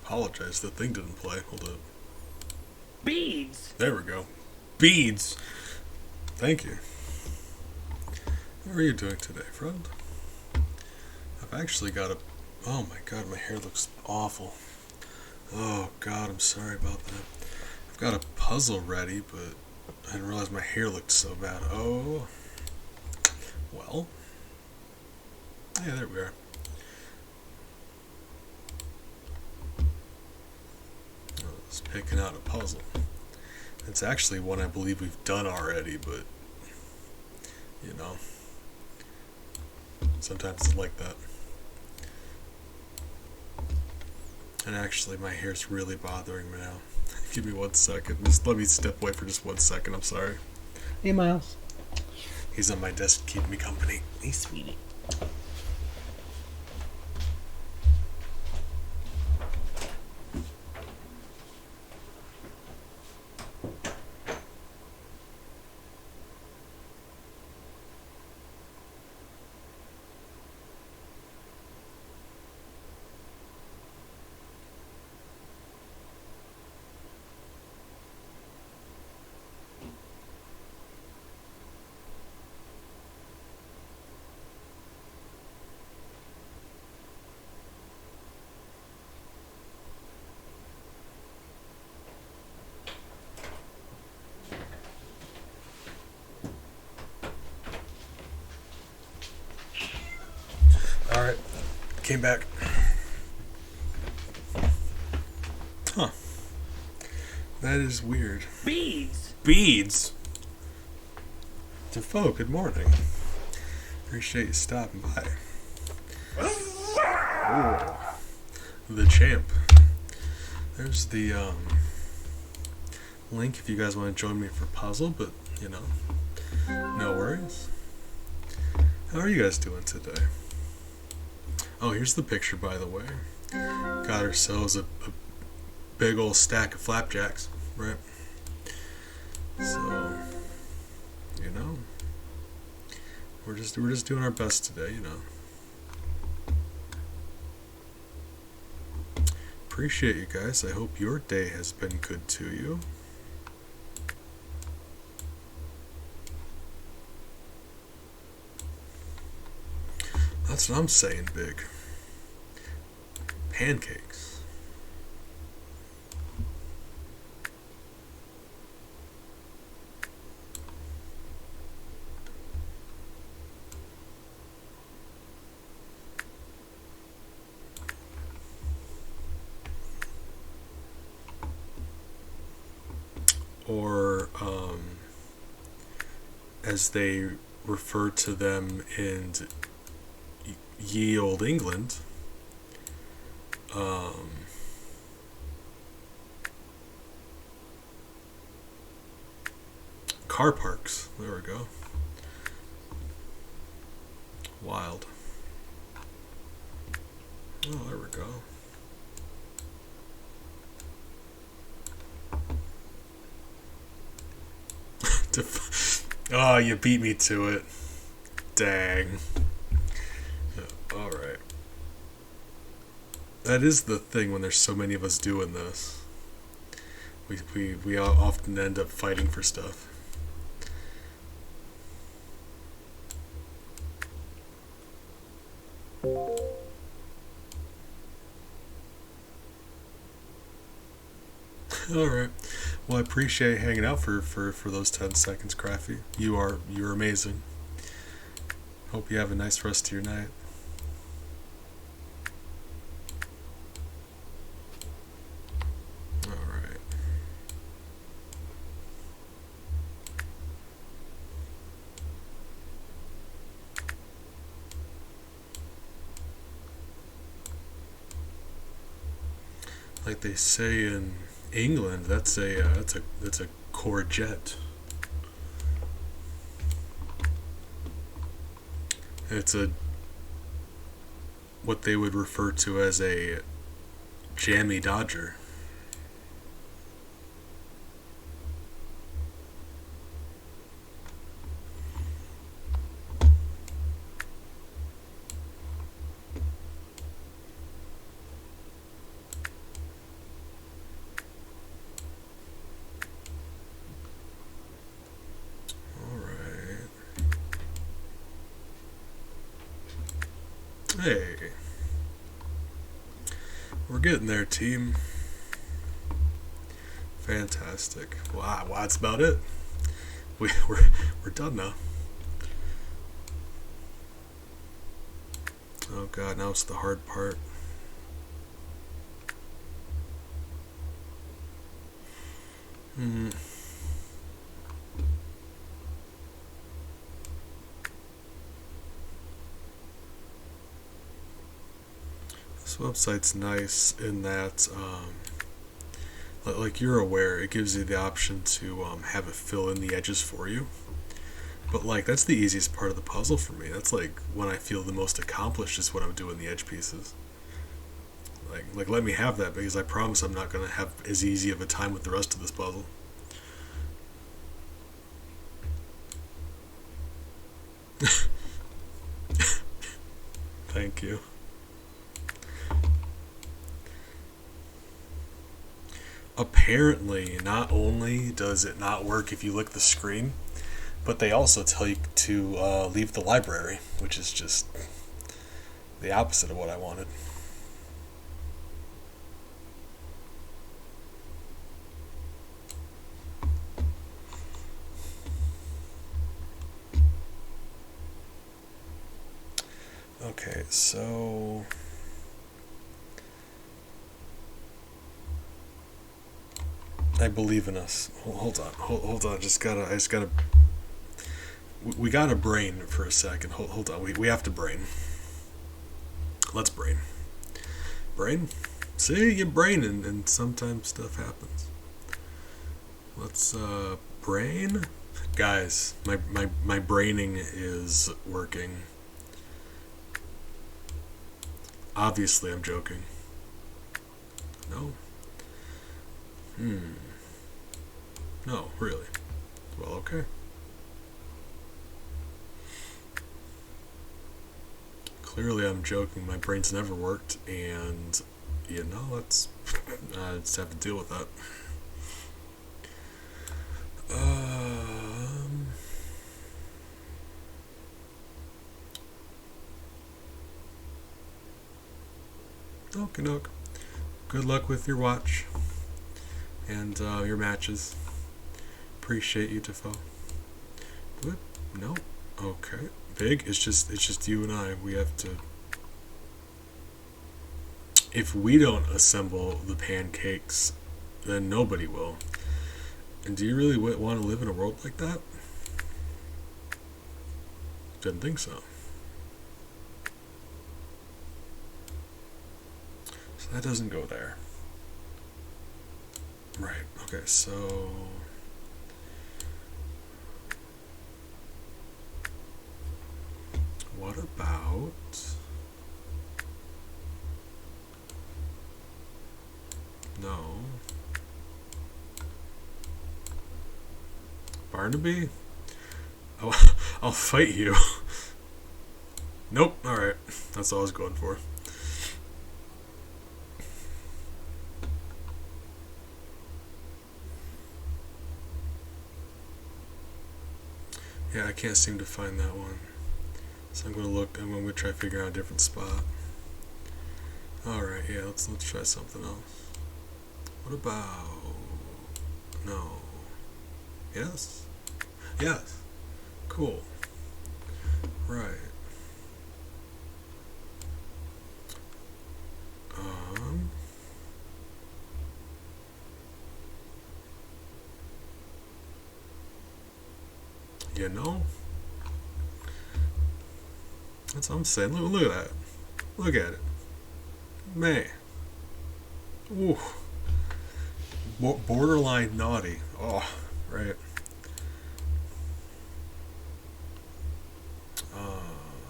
apologize. The thing didn't play. Hold up. Beads! There we go. Beads! Thank you. How are you doing today, friend? I've actually got a... Oh my god, my hair looks awful. Oh god, I'm sorry about that. I've got a puzzle ready, but I didn't realize my hair looked so bad. Oh. Well. Yeah, there we are. I was picking out a puzzle. It's actually one I believe we've done already, but, you know, sometimes it's like that. And actually, my hair's really bothering me now. Give me 1 second. Just let me step away for just 1 second. I'm sorry. Hey, Miles. He's on my desk keeping me company. Hey, sweetie. Alright, came back. Huh. That is weird. Beads! Beads! Defoe, good morning. Appreciate you stopping by. Ooh. The champ. There's the link if you guys want to join me for puzzle, but you know, no worries. How are you guys doing today? Oh, here's the picture, by the way. Got ourselves a big old stack of flapjacks, right? So, you know, we're just doing our best today, you know. Appreciate you guys. I hope your day has been good to you. That's what I'm saying, big. Pancakes. Or, as they refer to them in ye old England, car parks. There we go. Wild. Oh, there we go. Oh, you beat me to it. Dang. Alright. That is the thing when there's so many of us doing this. We all often end up fighting for stuff. Alright. Well, I appreciate hanging out for those 10 seconds, Crafty. You're amazing. Hope you have a nice rest of your night. Alright. Like they say in England, that's a courgette. It's a what they would refer to as a jammy dodger. Hey. We're getting there, team. Fantastic. Wow, that's about it. We're done now. Oh god, now it's the hard part. This website's nice in that, like you're aware, it gives you the option to have it fill in the edges for you. But like that's the easiest part of the puzzle for me. That's like when I feel the most accomplished is when I'm doing the edge pieces. Like let me have that because I promise I'm not gonna have as easy of a time with the rest of this puzzle. Thank you. Apparently, not only does it not work if you lick the screen, but they also tell you to leave the library, which is just the opposite of what I wanted. Okay, so I believe in us. Hold on. I just gotta. We got to brain for a second. Hold on. We have to brain. Let's brain. Brain. See, you brain and sometimes stuff happens. Let's brain. Guys, my braining is working. Obviously, I'm joking. No. No, really. Well, okay. Clearly, I'm joking. My brain's never worked, and let's I just have to deal with that. Okay, doke. Good luck with your watch and your matches. Appreciate you, Defoe. What? No. Okay. Big. It's just you and I. We have to. If we don't assemble the pancakes, then nobody will. And do you really want to live in a world like that? Didn't think so. So that doesn't go there. Right. Okay. So. What about no Barnaby? I'll fight you. Nope. All right, that's all I was going for. Yeah, I can't seem to find that one. So I'm gonna try to figure out a different spot. Alright, yeah, let's try something else. What about no. Yes? Yes. Cool. Right. You know? That's what I'm saying. Look at that. Look at it. Man. Ooh. Borderline naughty. Oh, right.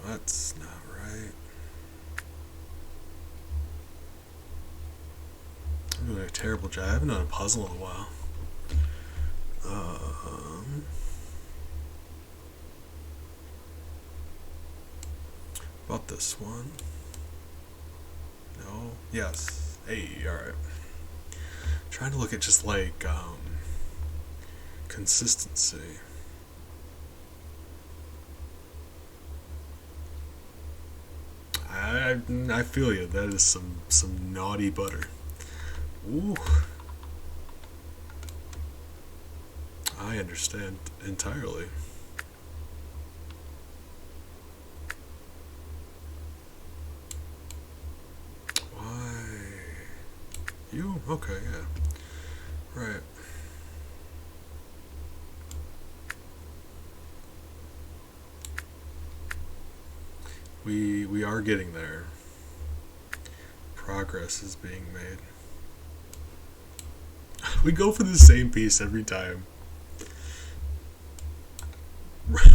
That's not right. I'm doing a terrible job. I haven't done a puzzle in a while. About this one. No. Yes. Hey, alright. Trying to look at just like consistency. I feel you. That is some naughty butter. Ooh. I understand entirely. Why? You? Okay, yeah. Right. We are getting there. Progress is being made. We go for the same piece every time.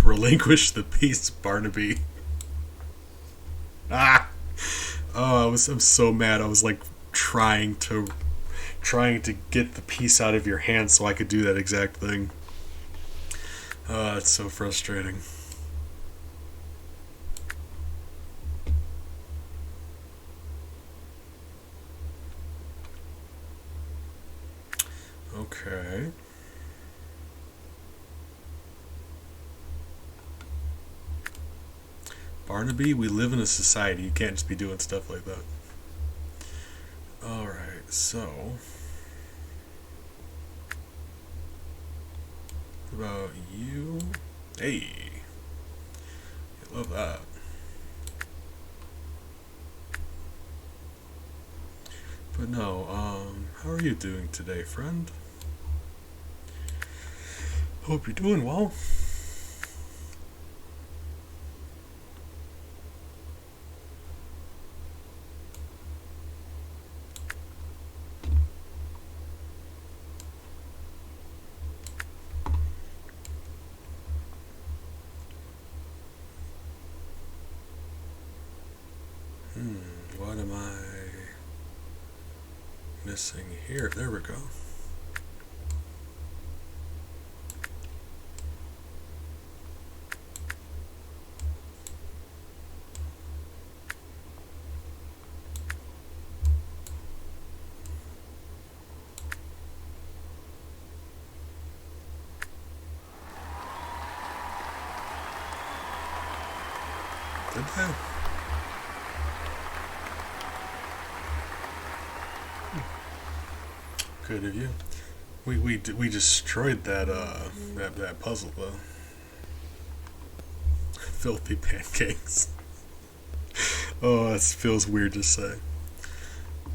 Relinquish the piece, Barnaby. Ah! Oh, I'm so mad. I was like trying to get the piece out of your hand so I could do that exact thing. It's so frustrating. Okay. Barnaby, we live in a society. You can't just be doing stuff like that. Alright, so. What about you? Hey. I love that. But no, how are you doing today, friend? Hope you're doing well. What am I missing here? There we go. Did they? Good of you. We destroyed that puzzle though. Filthy pancakes. Oh, it feels weird to say.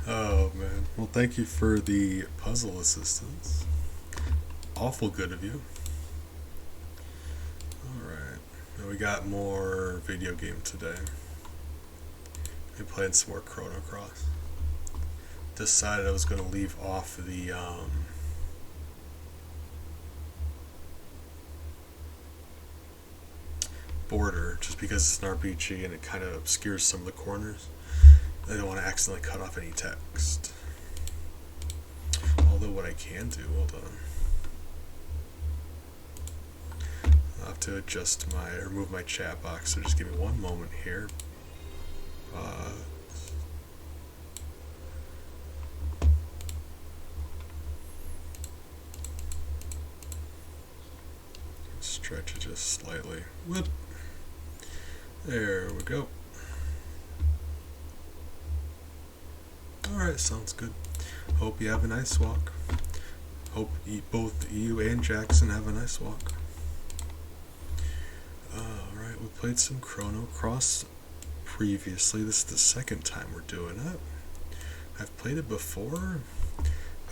Oh man. Well, thank you for the puzzle assistance. Awful good of you. All right. Now we got more video game today. We played some more Chrono Cross. Decided I was going to leave off the border just because it's an RPG and it kind of obscures some of the corners. I don't want to accidentally cut off any text. Although what I can do, hold on. I'll have to remove my chat box, so just give me one moment here. Stretch it just slightly. Whoop. There we go. Alright, sounds good. Hope you have a nice walk. Hope both you and Jackson have a nice walk. Alright, we played some Chrono Cross previously. This is the second time we're doing it. I've played it before.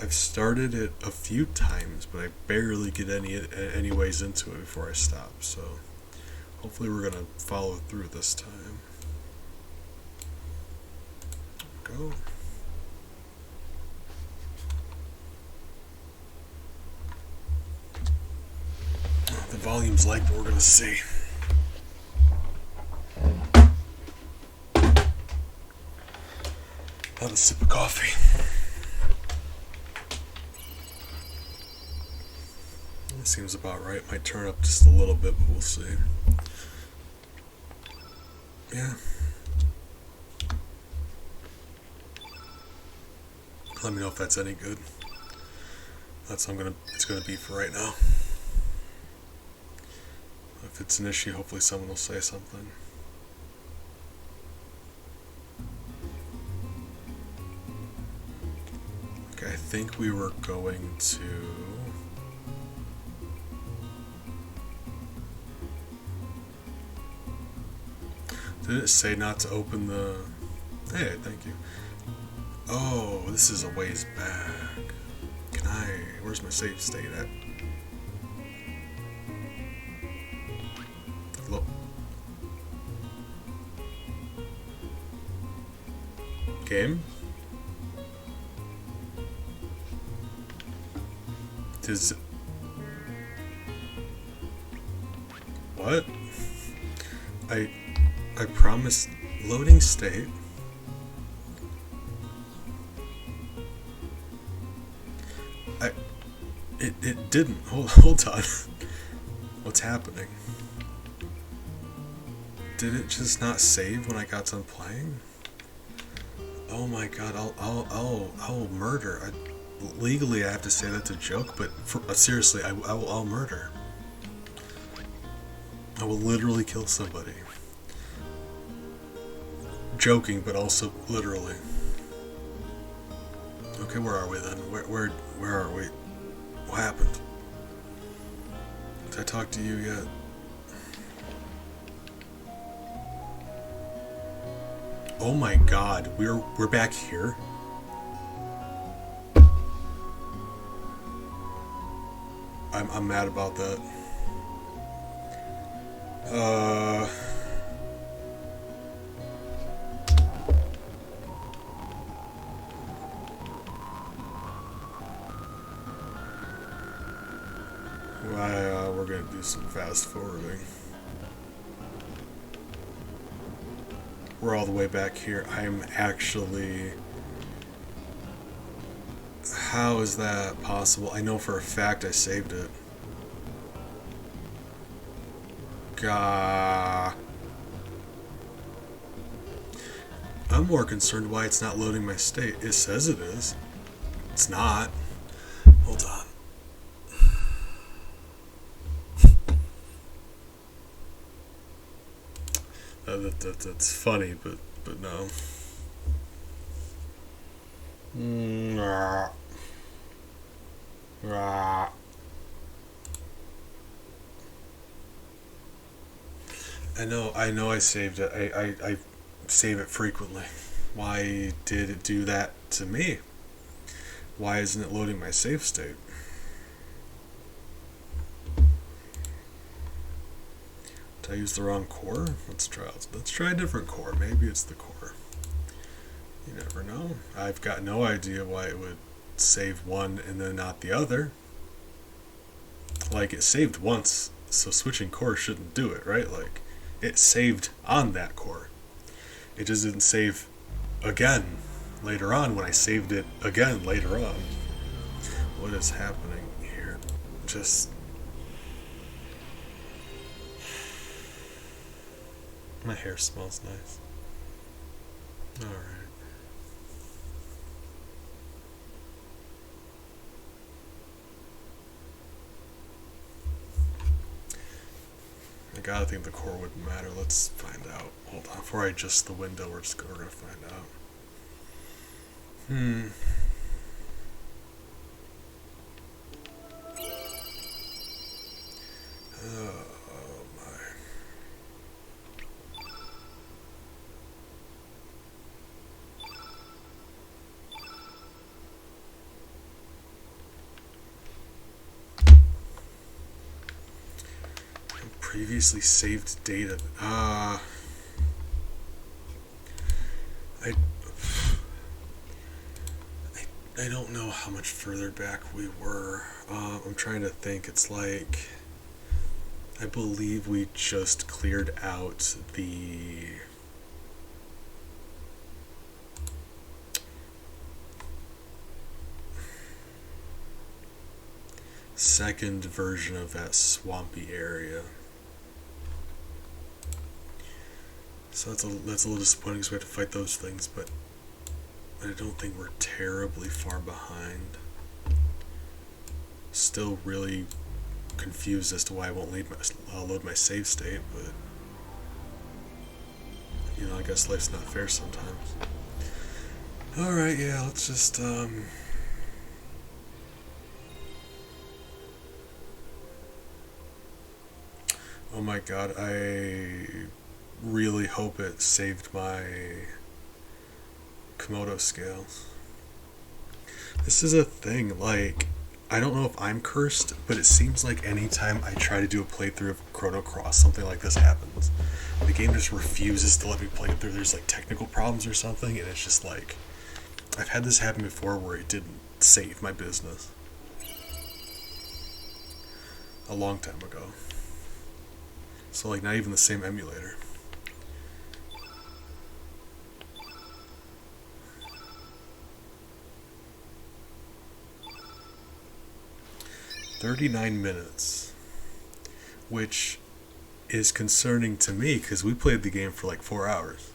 I've started it a few times, but I barely get any ways into it before I stop, so hopefully we're going to follow through this time. Go. The volume's like, but we're going to see. Have a sip of coffee. Seems about right. Might turn up just a little bit, but we'll see. Yeah. Let me know if that's any good. That's how it's gonna be for right now. If it's an issue, hopefully someone will say something. think we were going to... Did it say not to open the... Hey, thank you. Oh, this is a ways back. Can I... Where's my save state at? Look. Game? Does... What? I promised loading state. It didn't. Hold on. What's happening? Did it just not save when I got done playing? Oh my god, I'll murder. Legally I have to say that's a joke, but seriously, I'll murder. I will literally kill somebody. Joking, but also literally. Okay, where are we then? Where are we? What happened? Did I talk to you yet? Oh my god, we're back here. I'm mad about that. We're gonna do some fast forwarding. We're all the way back here. I'm actually... How is that possible? I know for a fact I saved it. Gah. I'm more concerned why it's not loading my state. It says it is. It's not. Hold on. That's funny, but no. I know I saved it. I save it frequently. Why did it do that to me? Why isn't it loading my save state? Did I use the wrong core? Let's try a different core. Maybe it's the core. You never know. I've got no idea why it would save one and then not the other. Like, it saved once, so switching core shouldn't do it, right? Like, it saved on that core. It just didn't save again later on when I saved it again later on. What is happening here? Just... My hair smells nice. Alright. I gotta think the core wouldn't matter. Let's find out. Hold on. Before I adjust the window, we're gonna find out. Oh my. Previously saved data. I don't know how much further back we were. I'm trying to think. It's like, I believe we just cleared out the second version of that swampy area. So that's a little disappointing because we have to fight those things, but I don't think we're terribly far behind. Still really confused as to why I won't load my save state, but you know, I guess life's not fair sometimes. Alright, yeah, let's just Oh my god, I really hope it saved my Komodo scales. This is a thing, like, I don't know if I'm cursed, but it seems like anytime I try to do a playthrough of Chrono Cross, something like this happens. The game just refuses to let me play it through. There's like technical problems or something, and it's just like, I've had this happen before where it didn't save my business. A long time ago. So like not even the same emulator. $39, which is concerning to me because we played the game for like 4 hours.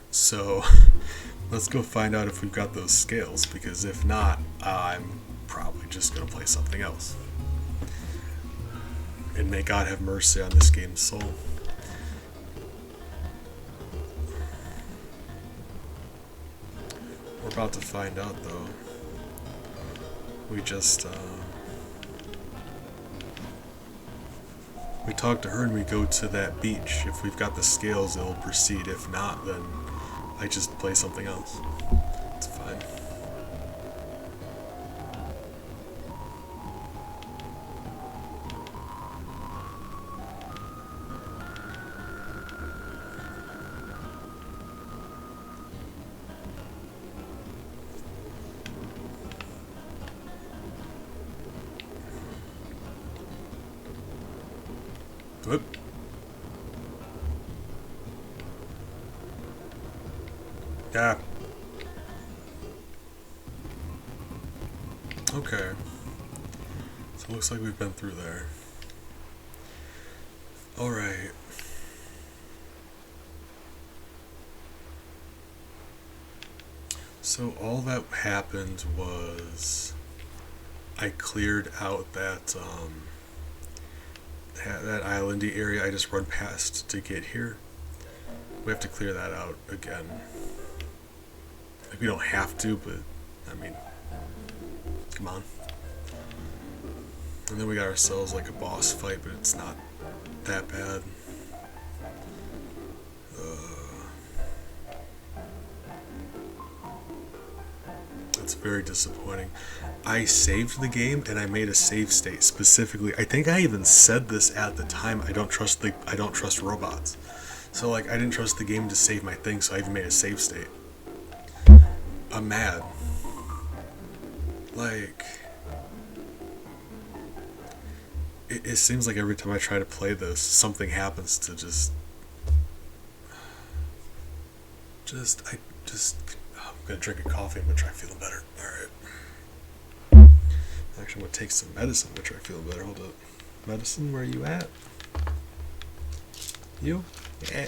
So let's go find out if we've got those scales, because if not, I'm probably just gonna play something else. And may God have mercy on this game's soul. We're about to find out though. We just we talk to her and we go to that beach. If we've got the scales, it'll proceed. If not, then I just play something else. It's fine. Whoop. Yeah. Okay. So it looks like we've been through there. Alright. So all that happened was I cleared out that that islandy area I just run past to get here. We have to clear that out again. Like, we don't have to, but I mean, come on. And then we got ourselves like a boss fight, but it's not that bad. It's very disappointing. I saved the game and I made a save state specifically. I think I even said this at the time. I don't trust robots. So like I didn't trust the game to save my thing, so I even made a save state. I'm mad. Like it seems like every time I try to play this, something happens to I'm gonna drink a coffee. I'm gonna try feeling better. Alright. Actually, I'm gonna take some medicine to try feeling better. Hold up. Medicine, where are you at? You? Yeah.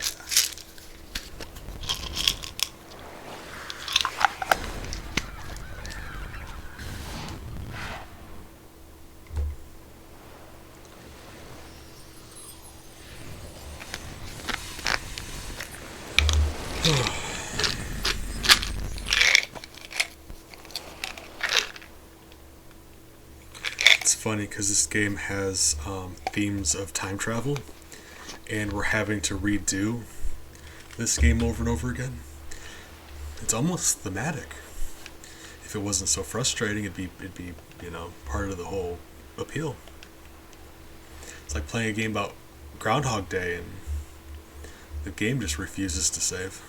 It's funny because this game has themes of time travel, and we're having to redo this game over and over again. It's almost thematic. If it wasn't so frustrating, it'd be part of the whole appeal. It's like playing a game about Groundhog Day and the game just refuses to save.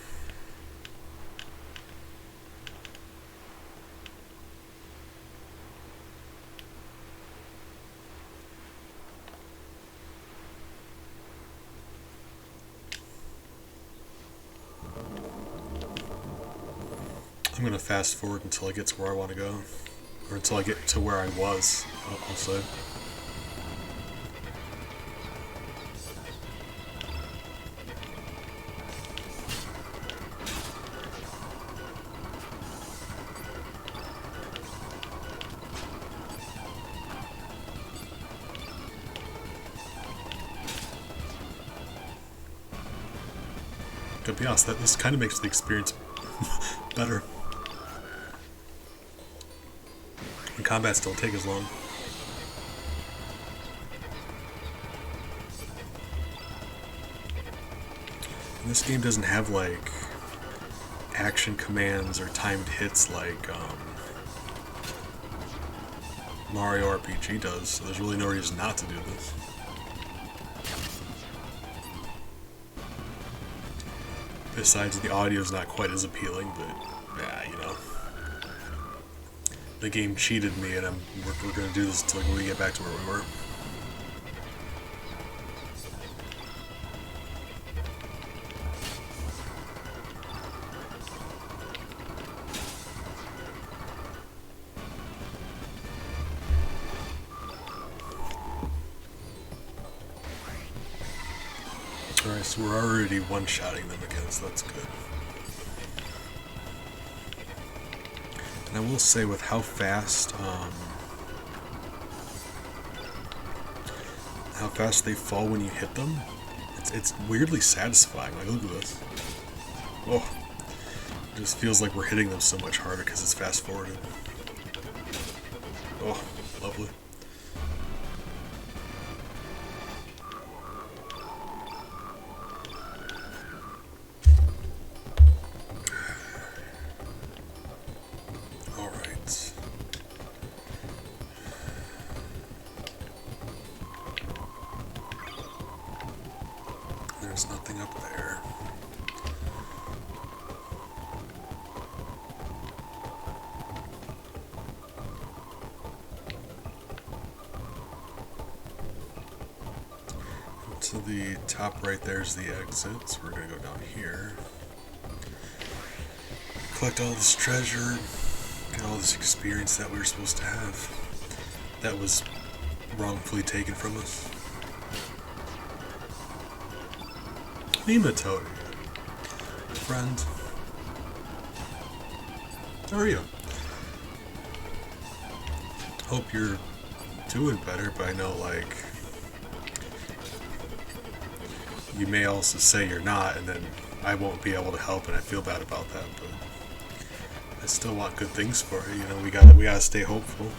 I'm gonna fast forward until I get to where I want to go, or until I get to where I was. I'll say. To be honest, this kind of makes the experience better. And combats don't take as long. This game doesn't have like action commands or timed hits like Mario RPG does, so there's really no reason not to do this. Besides, the audio's not quite as appealing, but yeah, you know. The game cheated me, and we're gonna do this until we get back to where we were. Alright, so we're already one-shotting them again, so that's good. And I will say, with how fast they fall when you hit them, it's weirdly satisfying. Like, look at this. Oh, it just feels like we're hitting them so much harder because it's fast-forwarded. Oh, lovely. There's nothing up there. To the top right there's the exit, so we're gonna go down here. Collect all this treasure, get all this experience that we were supposed to have. That was wrongfully taken from us. Nematode, friend. How are you? Hope you're doing better, but I know, like, you may also say you're not, and then I won't be able to help, and I feel bad about that, but I still want good things for you. You know, we gotta stay hopeful.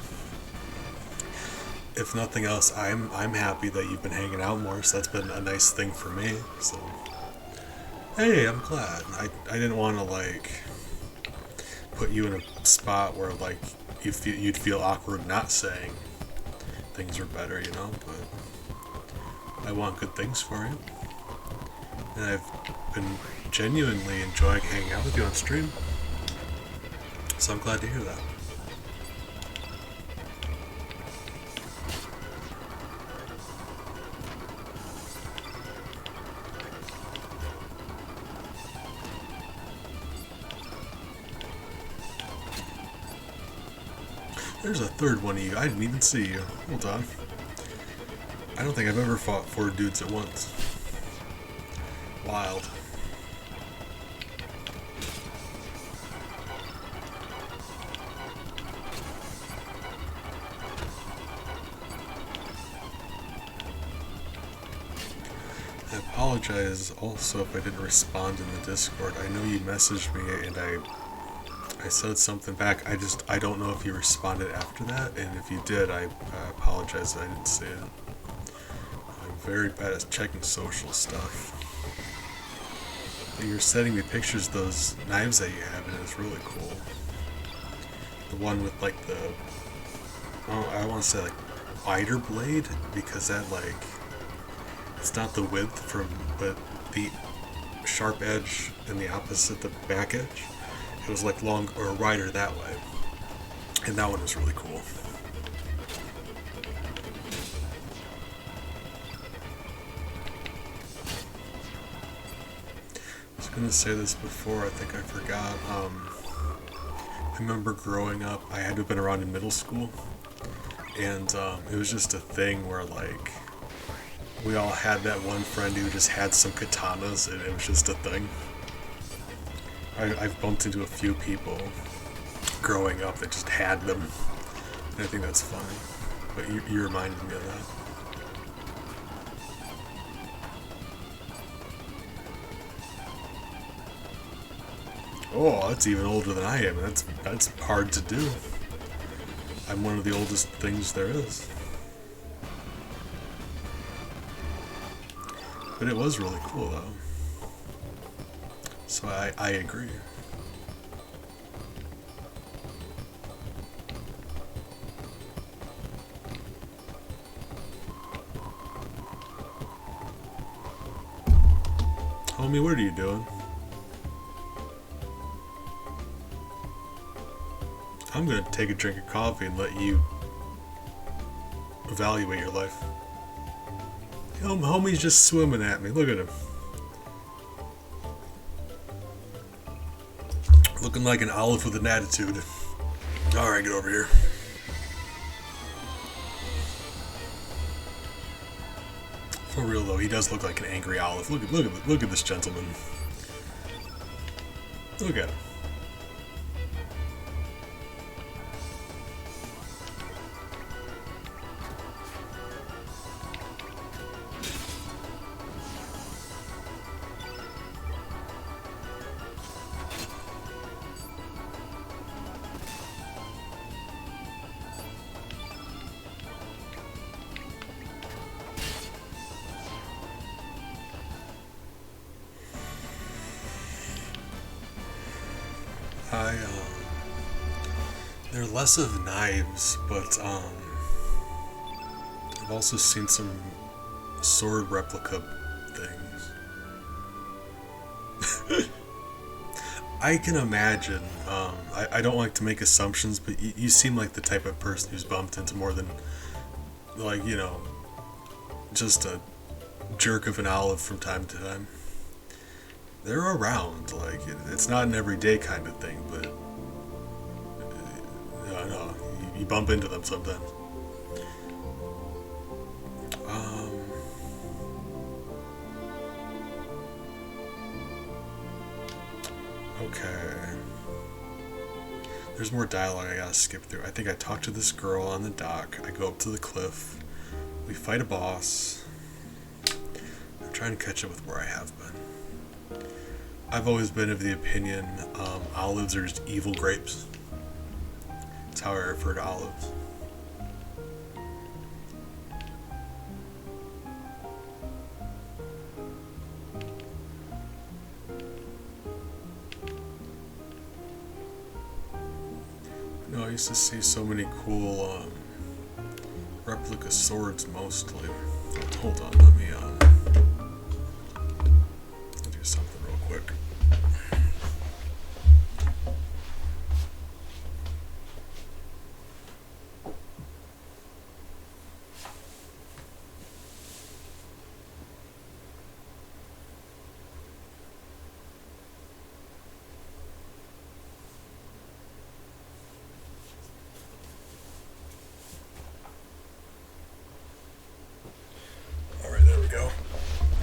If nothing else, I'm happy that you've been hanging out more, so that's been a nice thing for me, so. Hey, I'm glad. I didn't want to, like, put you in a spot where, like, you'd feel awkward not saying things are better, you know, but I want good things for you. And I've been genuinely enjoying hanging out with you on stream, so I'm glad to hear that. There's a third one of you. I didn't even see you. Hold on. I don't think I've ever fought 4 dudes at once. Wild. I apologize also if I didn't respond in the Discord. I know you messaged me and I said something back. I don't know if you responded after that, and if you did, I apologize that I didn't see it. I'm very bad at checking social stuff. But you're sending me pictures of those knives that you have, and it's really cool. The one with like the, I want to say like wider blade, because that like, it's not the width but the sharp edge and the opposite, the back edge. It was like long or wider that way, and that one was really cool. I was gonna say this before, I think I forgot. I remember growing up, I had to have been around in middle school, and it was just a thing where like we all had that one friend who just had some katanas, and it was just a thing. I've bumped into a few people growing up that just had them, and I think that's funny. But you reminded me of that. Oh, that's even older than I am, and that's hard to do. I'm one of the oldest things there is. But it was really cool, though. So I agree. Homie, what are you doing? I'm gonna take a drink of coffee and let you evaluate your life. Homie's just swimming at me. Look at him. Looking like an olive with an attitude. Alright, get over here. For real though, he does look like an angry olive. Look at this gentleman. Look at him. They're less of knives, but I've also seen some sword replica things. I can imagine. I don't like to make assumptions, but you seem like the type of person who's bumped into more than, like, you know, just a jerk of an olive from time to time. They're around, like, it's not an everyday kind of thing, but no, you bump into them sometimes. Okay. There's more dialogue I gotta skip through. I think I talk to this girl on the dock. I go up to the cliff. We fight a boss. I'm trying to catch up with where I have been. I've always been of the opinion olives are just evil grapes. That's how I refer to olives. No, I used to see so many cool replica swords mostly. Hold on, let me do something real quick.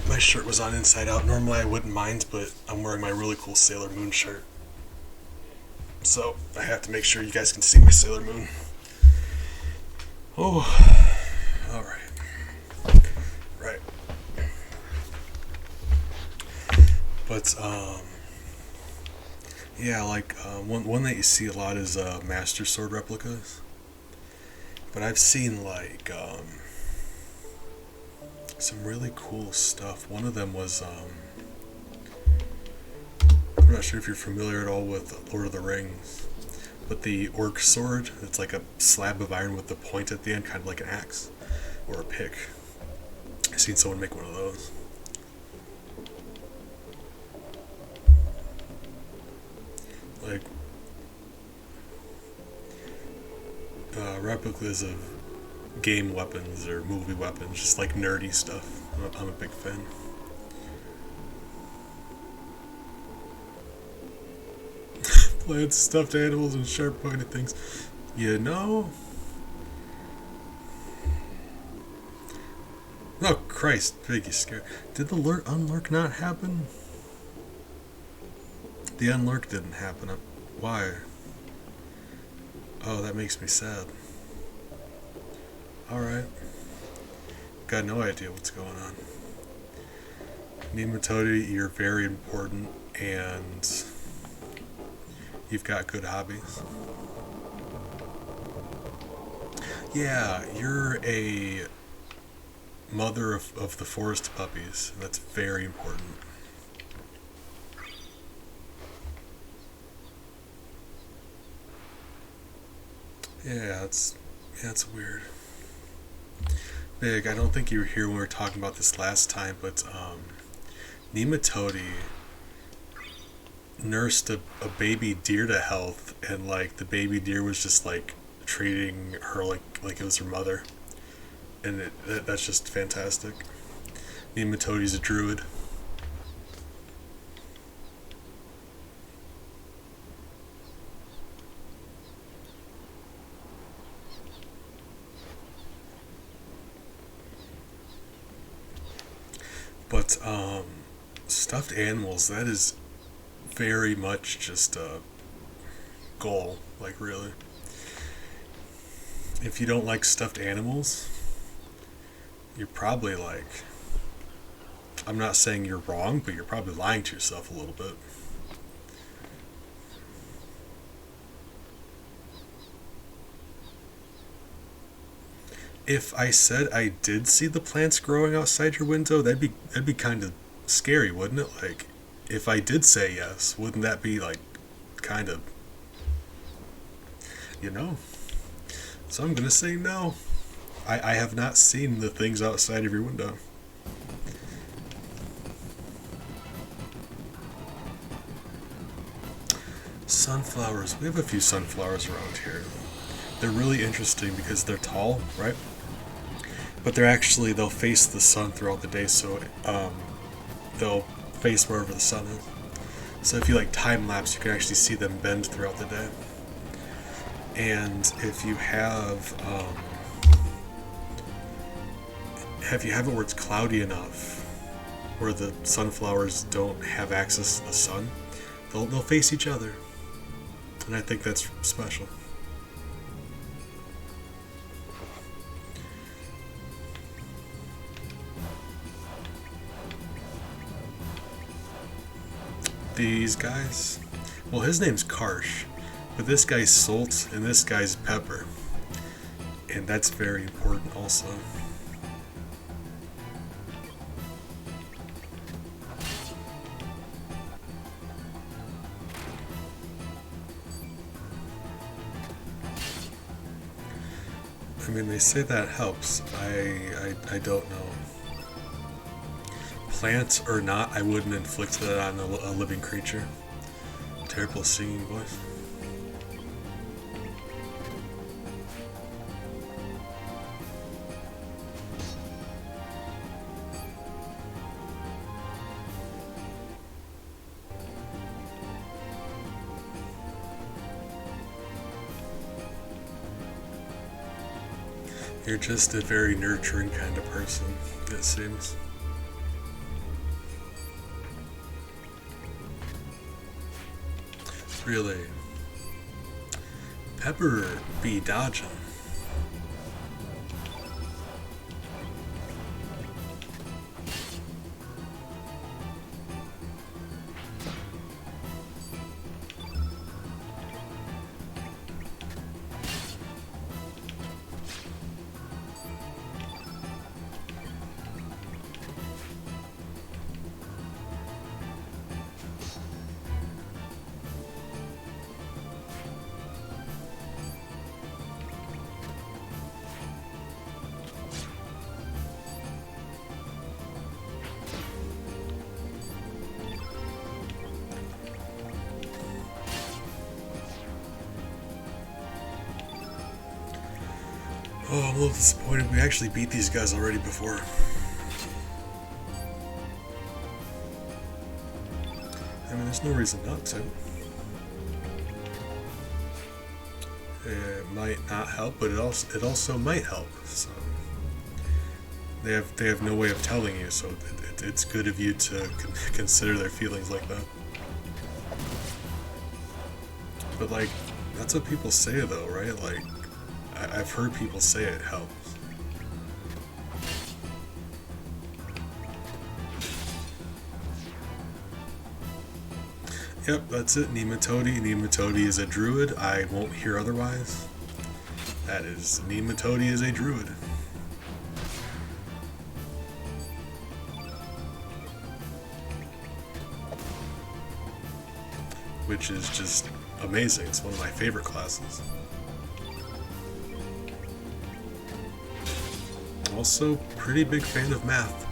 My shirt was on inside out. Normally I wouldn't mind, but I'm wearing my really cool Sailor Moon shirt. So I have to make sure you guys can see my Sailor Moon. Oh, alright. Right. But, yeah, like, one that you see a lot is Master Sword replicas. But I've seen, like, some really cool stuff. One of them was, I'm not sure if you're familiar at all with Lord of the Rings, but the orc sword, it's like a slab of iron with the point at the end, kind of like an axe or a pick. I've seen someone make one of those. Like, replicas of game weapons or movie weapons, just like nerdy stuff. I'm a big fan. Plants, stuffed animals, and sharp pointed things. You know? Oh Christ, Piggy's scared. Did the unlurk not happen? The unlurk didn't happen. Why? Oh, that makes me sad. Alright. Got no idea what's going on. Nematode, you're very important, and you've got good hobbies. Yeah, you're a mother of the forest puppies. That's very important. Yeah, it's weird. Big, I don't think you were here when we were talking about this last time, but Nematode nursed a baby deer to health, and like the baby deer was just like treating her like it was her mother, and that's just fantastic. Nematode's a druid. But stuffed animals, that is very much just a goal. Like really, if you don't like stuffed animals, you're probably like, I'm not saying you're wrong, but you're probably lying to yourself a little bit. If I said I did see the plants growing outside your window, that'd be kind of scary, wouldn't it? Like, if I did say yes, wouldn't that be like kind of, you know? So I'm gonna say no. I have not seen the things outside of your window. Sunflowers. We have a few sunflowers around here. They're really interesting because they're tall, right? But they'll face the sun throughout the day, so they'll face wherever the sun is. So if you like time lapse, you can actually see them bend throughout the day. And if you have it where it's cloudy enough, where the sunflowers don't have access to the sun, they'll face each other, and I think that's special. These guys, well, his name's Karsh, but this guy's Salt and this guy's Pepper, and that's very important also. I mean, they say that helps. I don't know. Plant or not, I wouldn't inflict that on a living creature. Terrible singing voice. You're just a very nurturing kind of person, it seems. Really. Pepper be dodging. Oh, I'm a little disappointed. We actually beat these guys already before. I mean, there's no reason not to. It might not help, but it also might help. So they have no way of telling you. So it's good of you to consider their feelings like that. But like, that's what people say though, right? Like, I've heard people say it helps. Yep, that's it. Nematode. Nematode is a druid. I won't hear otherwise. That is, Nematode is a druid. Which is just amazing. It's one of my favorite classes. Also, pretty big fan of math.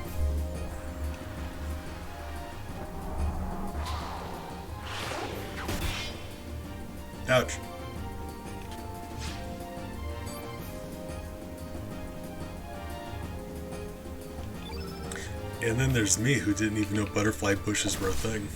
Ouch. And then there's me, who didn't even know butterfly bushes were a thing.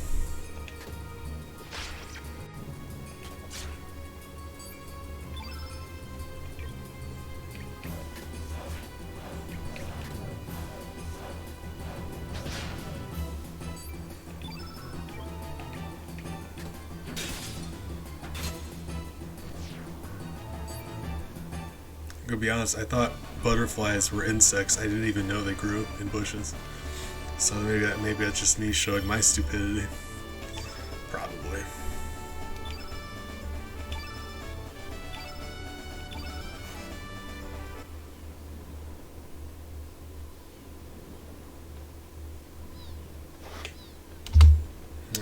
To be honest, I thought butterflies were insects. I didn't even know they grew in bushes. So maybe that's just me showing my stupidity. Probably.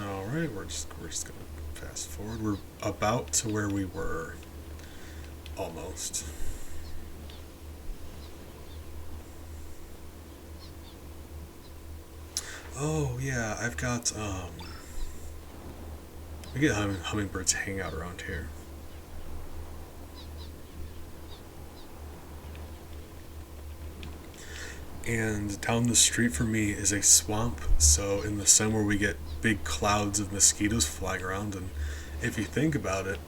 All right, we're just gonna fast forward. We're about to where we were, almost. Oh yeah, I've got we get hummingbirds hang out around here. And down the street from me is a swamp, so in the summer we get big clouds of mosquitoes flying around, and if you think about it,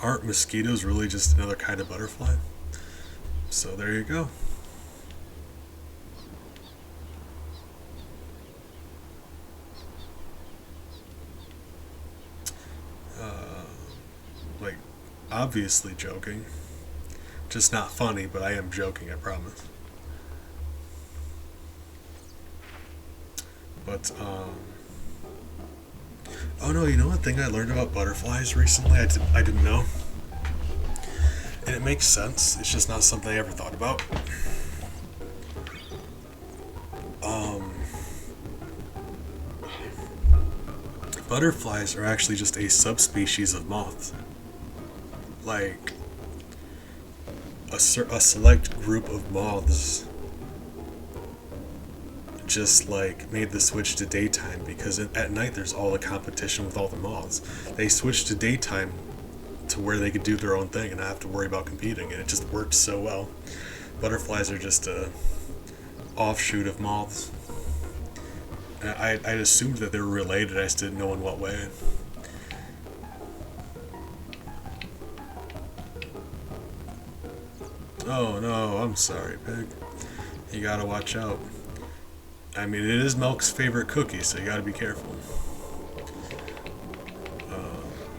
aren't mosquitoes really just another kind of butterfly? So there you go. Like, obviously joking. Just not funny, but I am joking, I promise. But, oh no, you know one thing I learned about butterflies recently? I didn't know. And it makes sense, it's just not something I ever thought about. Butterflies are actually just a subspecies of moths. Like, a select group of moths just like made the switch to daytime, because at night there's all the competition with all the moths. They switched to daytime to where they could do their own thing and not have to worry about competing, and it just worked so well. Butterflies are just a offshoot of moths. And I'd assumed that they were related, I just didn't know in what way. Oh no, I'm sorry, Pig. You gotta watch out. I mean, it is Milk's favorite cookie, so you gotta be careful.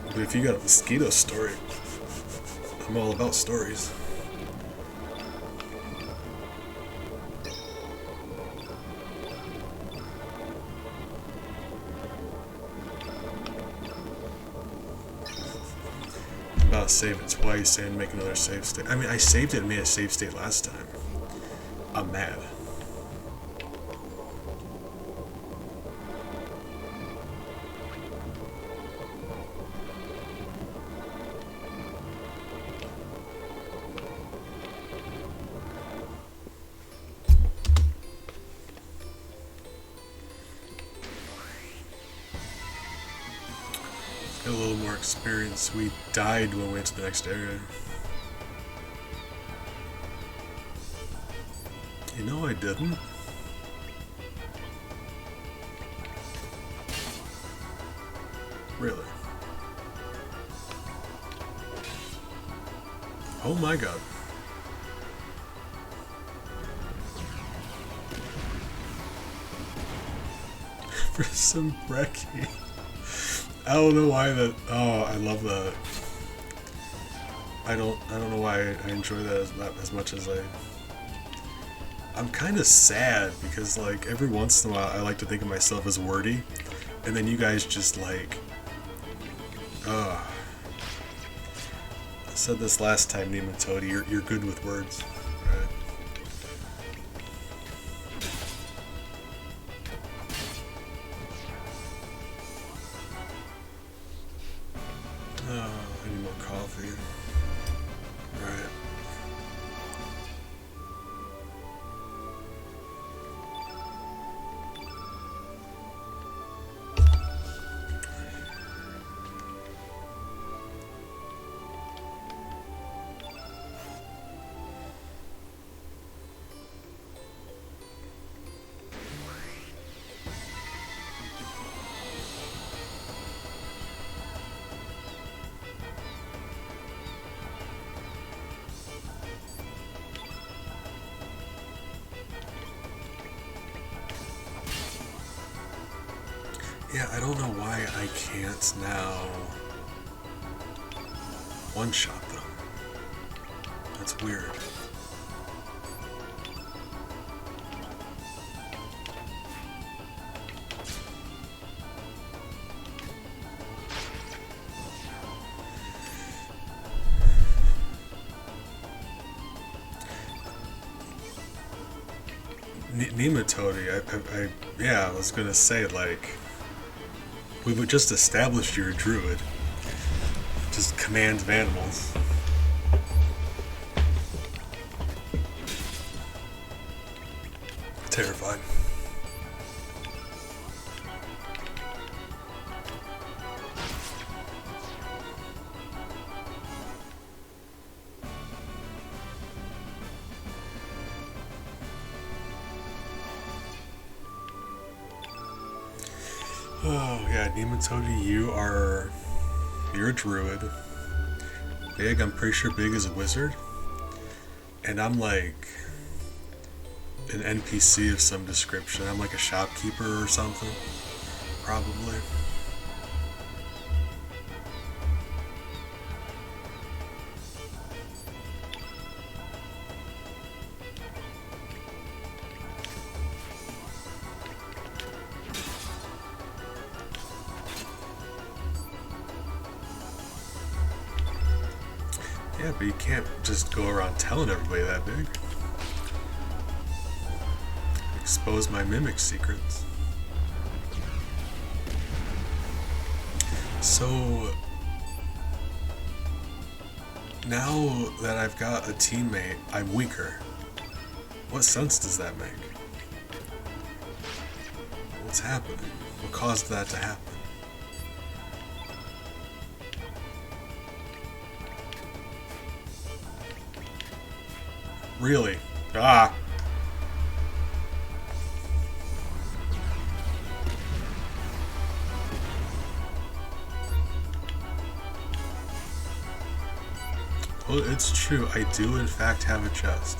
But if you got a mosquito story, I'm all about stories. I'm about to save it twice and make another save state. I mean, I saved it and made a save state last time. I'm mad. A little more experience. We died when we went to the next area. You know I didn't. Really? Oh my god. For some brekkie. I don't know why that. Oh, I love that. I don't know why I enjoy that as much as I'm kind of sad because like every once in a while I like to think of myself as wordy, and then you guys just like, I said this last time, Nematode, you're good with words, right? I need more coffee. Alright. Yeah, I don't know why I can't now one-shot them. That's weird. Nematode, yeah, I was gonna say, like, we would just establish you're a druid. Just command animals. Terrified. Oh yeah, Nematode, you're a druid. Big, I'm pretty sure Big is a wizard. And I'm like an NPC of some description. I'm like a shopkeeper or something. Probably. Yeah, but you can't just go around telling everybody that, Big. Expose my mimic secrets. So now that I've got a teammate, I'm weaker. What sense does that make? What's happening? What caused that to happen? Really? Ah! Well, it's true. I do, in fact, have a chest.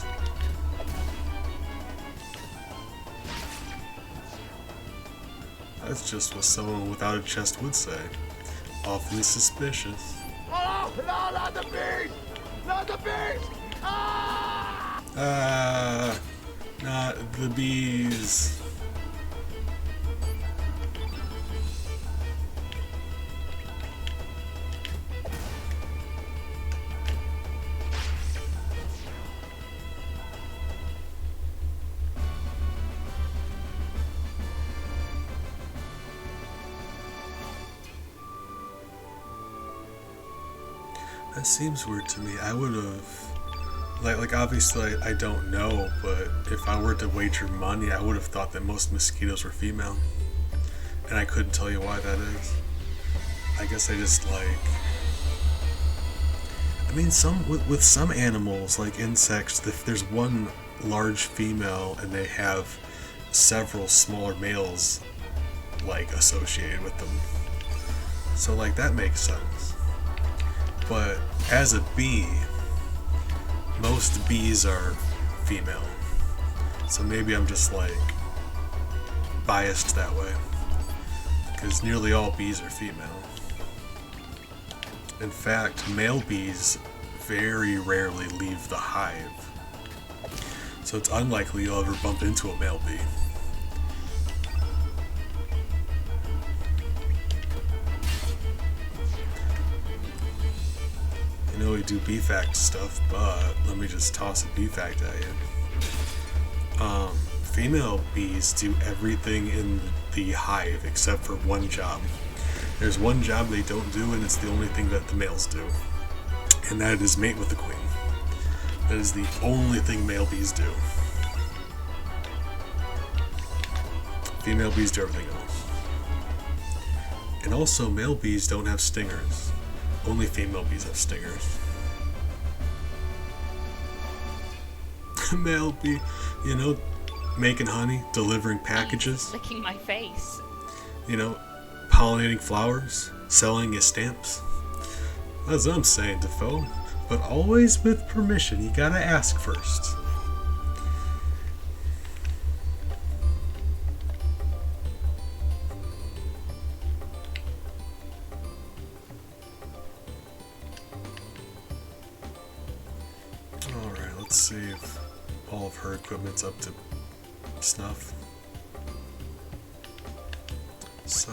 That's just what someone without a chest would say. Awfully suspicious. Oh, no, not the beast! Not the beast! Not the bees. That seems weird to me. I would have, like obviously I don't know, but if I were to wager money, I would have thought that most mosquitoes were female, and I couldn't tell you why that is. I guess I just like. I mean, with some animals, like insects, if there's one large female and they have several smaller males, like associated with them, so like that makes sense. But as a bee, most bees are female. So maybe I'm just like biased that way. Because nearly all bees are female. In fact, male bees very rarely leave the hive. So it's unlikely you'll ever bump into a male bee. I know we do bee fact stuff, but let me just toss a bee fact at you. Female bees do everything in the hive except for one job. There's one job they don't do, and it's the only thing that the males do, and that is mate with the queen. That is the only thing male bees do. Female bees do everything else. And also, male bees don't have stingers. Only female bees have stingers. Male bee, you know, making honey, delivering packages. Licking my face. You know, pollinating flowers, selling your stamps. That's what I'm saying, Defoe. But always with permission. You gotta ask first. Let's see if all of her equipment's up to snuff. So,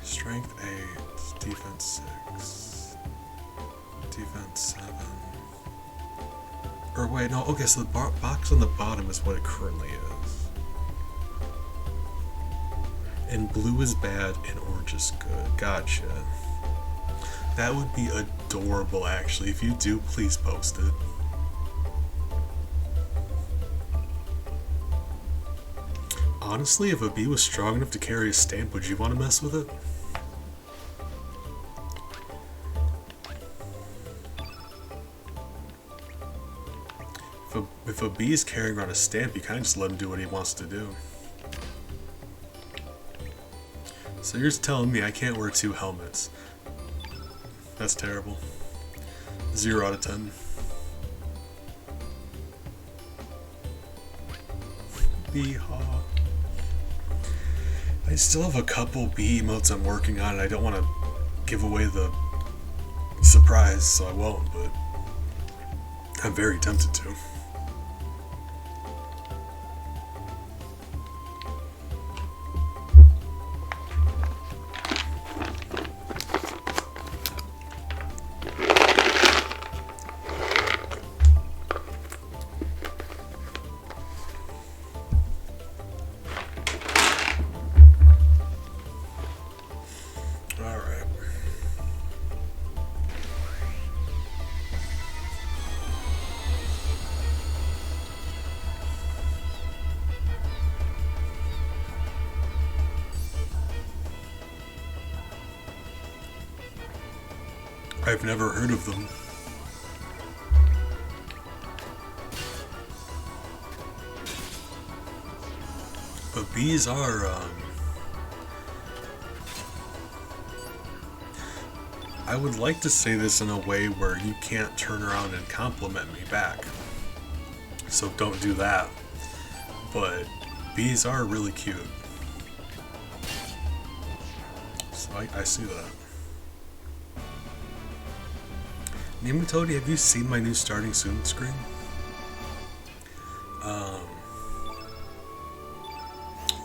strength 8, defense 6, defense 7. Or wait, no, okay, so the box on the bottom is what it currently is. And blue is bad and orange is good. Gotcha. That would be adorable, actually. If you do, please post it. Honestly, if a bee was strong enough to carry a stamp, would you want to mess with it? If a bee is carrying around a stamp, you kind of just let him do what he wants to do. So you're just telling me I can't wear 2 helmets. That's terrible. 0 out of 10. Bee-haw. I still have a couple bee emotes I'm working on, and I don't want to give away the surprise, so I won't, but I'm very tempted to. I've never heard of them. But bees are, I would like to say this in a way where you can't turn around and compliment me back. So don't do that. But bees are really cute. So I see that. Nematode, have you seen my new starting soon screen?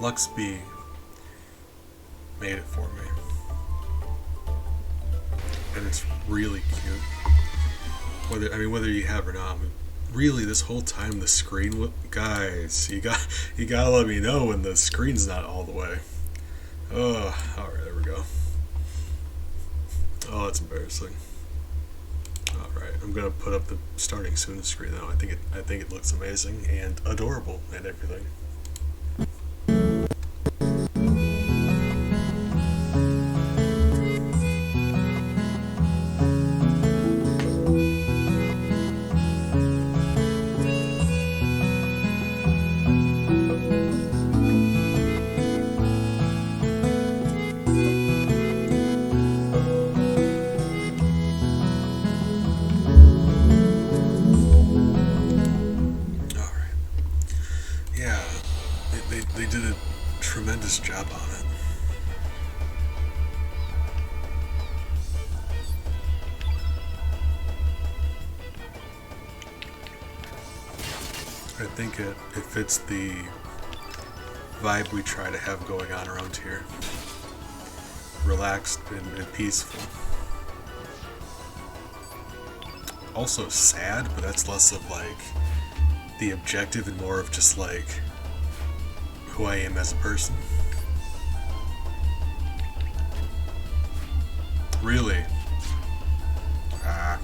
LuxB made it for me. And it's really cute. Whether you have or not, really this whole time the screen, guys, you gotta let me know when the screen's not all the way. Oh, alright, there we go. Oh, that's embarrassing. Alright, I'm gonna put up the starting soon screen now. I think it looks amazing and adorable and everything. They did a tremendous job on it. I think it fits the vibe we try to have going on around here. Relaxed and peaceful. Also sad, but that's less of like the objective and more of just like who I am as a person. Really? Ah.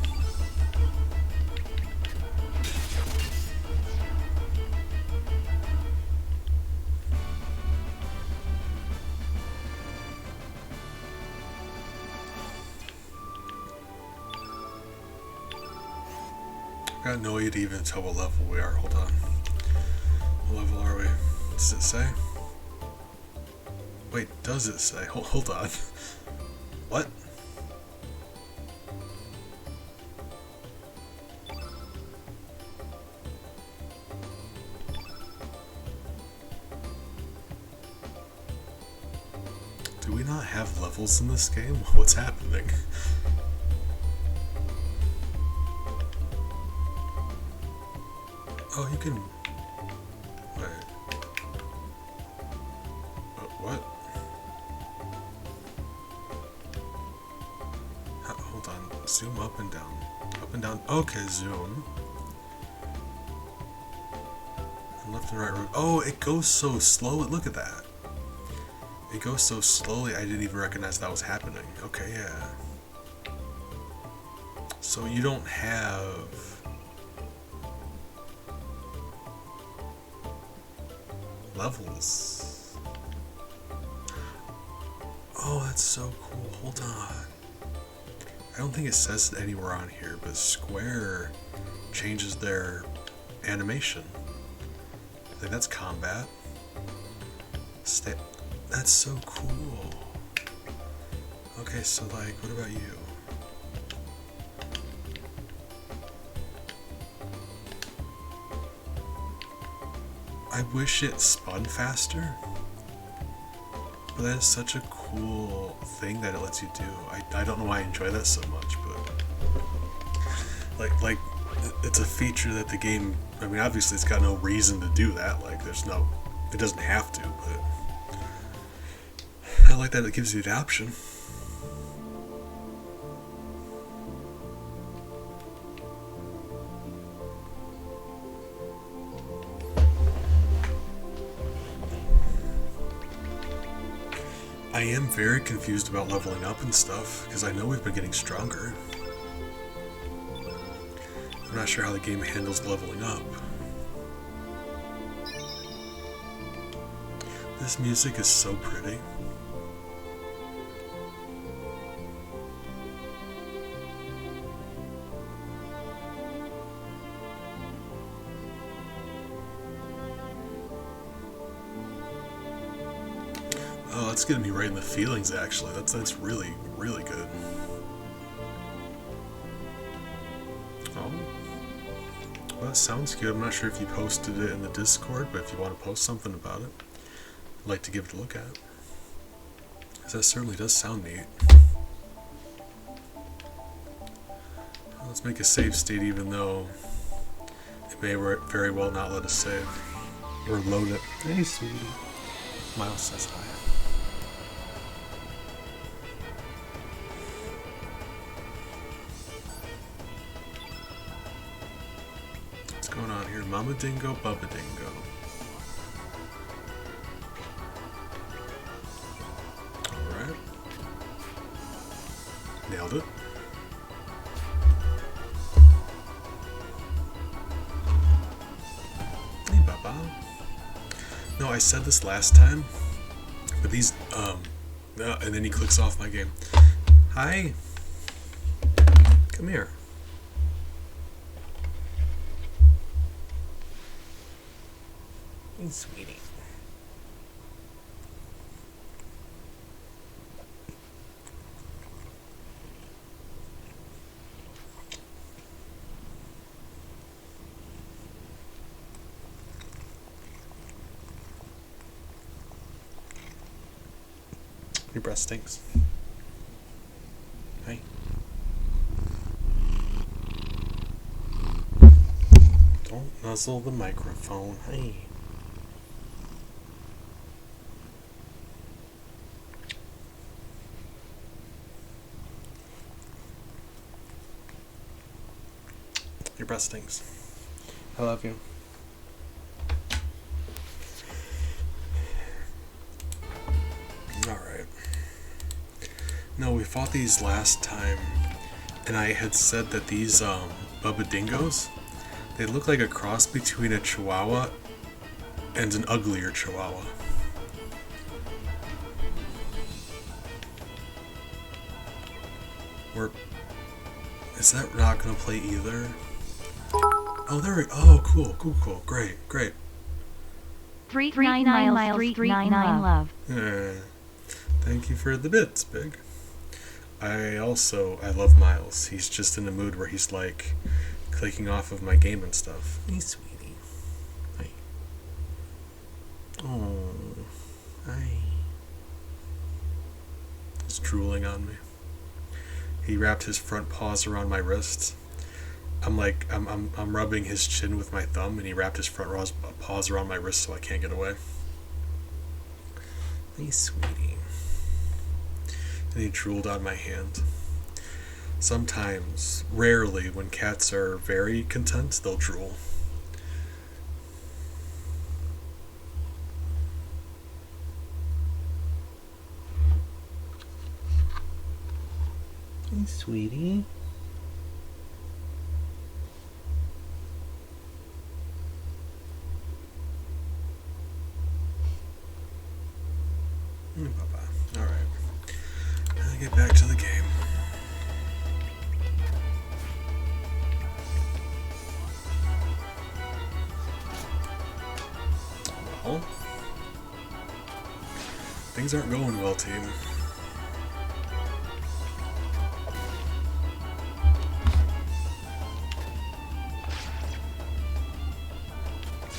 I've got no idea even tell what level we are. Hold on. What level are we? Does it say? Wait, does it say? Hold on. What? Do we not have levels in this game? What's happening? Oh, you can... Wait. What? Hold on. Zoom up and down. Up and down. Okay, zoom. And left and right. Oh, it goes so slow. Look at that. It goes so slowly, I didn't even recognize that was happening. Okay, yeah. So you don't have... levels. Oh, that's so cool. Hold on. I don't think it says it anywhere on here, but Square changes their animation. I think that's combat. That's so cool. Okay, so like, what about you? I wish it spun faster, but that is such a cool thing that it lets you do. I don't know why I enjoy that so much, but like it's a feature that the game, I mean, obviously it's got no reason to do that, like it doesn't have to, but I like that it gives you the option. I am very confused about leveling up and stuff, because I know we've been getting stronger. I'm not sure how the game handles leveling up. This music is so pretty. Oh, that's getting me right in the feelings, actually. That's really, really good. Oh. Well, that sounds good. I'm not sure if you posted it in the Discord, but if you want to post something about it, I'd like to give it a look at. Because that certainly does sound neat. Let's make a save state, even though it may very well not let us save. Or load it. Hey, sweetie. Miles says hi. What's going on here? Mama Dingo, Bubba Dingo. Alright. Nailed it. Hey, Baba. No, I said this last time, but these, and then he clicks off my game. Hi. Come here. Hey, sweetie. Your breath stinks. Hey. Don't nuzzle the microphone. Hey. Your breath stinks. I love you. Alright. No, we fought these last time, and I had said that these Bubba Dingoes, they look like a cross between a Chihuahua and an uglier Chihuahua. Is that not gonna play either? Oh, there we go. Oh, cool. Great. 39 miles, 39 love. Thank you for the bits, Big. I love Miles. He's just in a mood where he's like clicking off of my game and stuff. Hey, sweetie. Hi. Oh, hi. He's drooling on me. He wrapped his front paws around my wrists. I'm rubbing his chin with my thumb, and he wrapped his front paws around my wrist so I can't get away. Hey, sweetie. And he drooled on my hand. Sometimes, rarely, when cats are very content, they'll drool. Hey, sweetie. Bye-bye. Alright. Now get back to the game. Well, things aren't going well, team.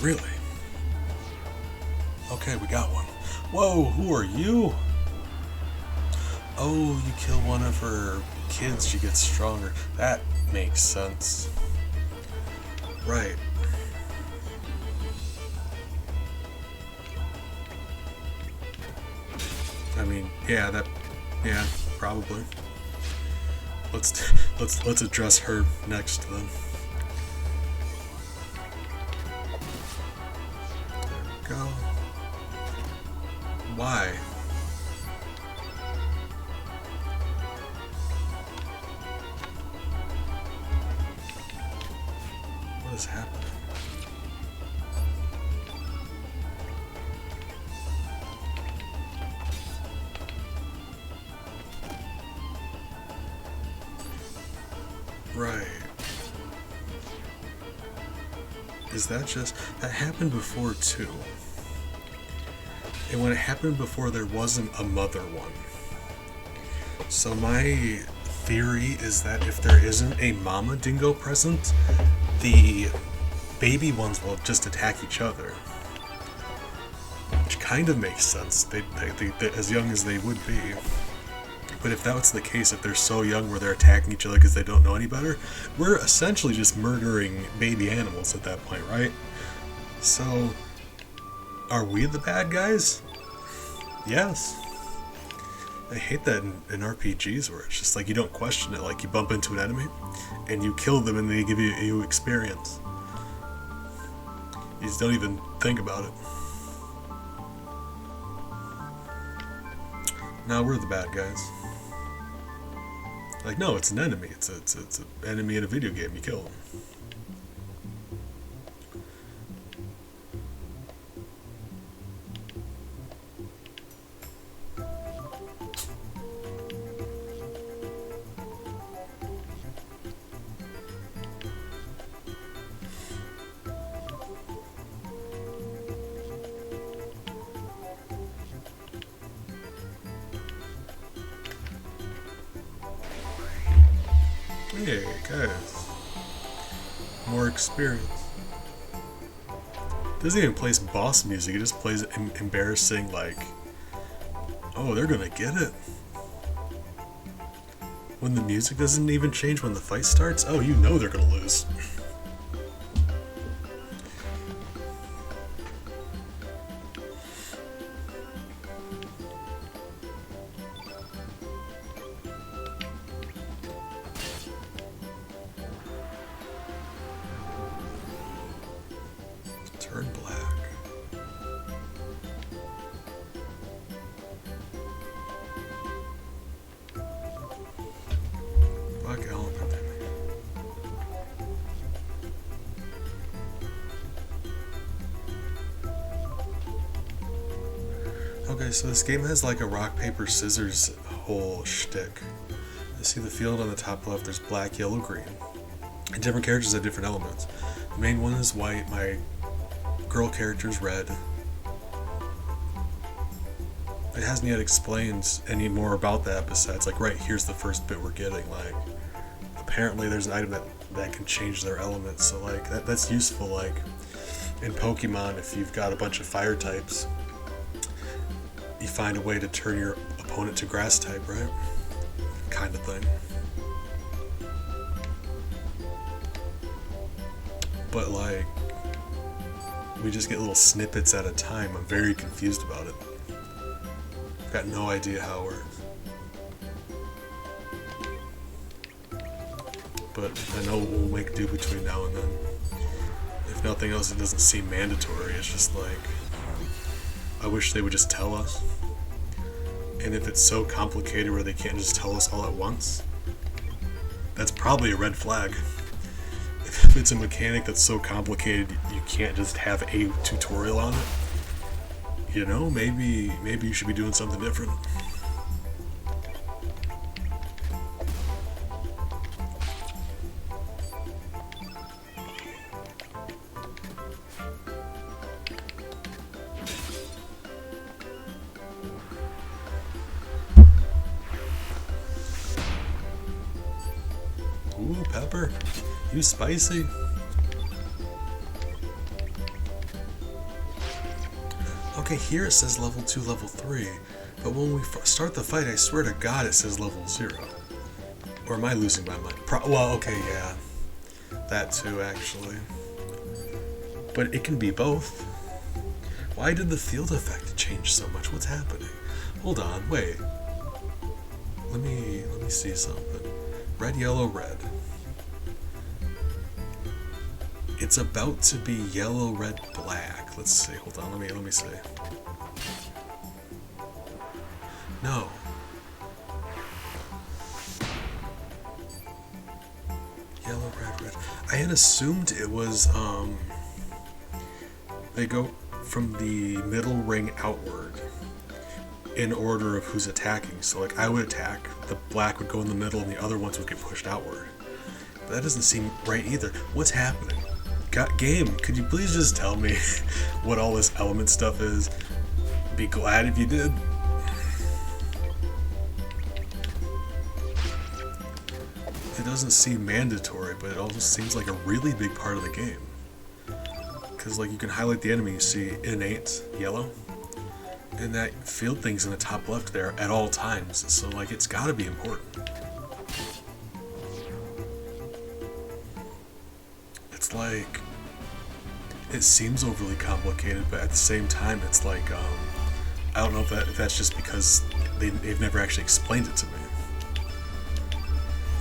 Really? Okay, we got one. Whoa, who are you? Oh, you kill one of her kids, she gets stronger. That makes sense. Right. I mean, yeah, probably. Let's address her next then. There we go. Why? What is happening? Right. Is that just... That happened before too. And when it happened before, there wasn't a mother one. So my theory is that if there isn't a mama dingo present, the baby ones will just attack each other. Which kind of makes sense, they as young as they would be. But if that's the case, if they're so young where they're attacking each other because they don't know any better, we're essentially just murdering baby animals at that point, right? So, are we the bad guys? Yes. I hate that in RPGs where it's just like you don't question it, like you bump into an enemy and you kill them and they give you experience. You just don't even think about it. Now we're the bad guys. Like, no, it's an enemy. It's an enemy in a video game. You kill them. Hey, guys. More experience. Doesn't even play boss music, it just plays embarrassing, like, oh, they're gonna get it. When the music doesn't even change when the fight starts, oh, you know they're gonna lose. Turn black. Black elephant. Okay, so this game has like a rock, paper, scissors whole shtick. You see the field on the top left, there's black, yellow, green. And different characters have different elements. The main one is white, my girl character's red. It hasn't yet explained any more about that besides like, right, here's the first bit we're getting. Like, apparently there's an item that can change their elements, so like that's useful. Like in Pokemon, if you've got a bunch of fire types, you find a way to turn your opponent to grass type, right? Kind of thing. but like we just get little snippets at a time. I'm very confused about it. I've got no idea how it works. But I know we'll make do between now and then. If nothing else, it doesn't seem mandatory. It's just like, I wish they would just tell us. And if it's so complicated where they can't just tell us all at once, that's probably a red flag. If it's a mechanic that's so complicated you can't just have a tutorial on it, you know, maybe you should be doing something different. Ooh, pepper. You spicy. Okay, here it says level 2, level 3. But when we start the fight, I swear to God it says level 0. Or am I losing my mind? Well, okay, yeah. That too, actually. But it can be both. Why did the field effect change so much? What's happening? Hold on, wait. Let me see something. Red, yellow, red. It's about to be yellow, red, black. Let's see. Hold on. Let me see. No. Yellow, red, red. I had assumed it was they go from the middle ring outward in order of who's attacking. So like I would attack, the black would go in the middle, and the other ones would get pushed outward. But that doesn't seem right either. What's happening? Game, could you please just tell me what all this element stuff is? Be glad if you did. It doesn't seem mandatory, but it also seems like a really big part of the game. Because like you can highlight the enemy, you see innate yellow, and that field thing's in the top left there at all times. So like it's gotta be important. It's like, it seems overly complicated, but at the same time, it's like, I don't know if that's just because they've never actually explained it to me.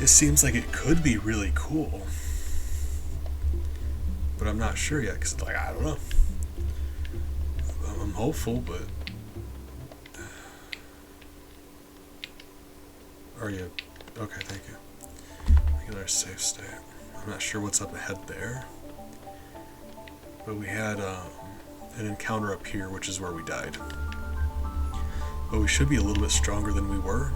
It seems like it could be really cool, but I'm not sure yet, because like, I don't know. I'm hopeful, but... Are you... Okay, thank you. Regular safe state. I'm not sure what's up ahead there, but we had an encounter up here, which is where we died. But we should be a little bit stronger than we were,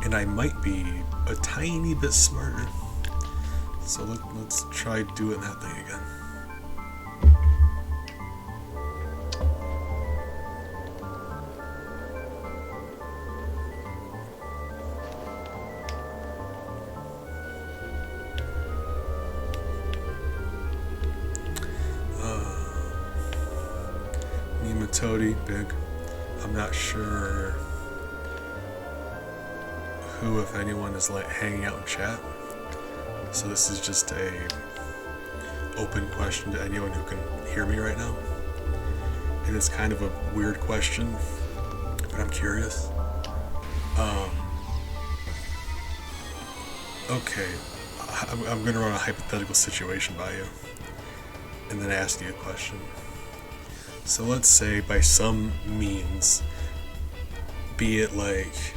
and I might be a tiny bit smarter. So let's try doing that thing again. Toady, big. I'm not sure who, if anyone, is like hanging out in chat. So this is just a open question to anyone who can hear me right now. And it's kind of a weird question, but I'm curious. Okay, I'm gonna run a hypothetical situation by you, and then ask you a question. So let's say by some means, be it like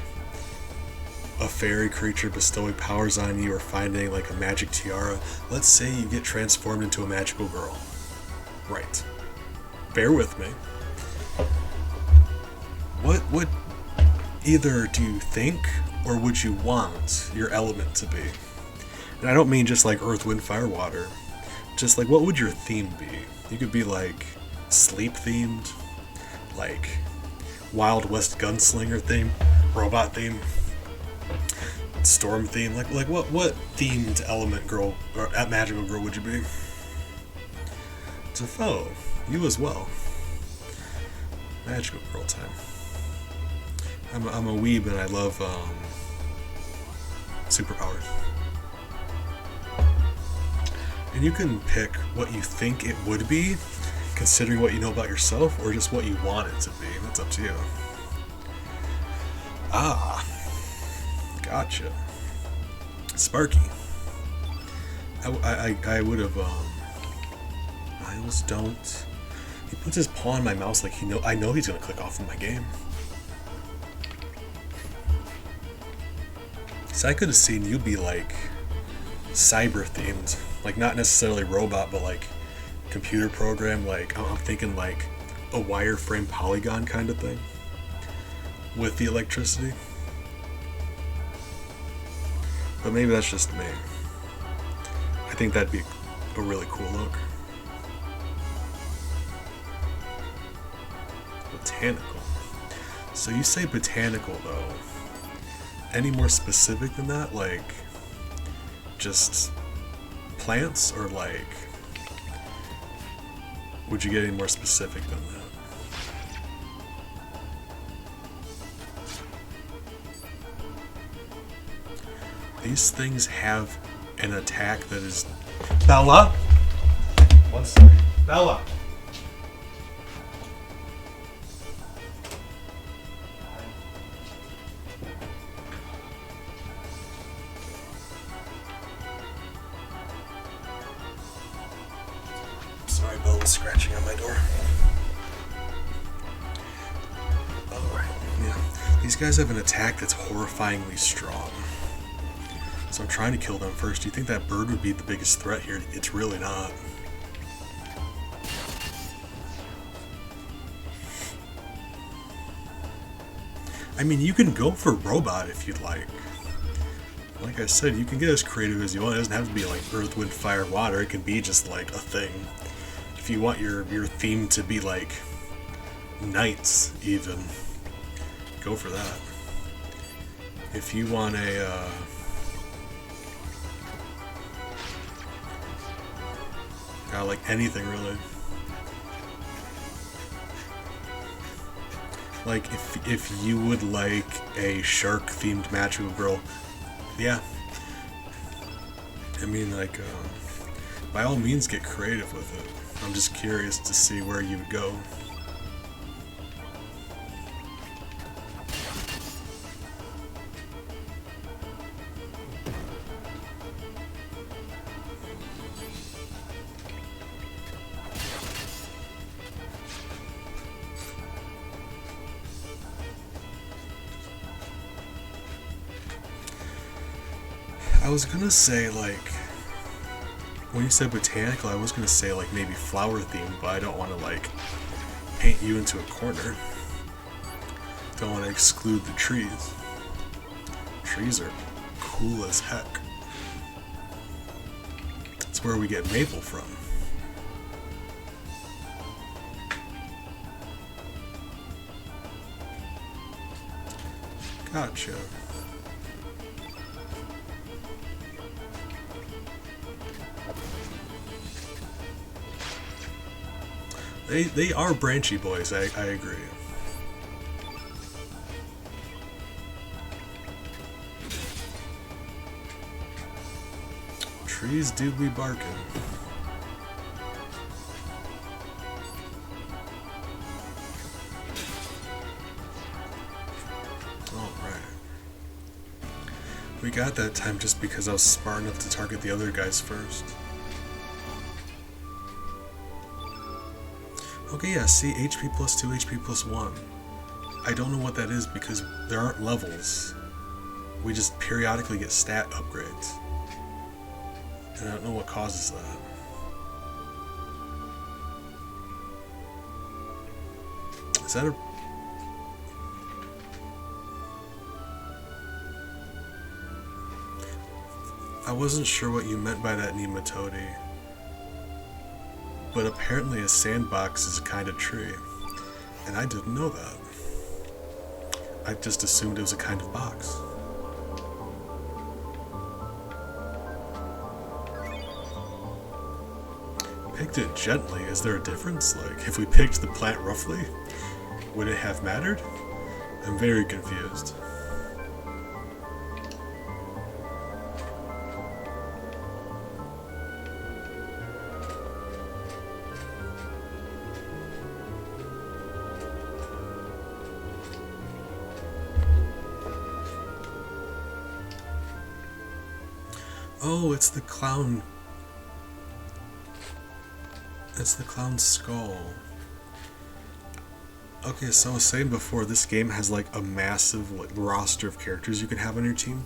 a fairy creature bestowing powers on you or finding like a magic tiara, let's say you get transformed into a magical girl. Right. Bear with me. What either do you think or would you want your element to be? And I don't mean just like earth, wind, fire, water. Just like what would your theme be? You could be like sleep themed, like Wild West gunslinger theme, robot theme, storm theme. Like what themed element girl or magical girl would you be? Defoe, you as well. Magical girl time. I'm a weeb and I love superpowers. And you can pick what you think it would be, considering what you know about yourself, or just what you want it to be. That's up to you. Ah, gotcha. Sparky. I would have, I almost don't. He puts his paw on my mouse like I know he's gonna click off of my game. So I could have seen you be like cyber themed, like not necessarily robot, but like computer program. Like I'm thinking like a wireframe polygon kind of thing with the electricity. But maybe that's just me. I think that'd be a really cool look. Botanical. So you say botanical though. Any more specific than that? Like just plants, or like would you get any more specific than that? These things have an attack that is... Bella? One second. Bella! Sorry, Bella's scratching on my door. Alright, yeah. These guys have an attack that's horrifyingly strong. So I'm trying to kill them first. Do you think that bird would be the biggest threat here? It's really not. I mean, you can go for robot if you'd like. Like I said, you can get as creative as you want. It doesn't have to be like earth, wind, fire, water. It can be just like a thing. If you want your theme to be like knights, even, go for that. If you want a like anything really. Like if you would like a shark themed match with a girl, yeah. I mean, like by all means get creative with it. I'm just curious to see where you would go. I was gonna say, like, when you said botanical, I was gonna say, like, maybe flower themed, but I don't want to, like, paint you into a corner. Don't want to exclude the trees. Trees are cool as heck. That's where we get maple from. Gotcha. They are branchy boys, I agree. Trees do be barking. Alright. We got that time just because I was smart enough to target the other guys first. Okay, yeah, see, HP plus 2, HP plus 1. I don't know what that is because there aren't levels. We just periodically get stat upgrades. And I don't know what causes that. Is that a... I wasn't sure what you meant by that, Nematode. But apparently a sandbox is a kind of tree. And I didn't know that. I just assumed it was a kind of box. Picked it gently. Is there a difference? Like, if we picked the plant roughly, would it have mattered? I'm very confused. Oh, it's the clown. It's the clown skull. Okay, so I was saying before, this game has like a massive roster of characters you can have on your team.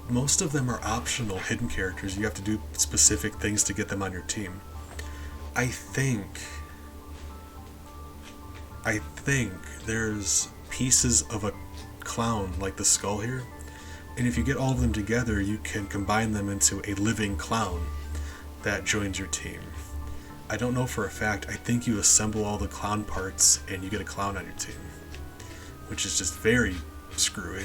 Most of them are optional hidden characters. You have to do specific things to get them on your team. I think there's pieces of a clown like the skull here, and if you get all of them together, you can combine them into a living clown that joins your team. I don't know for a fact. I think you assemble all the clown parts and you get a clown on your team, which is just very screwy.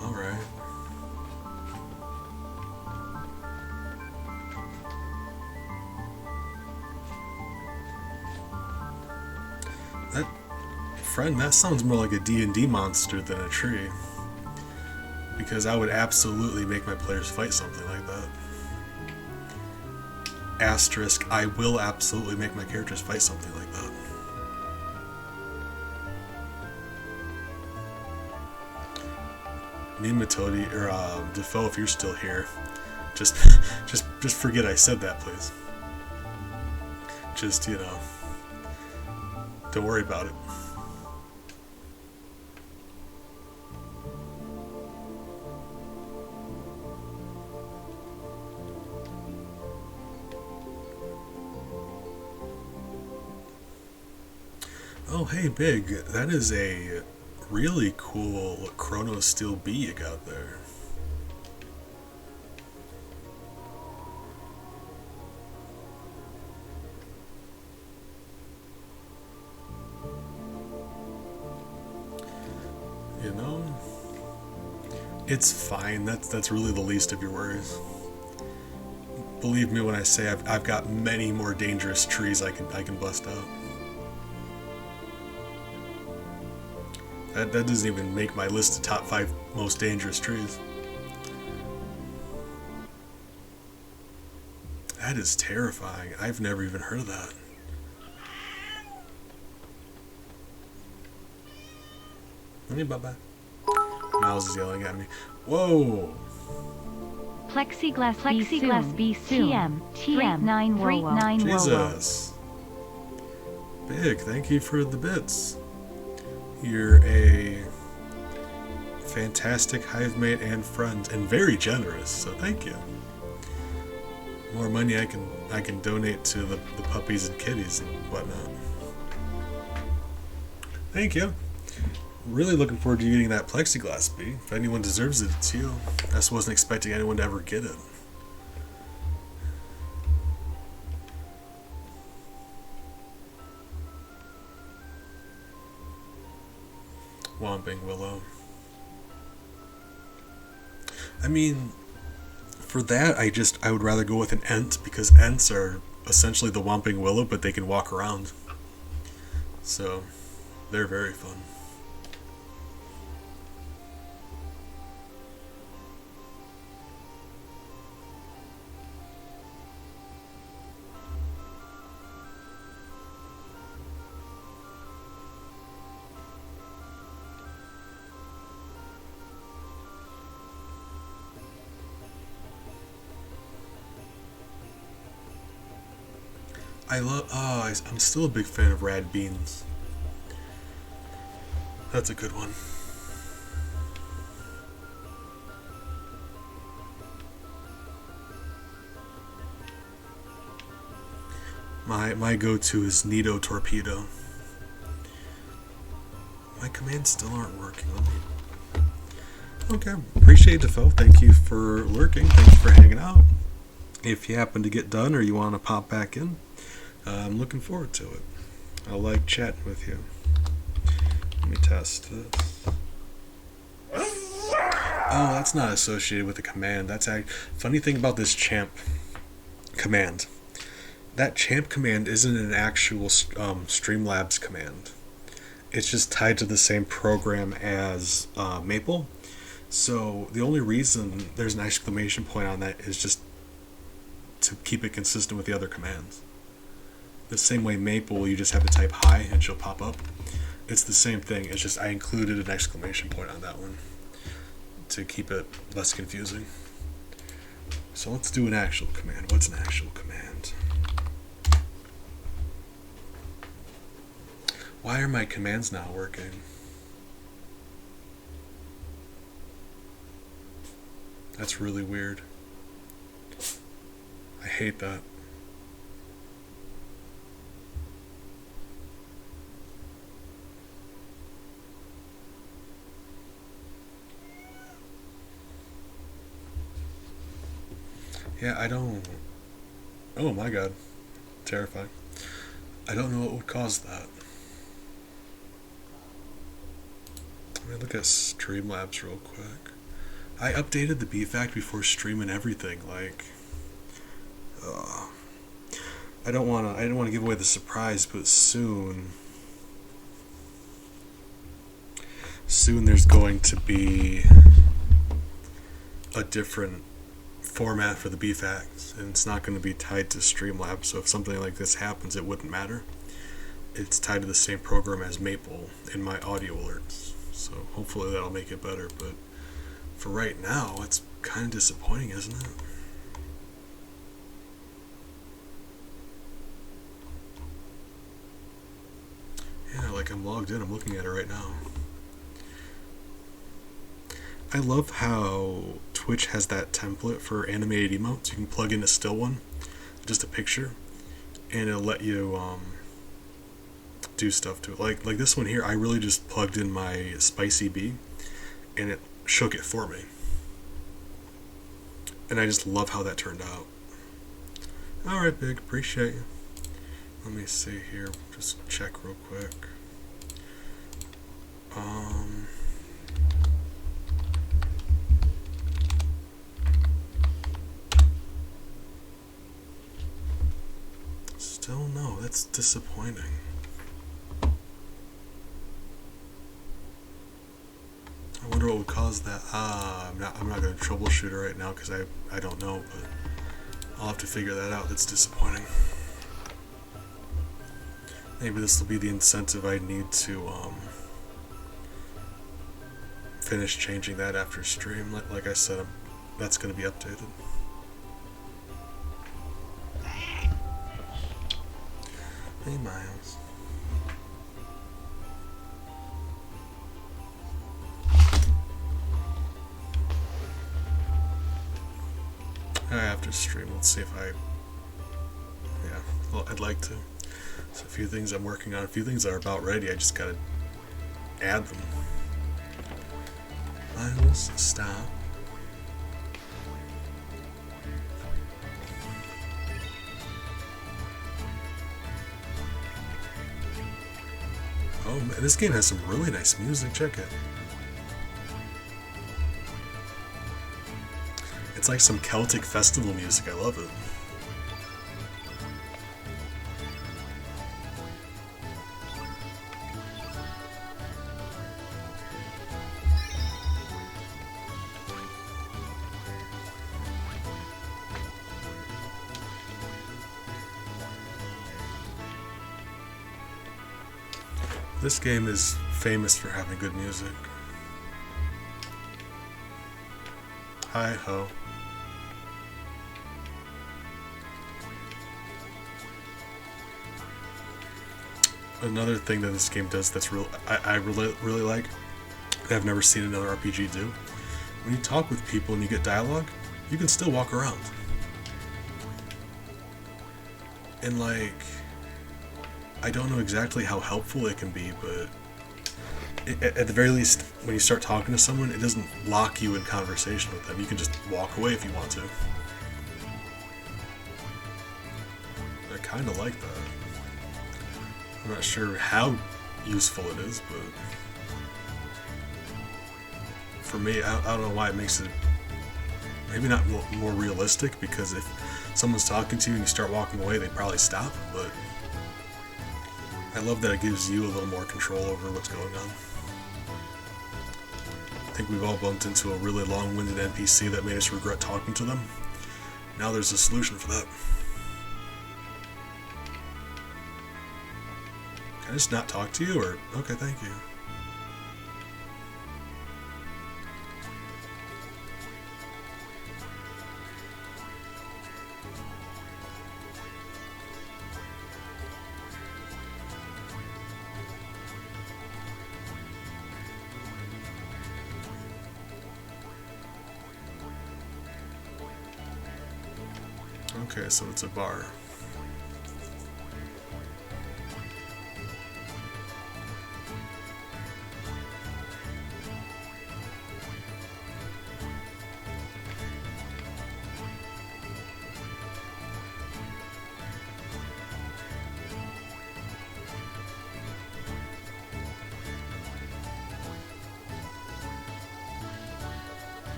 Alright. That sounds more like a D&D monster than a tree. Because I would absolutely make my players fight something like that. Asterisk, I will absolutely make my characters fight something like that. Nematode or Defoe, if you're still here, just forget I said that, please. Just, don't worry about it. Oh, hey, Big. That is a really cool Chrono Steel bee you got there. It's fine. That's really the least of your worries. Believe me when I say I've got many more dangerous trees I can bust out. That doesn't even make my list of top 5 most dangerous trees. That is terrifying. I've never even heard of that. Hey, bye-bye. Miles is yelling at me. Whoa! Plexiglass be soon. TM 9 Jesus. Big, thank you for the bits. You're a fantastic hive mate and friend, and very generous, so thank you. More money I can donate to the puppies and kitties and whatnot. Thank you. Really looking forward to you getting that plexiglass bee. If anyone deserves it, it's you. I just wasn't expecting anyone to ever get it. Whomping Willow. I mean, for that, I would rather go with an Ent, because Ents are essentially the Whomping Willow, but they can walk around. So, they're very fun. I'm still a big fan of Rad Beans. That's a good one. My go-to is Nito Torpedo. My commands still aren't working. Okay, appreciate Defoe. Thank you for lurking. Thanks for hanging out. If you happen to get done or you want to pop back in, I'm looking forward to it. I like chatting with you. Let me test this. Oh, that's not associated with the command. That's funny thing about this champ command. that champ command isn't an actual Streamlabs command. It's just tied to the same program as Maple. So the only reason there's an exclamation point on that is just to keep it consistent with the other commands. The same way Maple, you just have to type hi and she'll pop up. It's the same thing. It's just I included an exclamation point on that one to keep it less confusing. So let's do an actual command. What's an actual command? Why are my commands not working? That's really weird. I hate that. Yeah, I don't... Oh my god. Terrifying. I don't know what would cause that. Let me look at Streamlabs real quick. I updated the BFAC before streaming everything, like... I didn't want to give away the surprise, but soon there's going to be a different format for the BFACs, and it's not going to be tied to Streamlabs, so if something like this happens, it wouldn't matter. It's tied to the same program as Maple in my audio alerts, so hopefully that'll make it better, but for right now, it's kind of disappointing, isn't it? Yeah, like I'm logged in, I'm looking at it right now. I love how Twitch has that template for animated emotes. You can plug in a still one, just a picture, and it'll let you do stuff to it. Like this one here, I really just plugged in my spicy bee, and it shook it for me. And I just love how that turned out. Alright, Big, appreciate you. Let me see here, just check real quick. Still no, that's disappointing. I wonder what would cause that. I'm not going to troubleshoot it right now because I don't know, but I'll have to figure that out. That's disappointing. Maybe this will be the incentive I need to finish changing that after stream. Like I said, that's going to be updated. Hey, Miles. After stream, let's see if well, I'd like to. So a few things I'm working on, a few things that are about ready, I just gotta add them. Miles, stop. Oh man, this game has some really nice music, check it. It's like some Celtic festival music, I love it. This game is famous for having good music. Hi ho. Another thing that this game does that's I really like, that I've never seen another RPG do. When you talk with people and you get dialogue, you can still walk around. And like, I don't know exactly how helpful it can be, but at the very least, when you start talking to someone, it doesn't lock you in conversation with them. You can just walk away if you want to. I kind of like that. I'm not sure how useful it is, but for me, I don't know why it makes it maybe not more realistic, because if someone's talking to you and you start walking away, they probably stop, but I love that it gives you a little more control over what's going on. I think we've all bumped into a really long-winded NPC that made us regret talking to them. Now there's a solution for that. Can I just not talk to you, or... Okay, thank you. Okay, so it's a bar.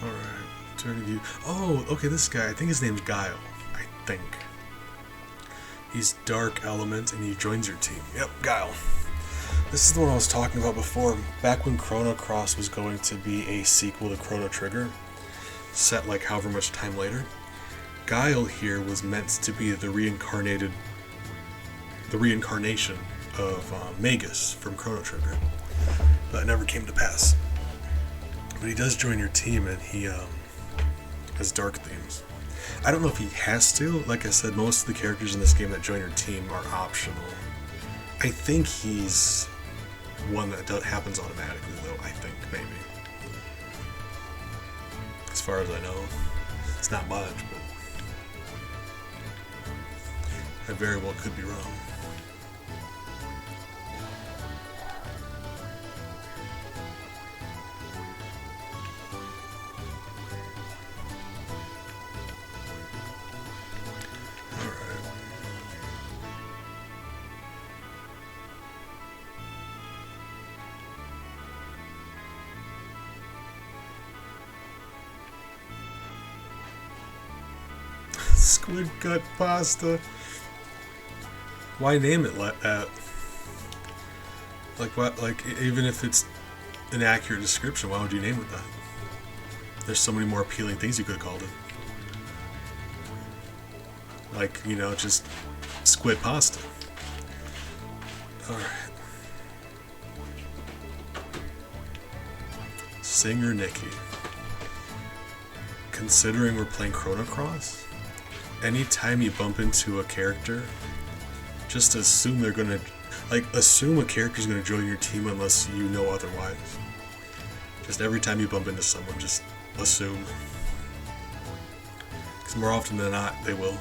Alright, turn to view. Oh, okay, this guy, I think his name's Guile. I think. He's Dark Element and he joins your team. Yep, Guile. This is the one I was talking about before. Back when Chrono Cross was going to be a sequel to Chrono Trigger, set like however much time later. Guile here was meant to be the reincarnation of Magus from Chrono Trigger. But it never came to pass. But he does join your team, and he has dark themes. I don't know if he has to. Like I said, most of the characters in this game that join your team are optional. I think he's one that happens automatically, though. I think, maybe. As far as I know. It's not much, but I very well could be wrong. Squid gut pasta. Why name it like that? Like what? Like even if it's an accurate description, why would you name it that? There's so many more appealing things you could have called it. Like, you know, just squid pasta. Alright. Singer Nikki. Considering we're playing Chrono Cross, anytime you bump into a character, just assume they're gonna, like, assume a character's gonna join your team unless you know otherwise. Just every time you bump into someone, just assume. Because more often than not, they will.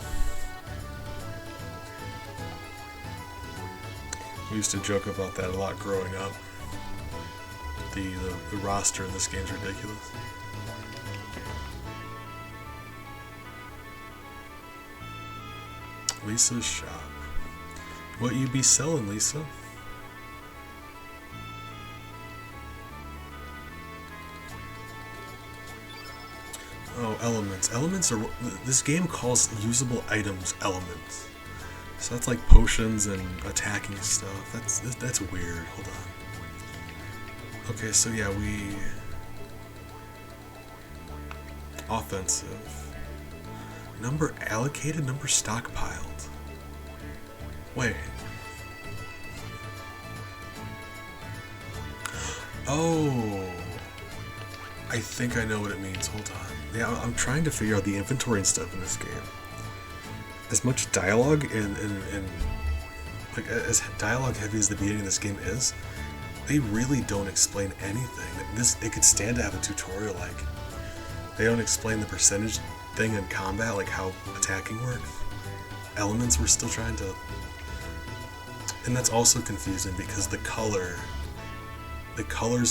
We used to joke about that a lot growing up. The roster in this game's ridiculous. Lisa's shop. What you be selling, Lisa? Oh, elements. Elements are... This game calls usable items elements. So that's like potions and attacking stuff. That's weird. Hold on. Okay, so yeah, we... Offensive. Number allocated, number stockpiled. Wait. Oh. I think I know what it means. Hold on. Yeah, I'm trying to figure out the inventory and stuff in this game. As much dialogue and like as dialogue heavy as the beginning of this game is, they really don't explain anything. It could stand to have a tutorial. Like, they don't explain the percentage thing in combat, like how attacking works. Elements we're still trying to... And that's also confusing because the colors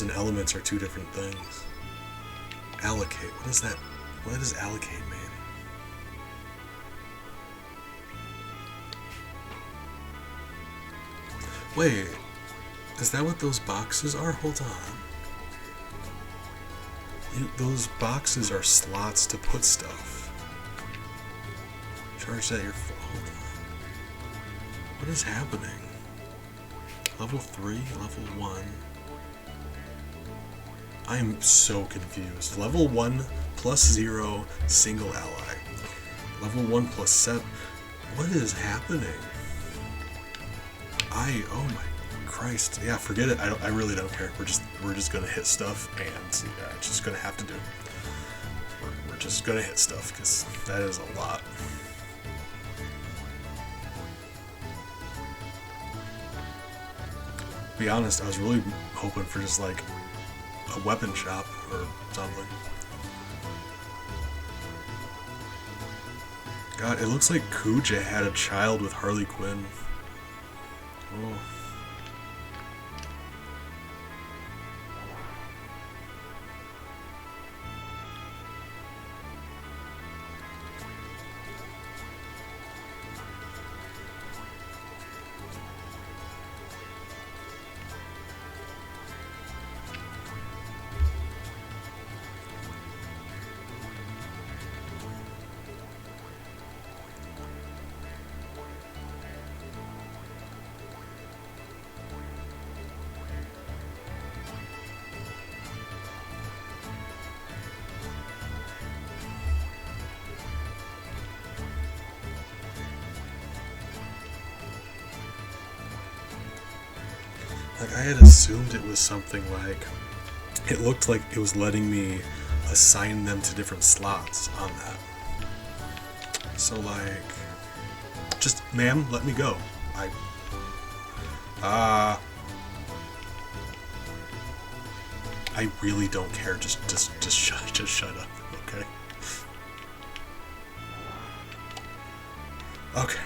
and elements are two different things. Allocate, what is that? What does allocate mean? Wait, is that what those boxes are? Hold on. Those boxes are slots to put stuff. Charge that your phone. Hold on. What is happening? Level 3, level 1. I am so confused. Level 1 plus 0, single ally. Level 1 plus 7. What is happening? Oh my Christ. Yeah, forget it. I really don't care. We're just gonna hit stuff, and yeah, it's just gonna have to do. We're just gonna hit stuff, because that is a lot. To be honest, I was really hoping for just like a weapon shop or something. God, it looks like Kuja had a child with Harley Quinn. Oh. Like, I had assumed it was something like, it looked like it was letting me assign them to different slots on that. So like, just, ma'am, let me go. I really don't care. Just shut up, okay? Okay.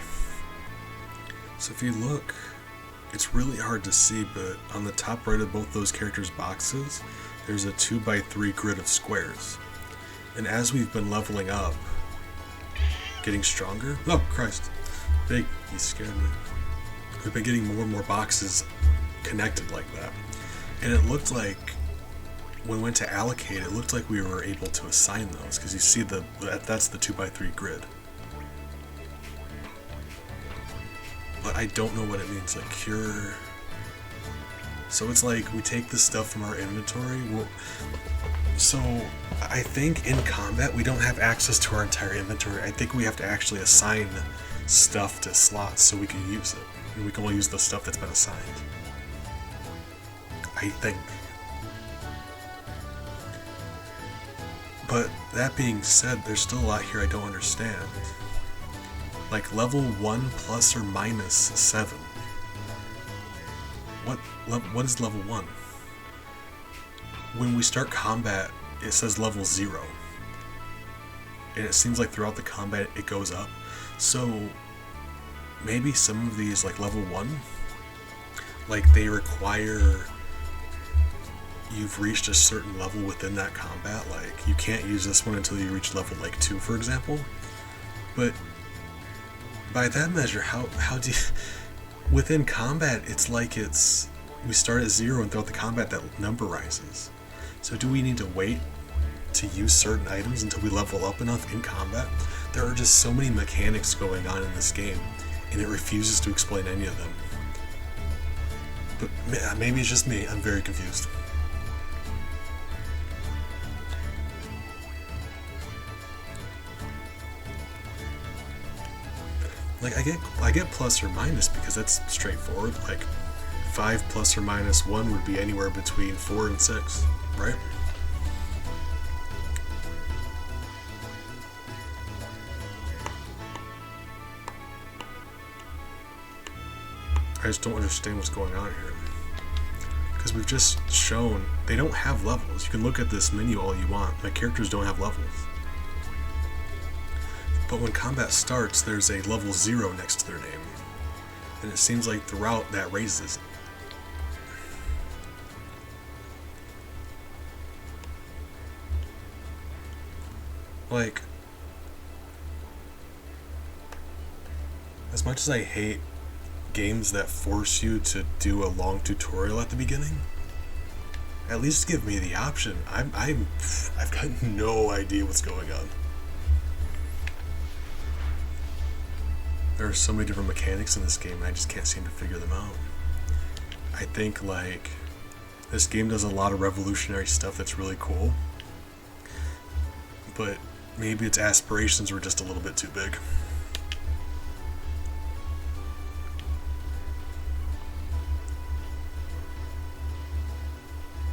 So if you look, it's really hard to see, but on the top right of both those characters' boxes, there's a 2x3 grid of squares. And as we've been leveling up, getting stronger, oh Christ, big, he scared me. We've been getting more and more boxes connected like that. And it looked like, when we went to allocate, it looked like we were able to assign those, because you see that's the 2x3 grid. But I don't know what it means, like cure. So it's like we take the stuff from our inventory. So I think in combat we don't have access to our entire inventory. I think we have to actually assign stuff to slots so we can use it. And we can only use the stuff that's been assigned. I think. But that being said, there's still a lot here I don't understand. Like level 1 plus or minus 7. What is level 1? When we start combat, it says level 0. And it seems like throughout the combat it goes up. So maybe some of these, like level 1, like they require you've reached a certain level within that combat. Like you can't use this one until you reach level like 2, for example. But by that measure, how do you, within combat, it's like we start at 0 and throughout the combat that number rises. So do we need to wait to use certain items until we level up enough in combat? There are just so many mechanics going on in this game, and it refuses to explain any of them. But maybe it's just me, I'm very confused. Like I get plus or minus because that's straightforward. Like 5 plus or minus 1 would be anywhere between 4 and 6, right? I just don't understand what's going on here. Because we've just shown they don't have levels. You can look at this menu all you want. My characters don't have levels. But when combat starts, there's a level 0 next to their name. And it seems like throughout that raises it. Like, as much as I hate games that force you to do a long tutorial at the beginning, at least give me the option. I've got no idea what's going on. There are so many different mechanics in this game, and I just can't seem to figure them out. I think, like, this game does a lot of revolutionary stuff that's really cool, but maybe its aspirations were just a little bit too big.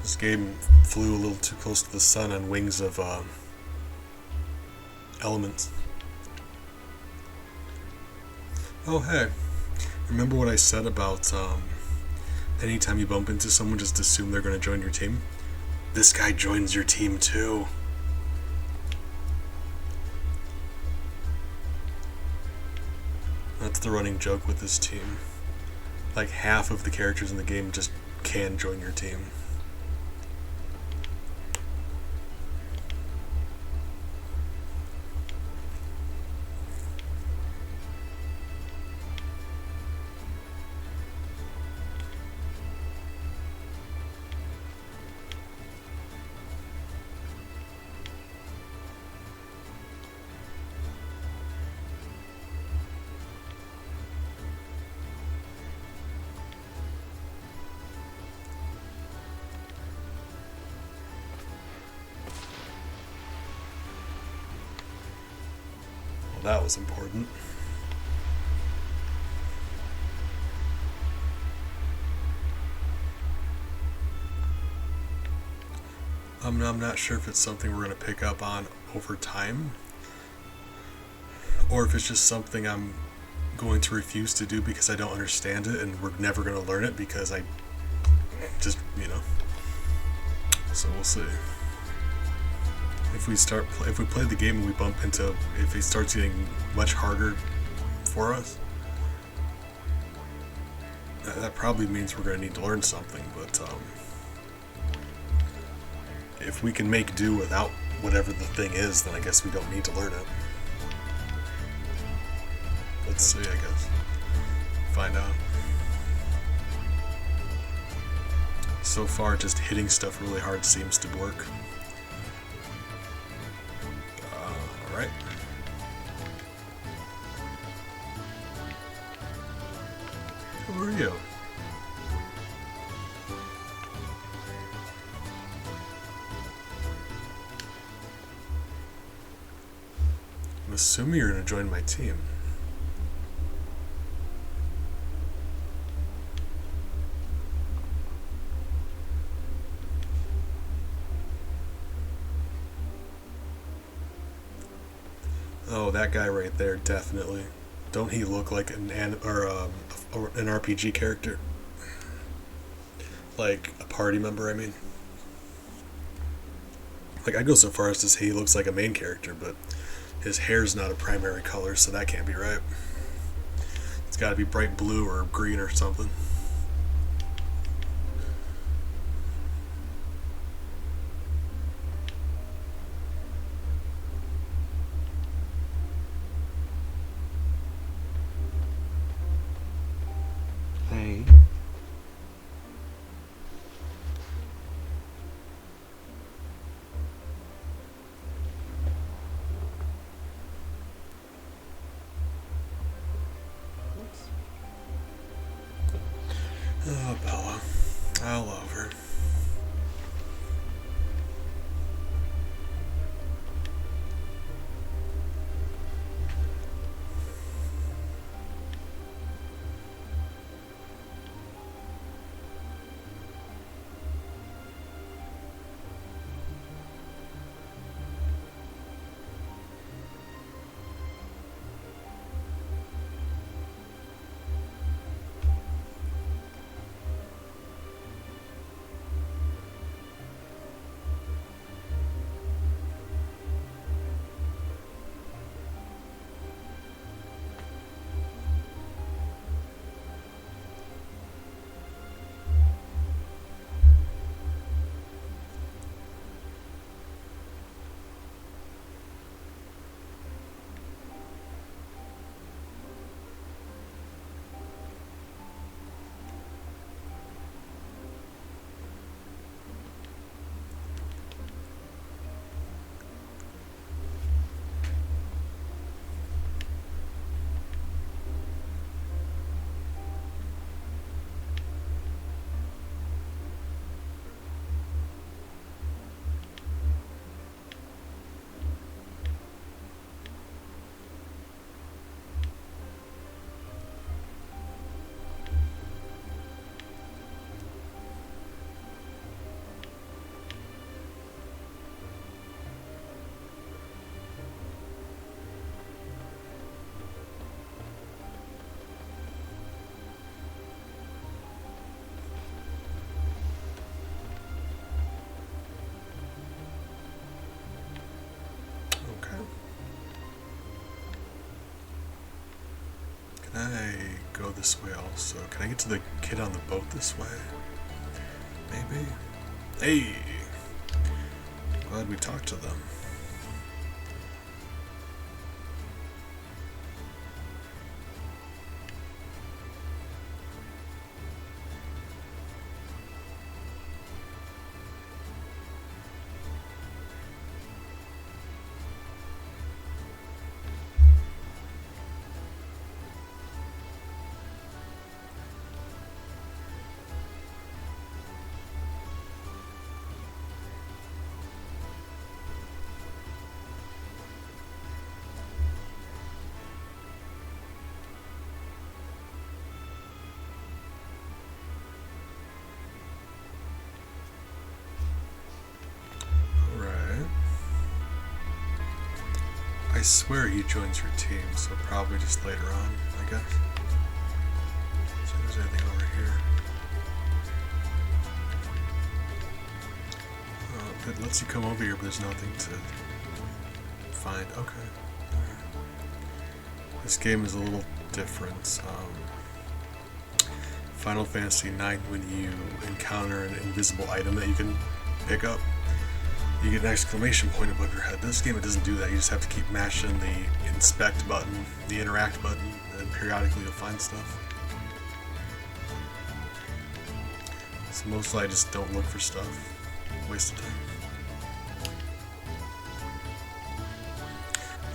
This game flew a little too close to the sun on wings of elements. Oh hey, remember what I said about anytime you bump into someone, just assume they're going to join your team? This guy joins your team too. That's the running joke with this team. Like half of the characters in the game just can join your team. That was important. I'm not sure if it's something we're going to pick up on over time, or if it's just something I'm going to refuse to do because I don't understand it, and we're never going to learn it because I just, so we'll see. If we play the game and we bump into, if it starts getting much harder for us, that probably means we're going to need to learn something. But if we can make do without whatever the thing is, then I guess we don't need to learn it. Let's see, I guess. Find out. So far, just hitting stuff really hard seems to work. Alright. Who are you? I'm assuming you're going to join my team. Oh, that guy right there, definitely. Don't he look like an RPG character? Like a party member, I mean. Like, I'd go so far as to say he looks like a main character, but his hair's not a primary color, so that can't be right. It's gotta be bright blue or green or something. Hey. Oh, Bella. I love her. I go this way also? Can I get to the kid on the boat this way? Maybe? Hey! Glad we talked to them. I swear he joins your team, so probably just later on, I guess. So there's anything over here. It lets you come over here, but there's nothing to find. Okay. Alright. This game is a little different. Final Fantasy IX, when you encounter an invisible item that you can pick up, you get an exclamation point above your head. This game, it doesn't do that. You just have to keep mashing the inspect button, the interact button, and periodically you'll find stuff. So mostly I just don't look for stuff. Waste of time.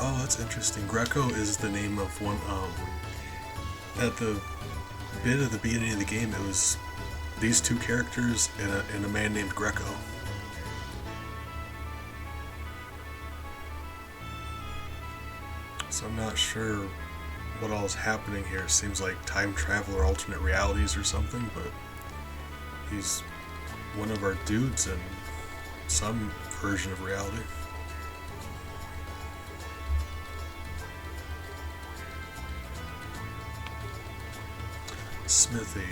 Oh, that's interesting. Greco is the name of one, at the bit of the beginning of the game, it was these two characters and a man named Greco. So I'm not sure what all is happening here. It seems like time travel or alternate realities or something, but he's one of our dudes in some version of reality. Smithy,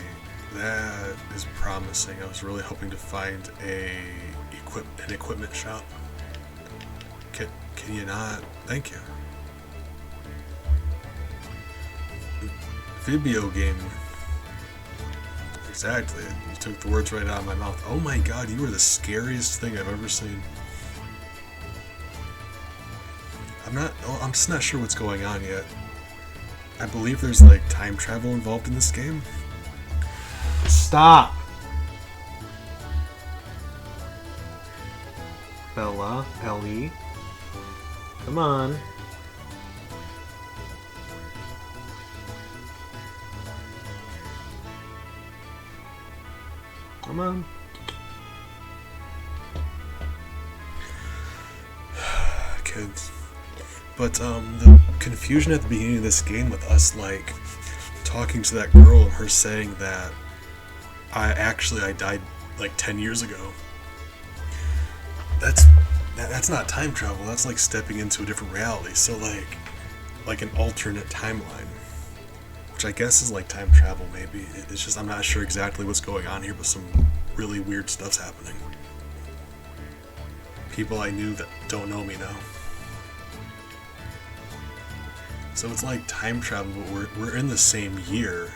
that is promising. I was really hoping to find an equipment shop. Can you not? Thank you. Vibio game. Exactly. You took the words right out of my mouth. Oh my god, you are the scariest thing I've ever seen. I'm just not sure what's going on yet. I believe there's like time travel involved in this game. Stop! Bella, Ellie. Come on. Come on. Kids. But the confusion at the beginning of this game with us like talking to that girl and her saying that I died like 10 years ago. That's not time travel. That's like stepping into a different reality. So like an alternate timeline, which I guess is like time travel maybe. It's just I'm not sure exactly what's going on here, but some really weird stuff's happening. People I knew that don't know me now. So it's like time travel, but we're in the same year.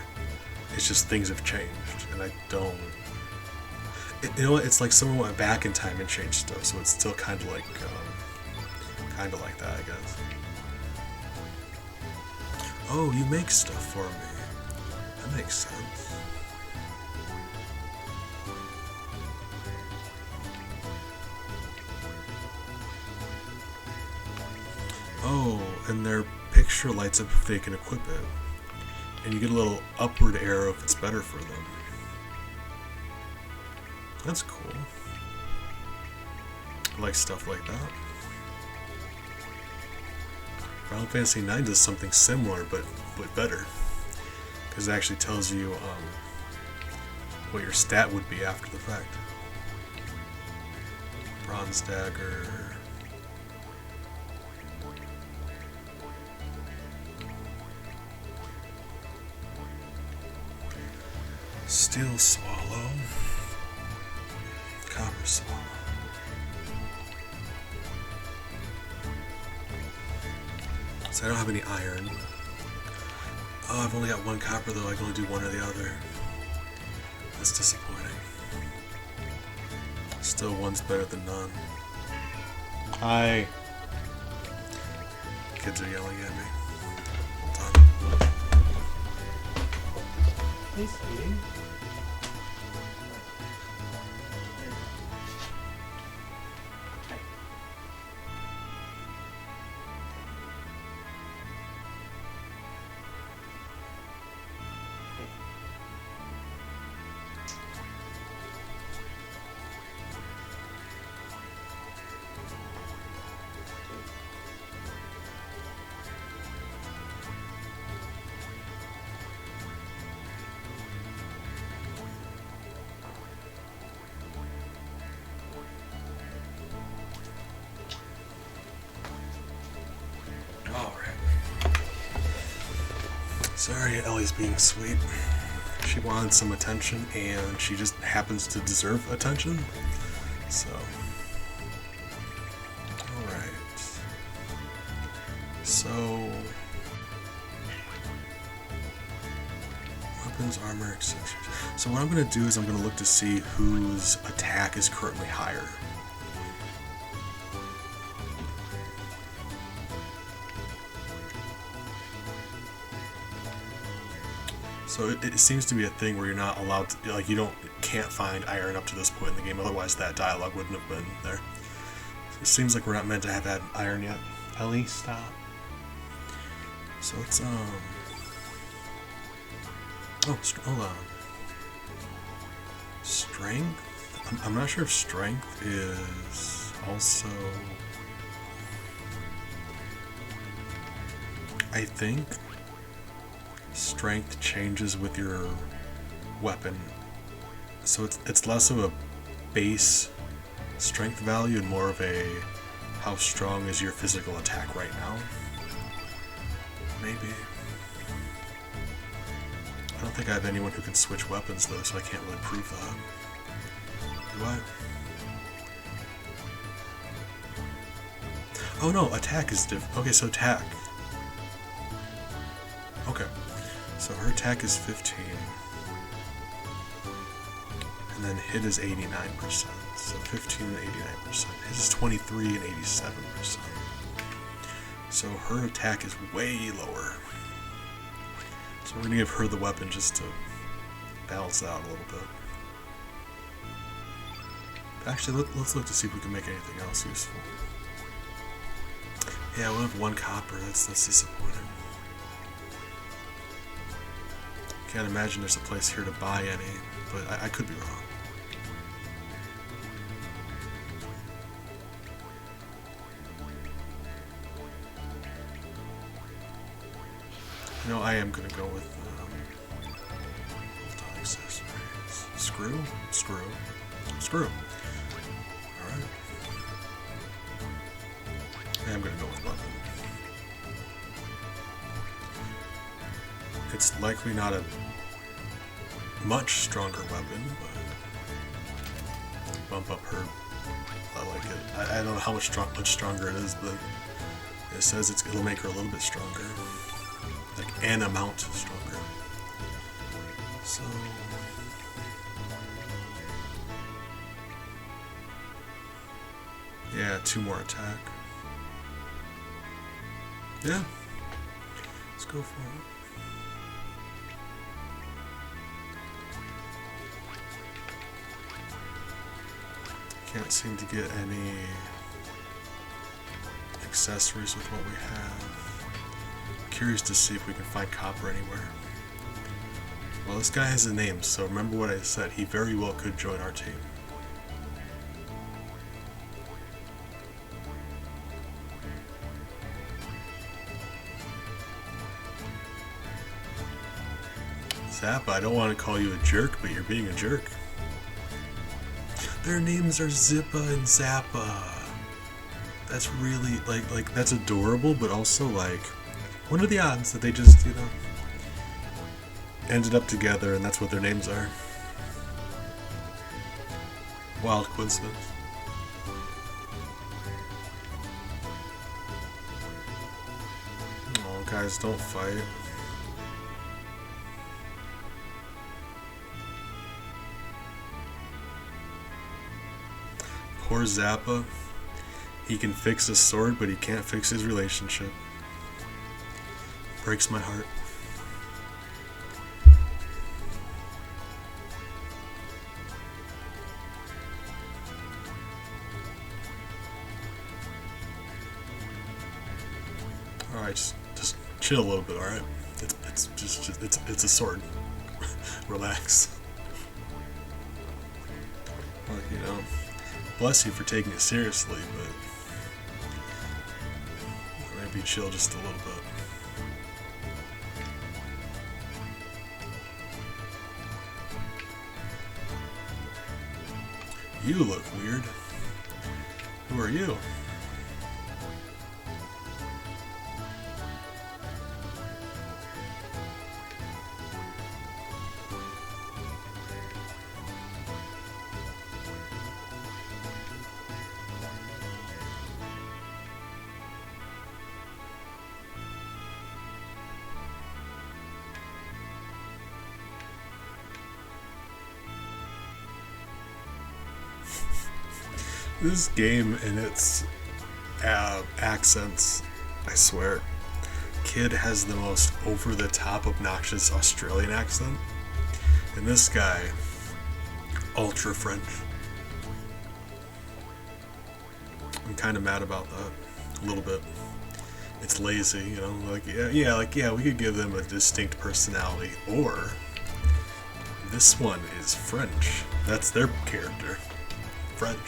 It's just things have changed, and I don't. You know what? It's like someone went back in time and changed stuff, so it's still kind of like that, I guess. Oh, you make stuff for me. That makes sense. Oh, and their picture lights up if they can equip it. And you get a little upward arrow if it's better for them. That's cool. I like stuff like that. Final Fantasy IX does something similar, but better. Because it actually tells you what your stat would be after the fact. Bronze Dagger. Steel Swallow. Copper Swallow. So I don't have any iron. Oh, I've only got one copper though. I can only do one or the other. That's disappointing. Still, one's better than none. Hi. Kids are yelling at me. Hold on. Hey, sweetie. Sorry, Ellie's being sweet. She wanted some attention, and she just happens to deserve attention. So, alright. So, weapons, armor, accessories. So what I'm going to do is I'm going to look to see whose attack is currently higher. So it seems to be a thing where you're not allowed to, like, can't find iron up to this point in the game, otherwise that dialogue wouldn't have been there. So it seems like we're not meant to have had iron yet. Ellie, stop. So let's, hold on. Strength? I'm not sure if strength is also... I think strength changes with your weapon, so it's less of a base strength value and more of a how strong is your physical attack right now. Maybe. I don't think I have anyone who can switch weapons though, so I can't really prove that. Do I? Oh no, attack is different. Okay, so attack. Okay. So her attack is 15, and then hit is 89%, so 15 and 89%. His is 23 and 87%. So her attack is way lower. So we're going to give her the weapon just to balance it out a little bit. Actually, let's look to see if we can make anything else useful. Yeah, we'll have one copper, that's disappointing. Can't imagine there's a place here to buy any, but I could be wrong. You know, I am gonna go with hold on, accessories. Screw. Alright. I am gonna go with weapon. It's likely not a much stronger weapon, but bump up her. I like it. I don't know how much stronger it is, but it says it'll make her a little bit stronger, like an amount stronger. So yeah, 2 more attack. Yeah, let's go for it. Can't seem to get any accessories with what we have. Curious to see if we can find copper anywhere. Well, this guy has a name, so remember what I said. He very well could join our team. Zappa, I don't want to call you a jerk, but you're being a jerk. Their names are Zippa and Zappa. That's really, like that's adorable, but also, like, what are the odds that they just, ended up together and that's what their names are? Wild coincidence. Oh, guys, don't fight. Poor Zappa. He can fix his sword, but he can't fix his relationship. Breaks my heart. Alright, just chill a little bit, alright? It's a sword. Relax. Like, you know, bless you for taking it seriously, but maybe chill just a little bit. You look weird. Who are you? This game and its accents, I swear, Kid has the most over-the-top, obnoxious Australian accent, and this guy, ultra French. I'm kind of mad about that, a little bit. It's lazy, you know, like, yeah, we could give them a distinct personality, or this one is French. That's their character. French.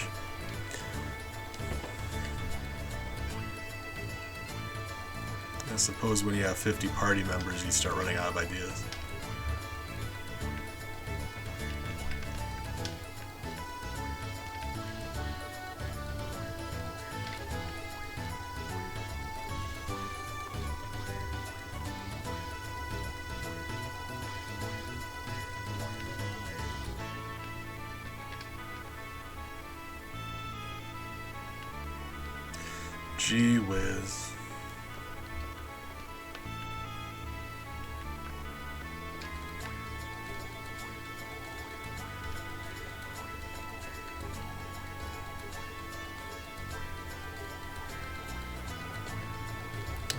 I suppose when you have 50 party members, you start running out of ideas. Gee whiz.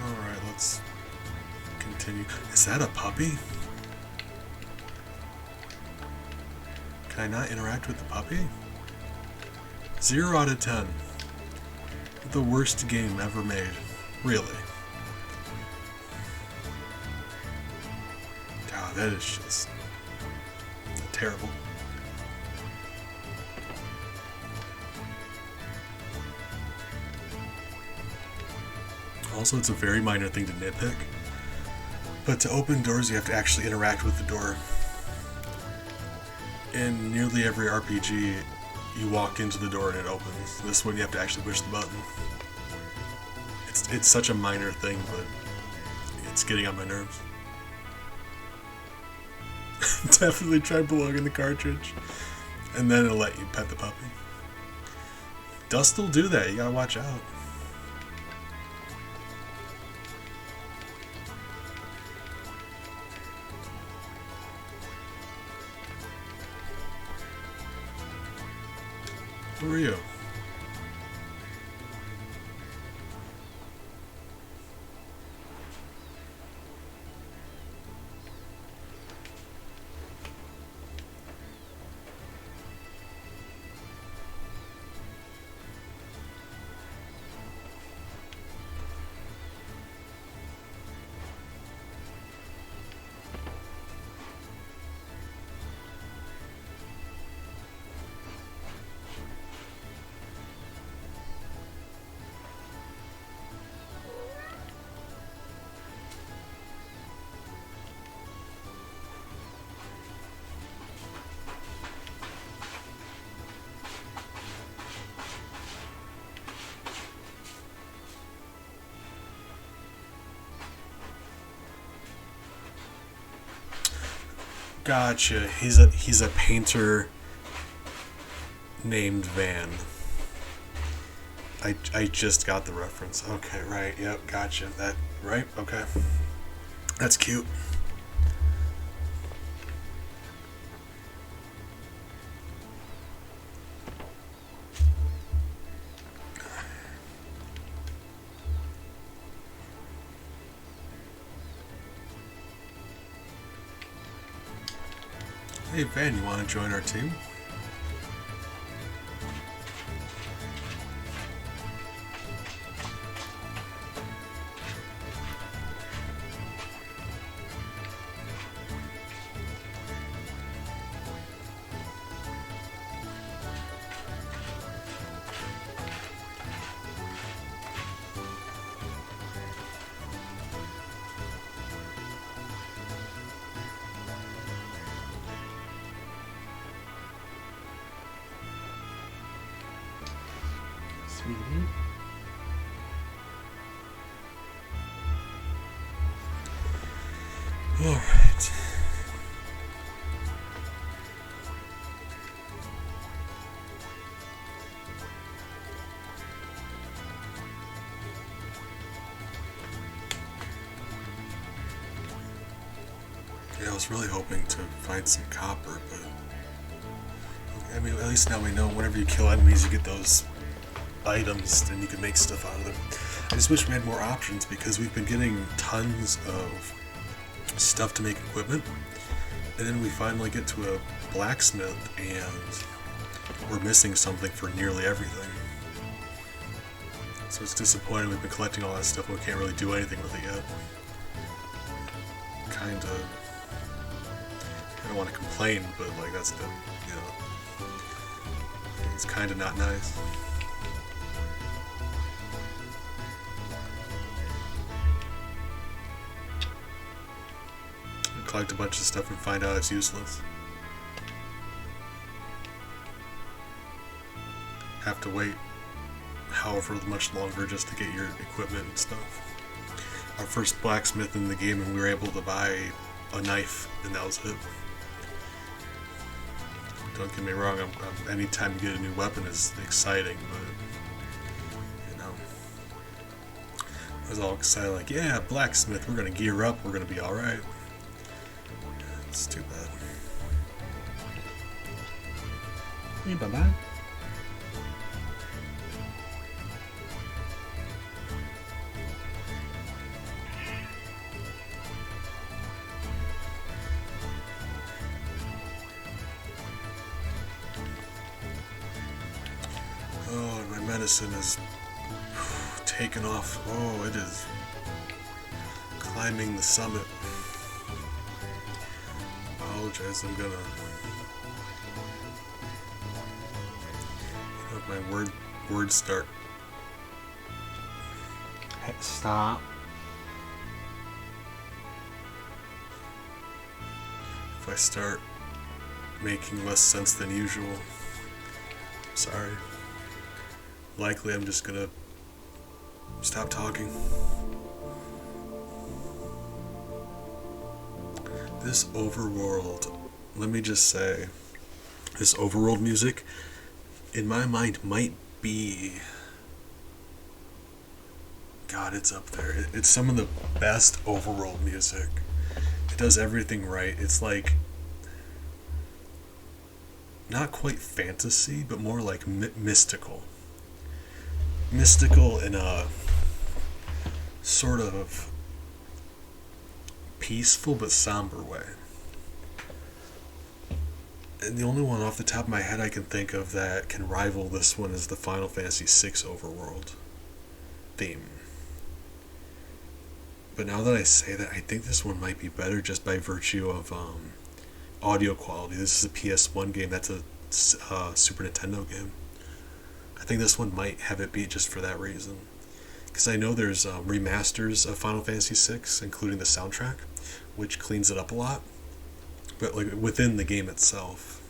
Alright, let's continue. Is that a puppy? Can I not interact with the puppy? 0 out of 10. The worst game ever made. Really. God, that is just terrible. Also, it's a very minor thing to nitpick, but to open doors you have to actually interact with the door. In nearly every RPG, you walk into the door and it opens. This one you have to actually push the button. It's such a minor thing, but it's getting on my nerves. Definitely try plugging the cartridge, and then it'll let you pet the puppy. Dust will do that, you gotta watch out. Who are you? Gotcha. He's a painter named Van. I just got the reference. Okay, right. Yep, gotcha. That right? Okay. That's cute. Hey Van, you want to join our team? Sweetie. All right. Yeah, I was really hoping to find some copper, but I mean, at least now we know whenever you kill enemies, you get those items, and you can make stuff out of them. I just wish we had more options because we've been getting tons of stuff to make equipment, and then we finally get to a blacksmith, and we're missing something for nearly everything. So it's disappointing. We've been collecting all that stuff, but we can't really do anything with it yet. Kinda. I don't want to complain, but like that's the, you know, it's kinda not nice. We collect a bunch of stuff and find out it's useless. Have to wait however much longer just to get your equipment and stuff. Our first blacksmith in the game, and we were able to buy a knife, and that was it. Don't get me wrong, anytime you get a new weapon is exciting, but, you know, I was all excited, like, yeah, blacksmith, we're gonna gear up, we're gonna be alright. It's too bad. Hey, bye-bye. Oh, and my medicine is taken off. Oh, it is climbing the summit. Apologize, I'm gonna have my words start. Hey, stop. If I start making less sense than usual, I'm sorry. Likely I'm just gonna stop talking. This overworld, let me just say, this overworld music, in my mind, might be, God, it's up there. It's some of the best overworld music. It does everything right. It's like, not quite fantasy, but more like mystical. Mystical in a sort of peaceful but somber way. And the only one off the top of my head I can think of that can rival this one is the Final Fantasy VI overworld theme. But now that I say that, I think this one might be better just by virtue of audio quality. This is a PS1 game, that's a Super Nintendo game. I think this one might have it beat just for that reason. Because I know there's remasters of Final Fantasy VI, including the soundtrack, which cleans it up a lot. But like within the game itself.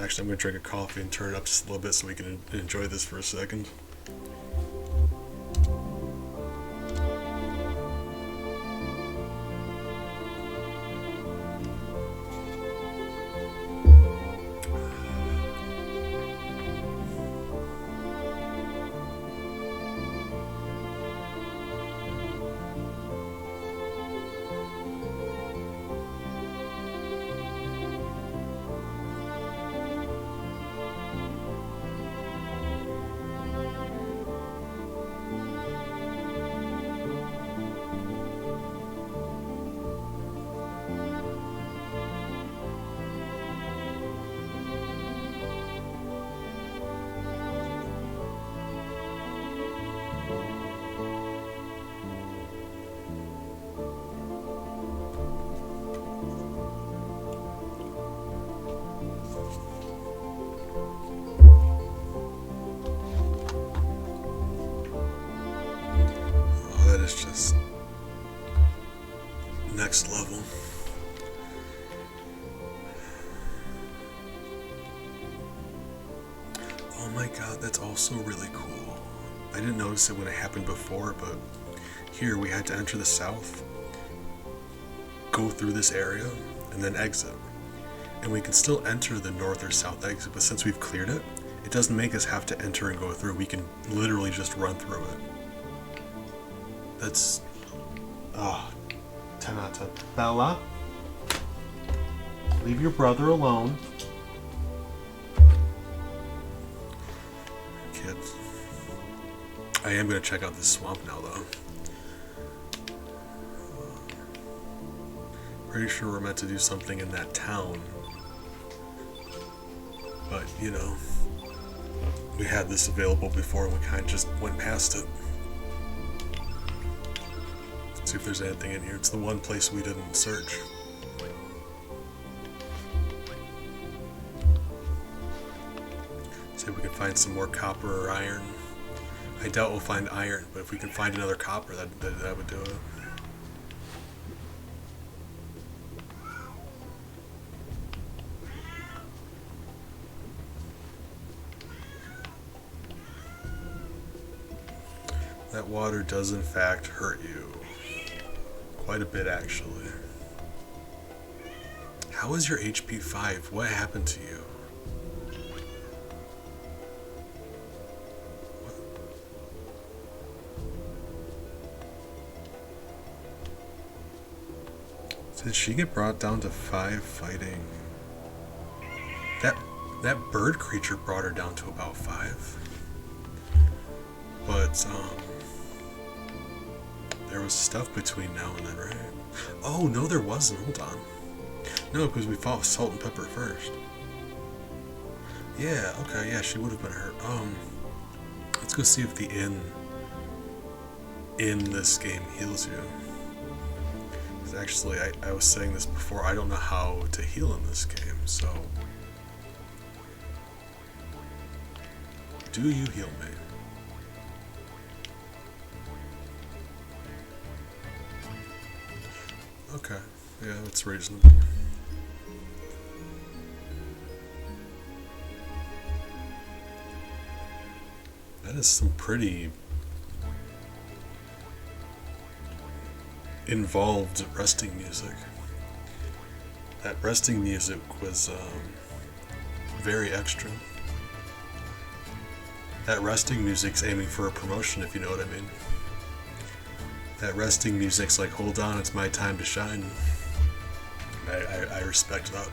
Actually, I'm going to drink a coffee and turn it up just a little bit so we can enjoy this for a second. is just next level. Oh my god, that's also really cool. I didn't notice it when it happened before, but here we had to enter the south, go through this area, and then exit. And we can still enter the north or south exit, but since we've cleared it, it doesn't make us have to enter and go through. We can literally just run through it. That's... 10 out of 10. Bella? Leave your brother alone. Kids. I am going to check out this swamp now, though. Pretty sure we're meant to do something in that town. But, you know, we had this available before and we kind of just went past it. Let's see if there's anything in here. It's the one place we didn't search. See if we can find some more copper or iron. I doubt we'll find iron, but if we can find another copper, that would do it. That water does in fact hurt you. Quite a bit, actually. How is your HP 5? What happened to you? Did she get brought down to 5 fighting? That bird creature brought her down to about 5. But, there was stuff between now and then, right? Oh, no, there wasn't. Hold on. No, because we fought Salt and Pepper first. Yeah, okay, yeah, she would have been hurt. Let's go see if the inn in this game heals you. Because actually, I was saying this before, I don't know how to heal in this game, so... Do you heal me? Okay, yeah, that's reasonable. That is some pretty involved resting music. That resting music was very extra. That resting music's aiming for a promotion, if you know what I mean. That resting music's like, hold on, it's my time to shine. I respect that.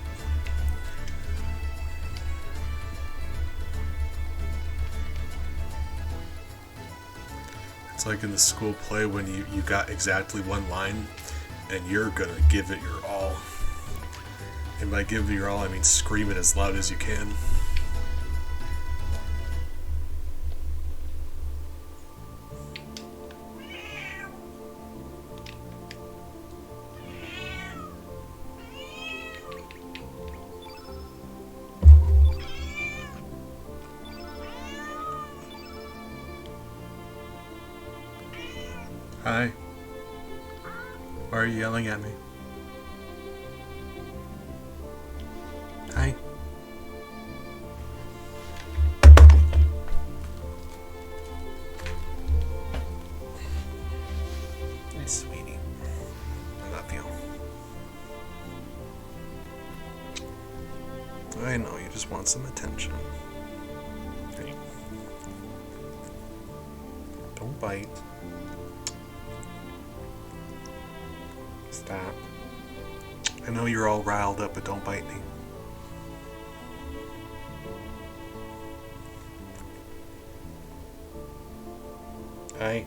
It's like in the school play when you got exactly one line and you're gonna give it your all. And by give it your all, I mean scream it as loud as you can. Hi. Why are you yelling at me? Hi. Hey, sweetie. I love you. I know, you just want some attention. Hey. Don't bite. Stop. I know you're all riled up, but don't bite me. Hi.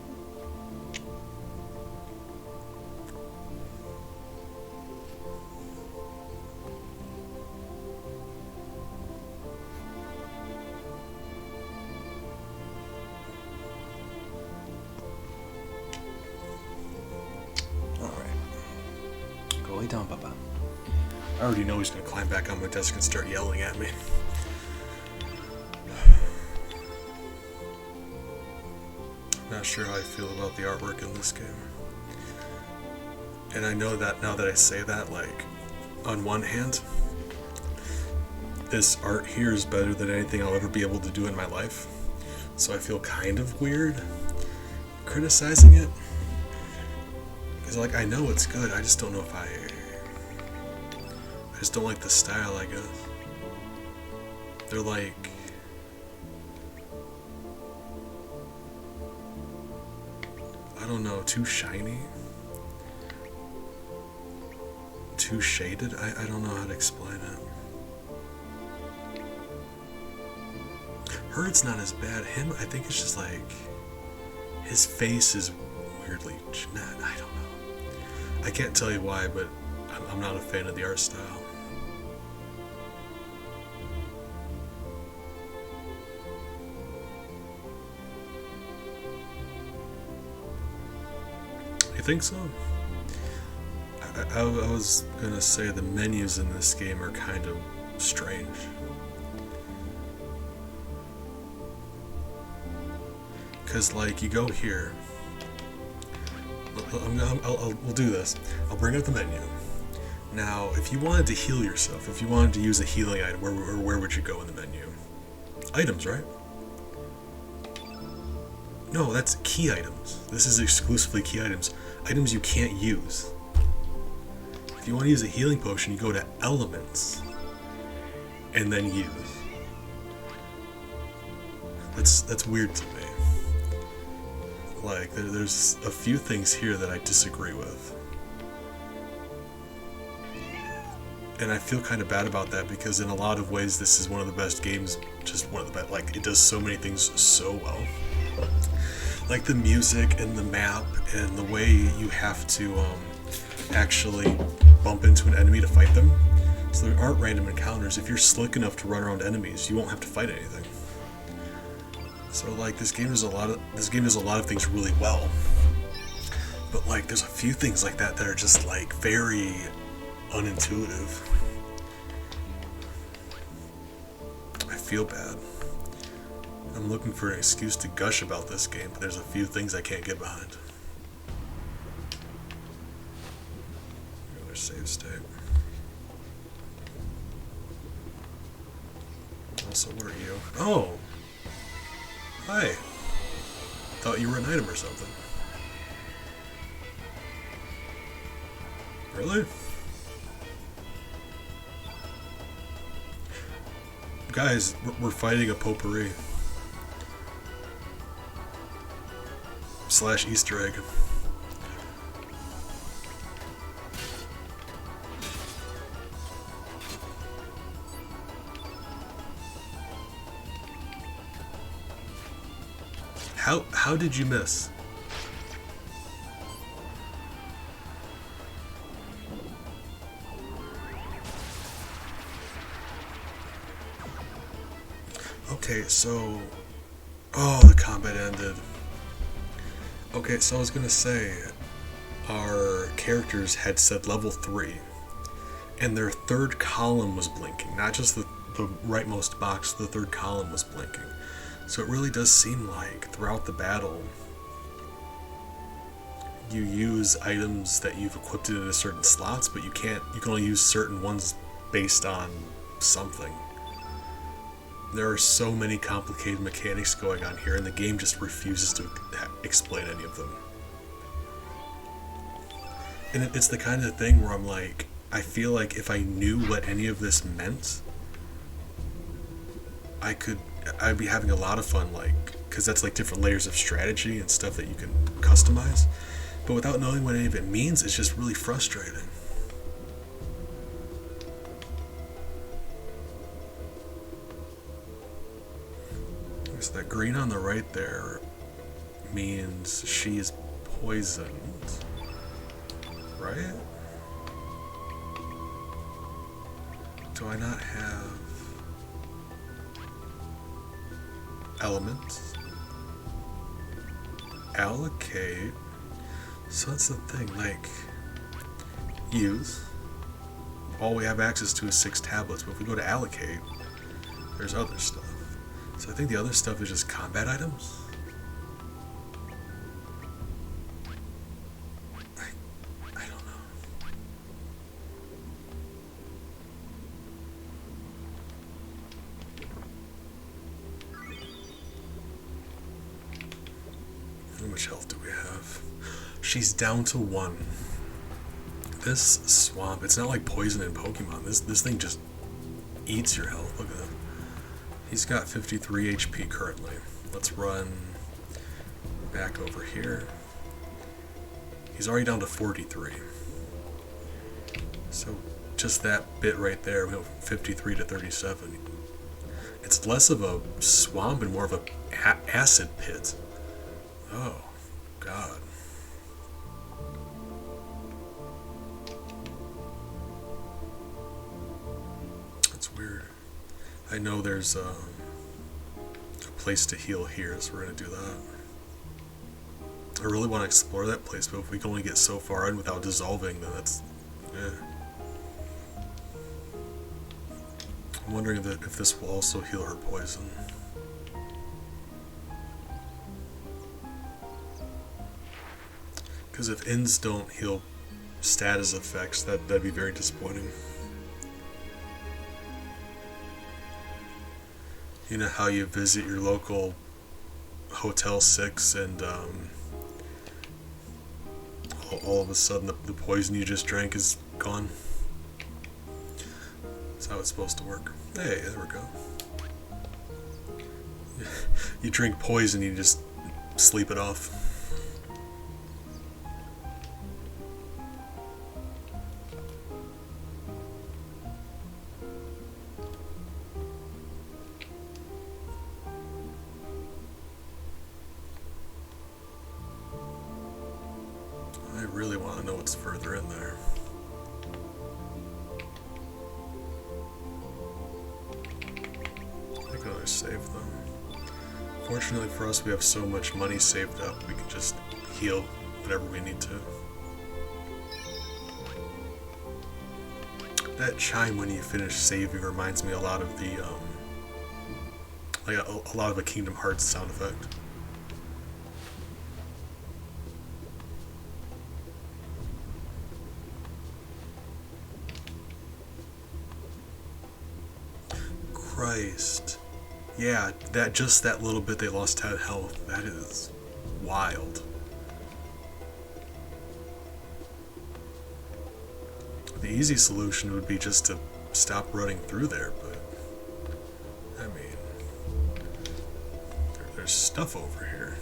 Lay down, Papa. I already know he's gonna climb back on my desk and start yelling at me. Not sure how I feel about the artwork in this game. And I know that now that I say that, like, on one hand, this art here is better than anything I'll ever be able to do in my life. So I feel kind of weird criticizing it. Because, like, I know it's good, I just don't know if I just don't like the style, I guess. They're like... I don't know, too shiny? Too shaded? I don't know how to explain it. Herd's not as bad. Him, I think it's just like... his face is weirdly... I don't know. I can't tell you why, but I'm not a fan of the art style. You think so? I was gonna say the menus in this game are kind of strange. Cause like you go here. We'll do this. I'll bring up the menu. Now, if you wanted to heal yourself, if you wanted to use a healing item, where would you go in the menu? Items, right? No, that's key items. This is exclusively key items. Items you can't use. If you want to use a healing potion, you go to elements and then use. That's weird to me. Like, there's a few things here that I disagree with. And I feel kind of bad about that because in a lot of ways this is one of the best games, just one of the best. Like, it does so many things so well. Like the music and the map and the way you have to actually bump into an enemy to fight them. So there aren't random encounters. If you're slick enough to run around enemies, you won't have to fight anything. So like this game does a lot of things really well. But like there's a few things like that are just like very unintuitive. I feel bad. I'm looking for an excuse to gush about this game, but there's a few things I can't get behind. Another save state. Also, what are you? Oh! Hi! Thought you were an item or something. Really? Guys, we're fighting a potpourri. / Easter egg. How did you miss? Okay, so... Oh, the combat ended. Okay, so I was gonna say, our characters had said level 3, and their third column was blinking. Not just the rightmost box, the third column was blinking. So it really does seem like throughout the battle, you use items that you've equipped into certain slots, but you can only use certain ones based on something. There are so many complicated mechanics going on here, and the game just refuses to explain any of them. And it's the kind of thing where I'm like, I feel like if I knew what any of this meant, I'd be having a lot of fun, like, because that's like different layers of strategy and stuff that you can customize. But without knowing what any of it means, it's just really frustrating. So that green on the right there means she is poisoned, right? Do I not have elements? Allocate. So that's the thing, like, use. All we have access to is 6 tablets, but if we go to allocate, there's other stuff. So I think the other stuff is just combat items. have. She's down to 1. This swamp, it's not like poison in Pokemon. This thing just eats your health. Look at him. He's got 53 HP currently. Let's run back over here. He's already down to 43. So just that bit right there, we have 53 to 37. It's less of a swamp and more of a acid pit. Oh, God. That's weird. I know there's a place to heal here, so we're going to do that. I really want to explore that place, but if we can only get so far in without dissolving, then that's... I'm wondering if this will also heal her poison. Because if inns don't heal status effects, that'd be very disappointing. You know how you visit your local Hotel 6 and all of a sudden the poison you just drank is gone? That's how it's supposed to work. Hey, there we go. You drink poison, you just sleep it off. I really want to know what's further in there. I think I'll save them. Fortunately for us, we have so much money saved up, we can just heal whenever we need to. That chime when you finish saving reminds me a lot of the, like a lot of a Kingdom Hearts sound effect. Christ. Yeah, that little bit they lost 10 health. That is wild. The easy solution would be just to stop running through there, but I mean, there's stuff over here.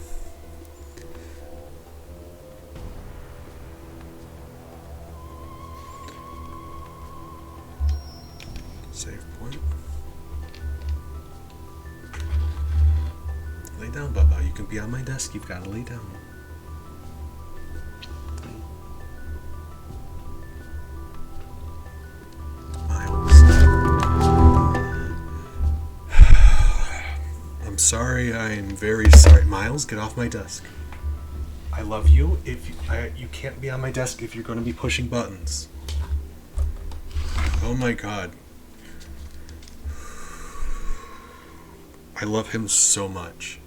Save point. Lay down, Bubba. You can be on my desk. You've got to lay down. Miles. I'm sorry. I'm very sorry. Miles, get off my desk. I love you. You can't be on my desk if you're going to be pushing buttons. Oh my God. I love him so much.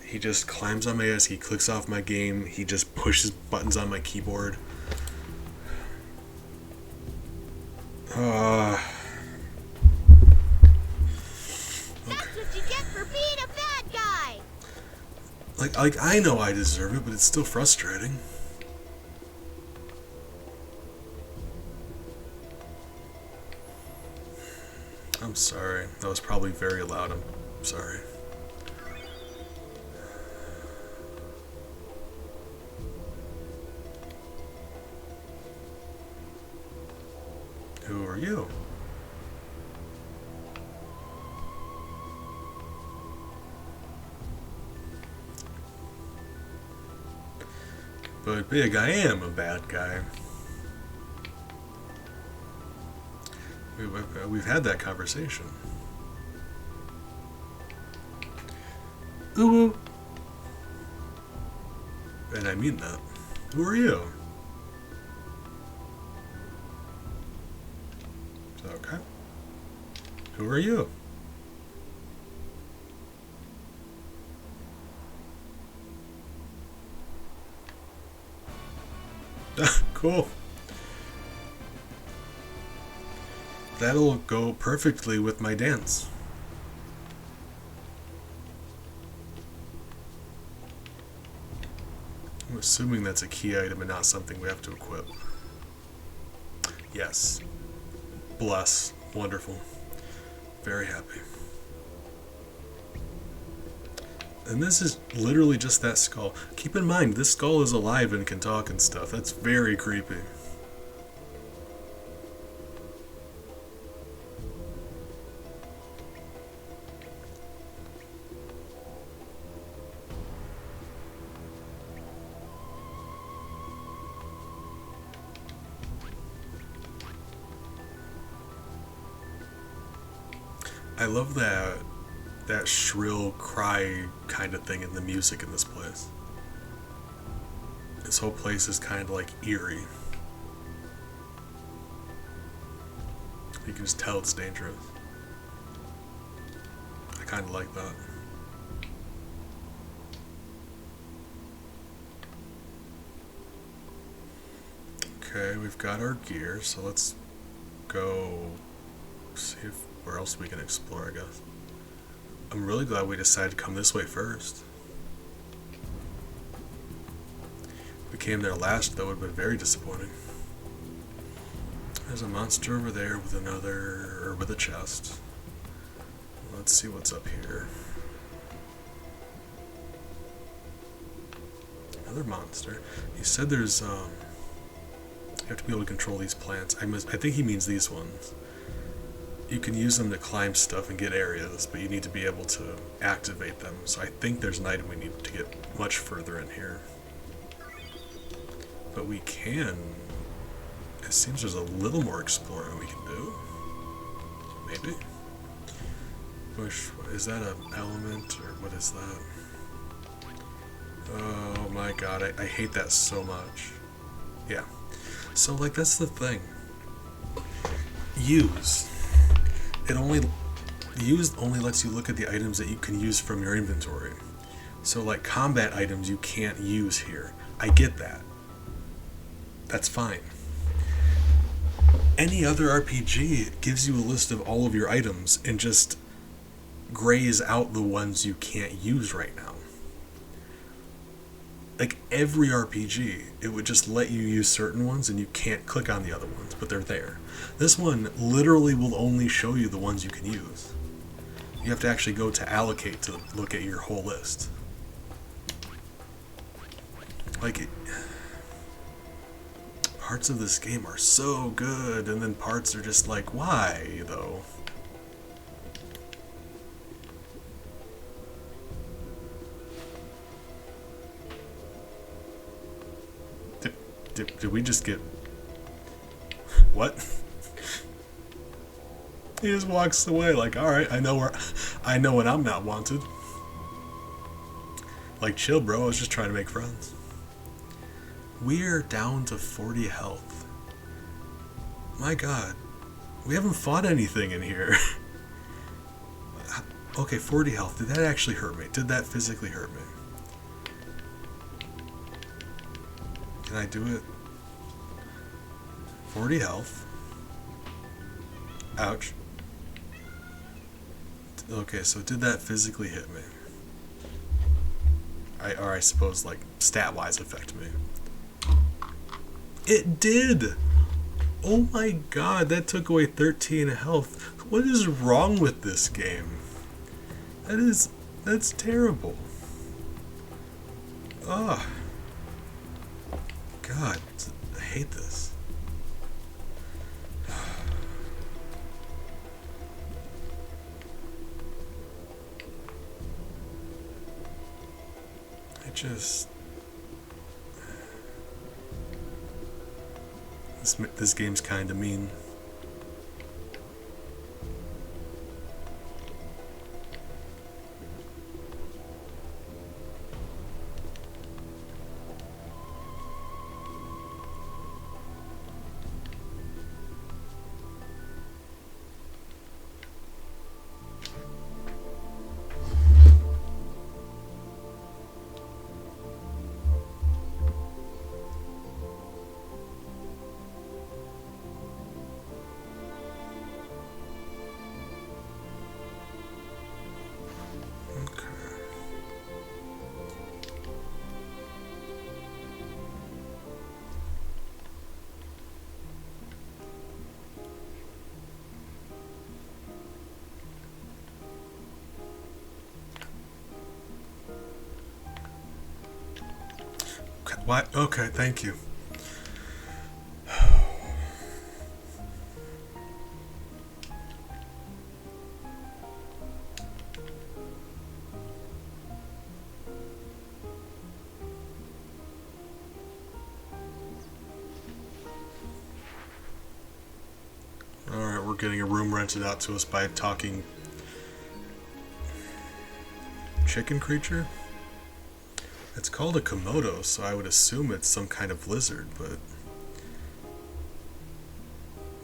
He just climbs on my ass, he clicks off my game, he just pushes buttons on my keyboard. That's what you get for being a bad guy! Like I know I deserve it, but it's still frustrating. I'm sorry. That was probably very loud. I'm sorry. Who are you? But big, I am a bad guy. We've had that conversation. Ooh. And I mean that. Who are you? Okay. Who are you? Cool. That'll go perfectly with my dance. assuming that's a key item and not something we have to equip. Yes. Bless. Wonderful. Very happy. And this is literally just that skull. Keep in mind, this skull is alive and can talk and stuff. That's very creepy. I love that shrill cry kind of thing in the music in this place. This whole place is kind of like eerie. You can just tell it's dangerous. I kind of like that. Okay, we've got our gear, so let's go see where else we can explore, I guess. I'm really glad we decided to come this way first. If we came there last, that would have been very disappointing. There's a monster over there with with a chest. Let's see what's up here. Another monster. He said there's, you have to be able to control these plants. I think he means these ones. You can use them to climb stuff and get areas, but you need to be able to activate them. So I think there's an item we need to get much further in here. But we can... It seems there's a little more exploring we can do. Maybe? Is that an element, or what is that? Oh my god, I hate that so much. Yeah. So, like, that's the thing. Use only lets you look at the items that you can use from your inventory. So like combat items you can't use here. I get that. That's fine. Any other RPG gives you a list of all of your items and just grays out the ones you can't use right now. Like every RPG, it would just let you use certain ones and you can't click on the other ones, but they're there. This one literally will only show you the ones you can use. You have to actually go to allocate to look at your whole list. Like, parts of this game are so good, and then parts are just like, why, though? Did we just get... What? He just walks away like, alright, I know when I'm not wanted. Like, chill, bro, I was just trying to make friends. We're down to 40 health. My god. We haven't fought anything in here. Okay, 40 health. Did that actually hurt me? Did that physically hurt me? Can I do it? 40 health. Ouch. Okay, so did that physically hit me? Or I suppose, like, stat-wise affect me. It did! Oh my god, that took away 13 health. What is wrong with this game? That's terrible. Ugh. God, I hate this. This game's kinda mean. Okay, what? Okay, thank you. Alright, we're getting a room rented out to us by a talking chicken creature? It's called a Komodo, so I would assume it's some kind of lizard, but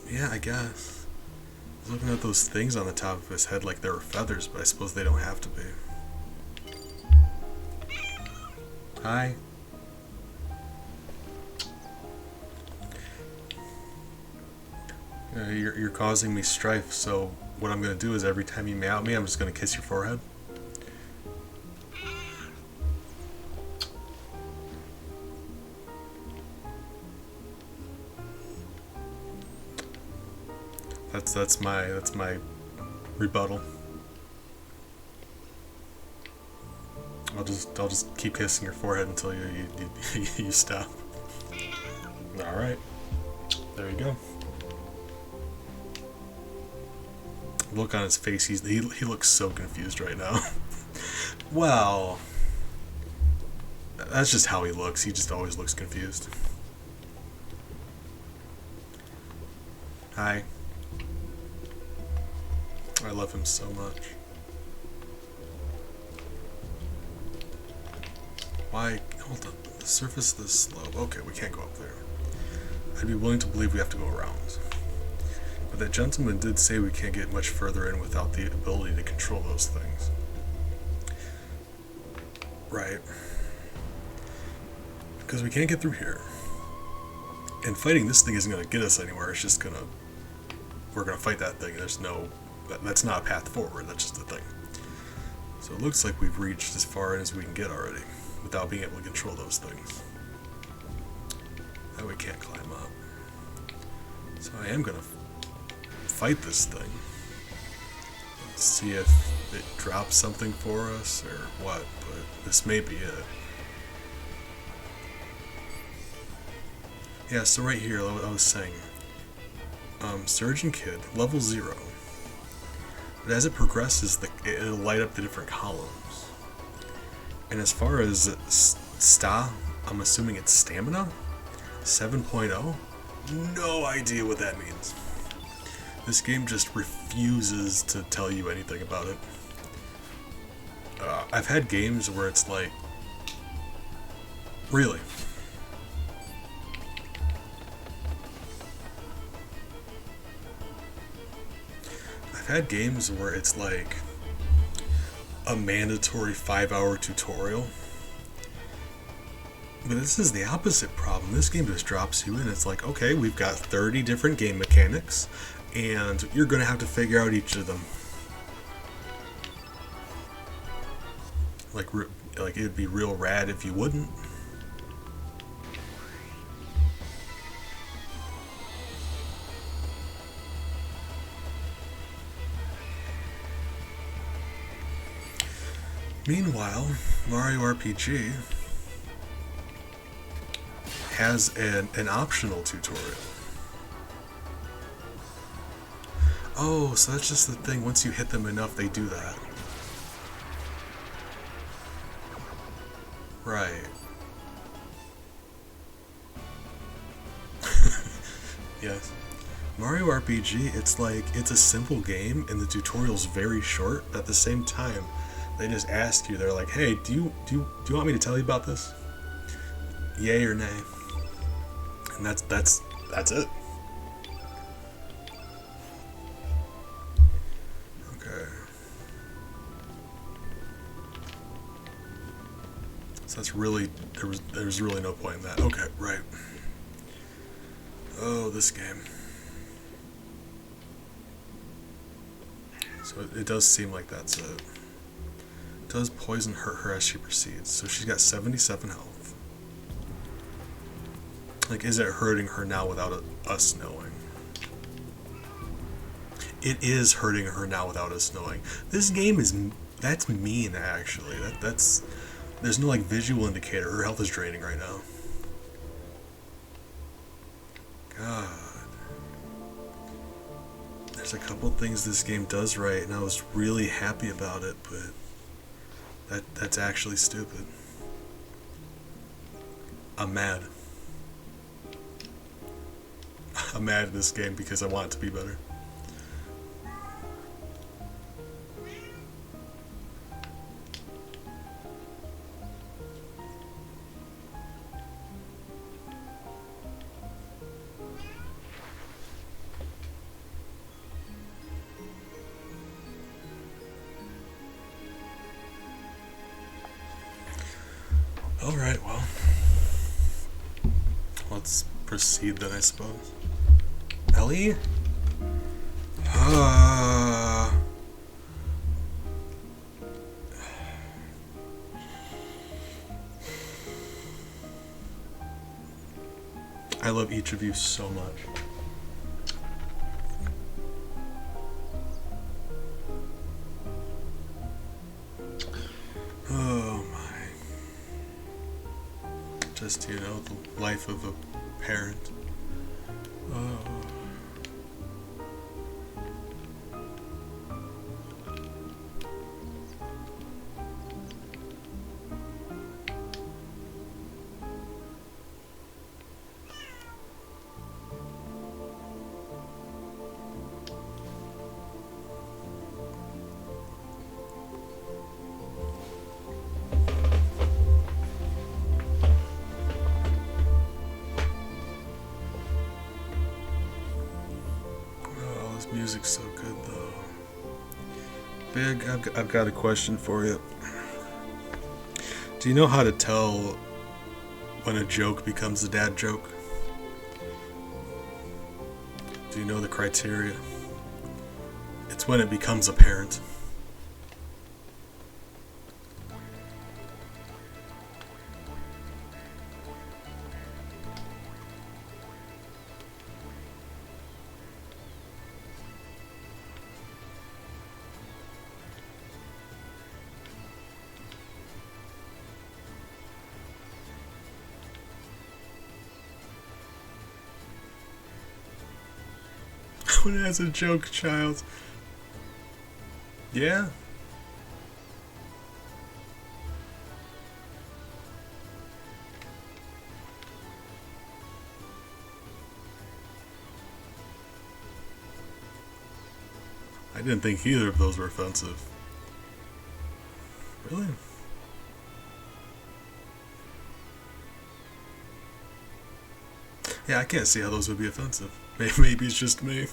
yeah, I guess. I was looking at those things on the top of his head like they were feathers, but I suppose they don't have to be. Hi. You're causing me strife, so what I'm going to do is every time you meow at me, I'm just going to kiss your forehead. That's my rebuttal. I'll just keep kissing your forehead until you stop. All right, there you go. Look on his face, he looks so confused right now. Well, that's just how he looks. He just always looks confused. Hi. I love him so much. Why? Hold on. The surface of this slope. Okay, we can't go up there. I'd be willing to believe we have to go around. But that gentleman did say we can't get much further in without the ability to control those things. Right. Because we can't get through here. And fighting this thing isn't going to get us anywhere. It's just going to... We're going to fight that thing. There's no... That's not a path forward. That's just a thing. So it looks like we've reached as far as we can get already without being able to control those things. That we can't climb up. So I am going to fight this thing. See if it drops something for us or what, but this may be it. Yeah, so right here, I was saying, Surgeon Kid, level 0. But as it progresses, it'll light up the different columns. And as far as I'm assuming it's stamina? 7.0? No idea what that means. This game just refuses to tell you anything about it. I've had games where it's like... Really? I've had games where it's like a mandatory 5-hour tutorial. But this is the opposite problem. This game just drops you in. It's like, okay, we've got 30 different game mechanics, and you're going to have to figure out each of them. Like it'd be real rad if you wouldn't. Meanwhile, Mario RPG has an optional tutorial. Oh, so that's just the thing. Once you hit them enough, they do that. Right. Yes. Mario RPG, it's a simple game, and the tutorial's very short. But at the same time, they just ask you. They're like, "Hey, do you want me to tell you about this? Yay or nay?" And that's it. Okay. So that's really there's really no point in that. Okay, right. Oh, this game. So it does seem like that's it. It does poison her as she proceeds. So she's got 77 health. Like, is it hurting her now without us knowing? It is hurting her now without us knowing. This game that's mean, actually. That's there's no like visual indicator. Her health is draining right now. god. There's a couple things this game does right, and I was really happy about it, but that's actually stupid. I'm mad. I'm mad at this game because I want it to be better. Alright, well. Let's proceed then, I suppose. Ellie? I love each of you so much. Oh my. Just, you know, the life of a parent. Oh. Music's so good though. Big, I've got a question for you. Do you know how to tell when a joke becomes a dad joke? Do you know the criteria? It's when it becomes apparent. When it has a joke, child. Yeah? I didn't think either of those were offensive. Really? Yeah, I can't see how those would be offensive. Maybe it's just me.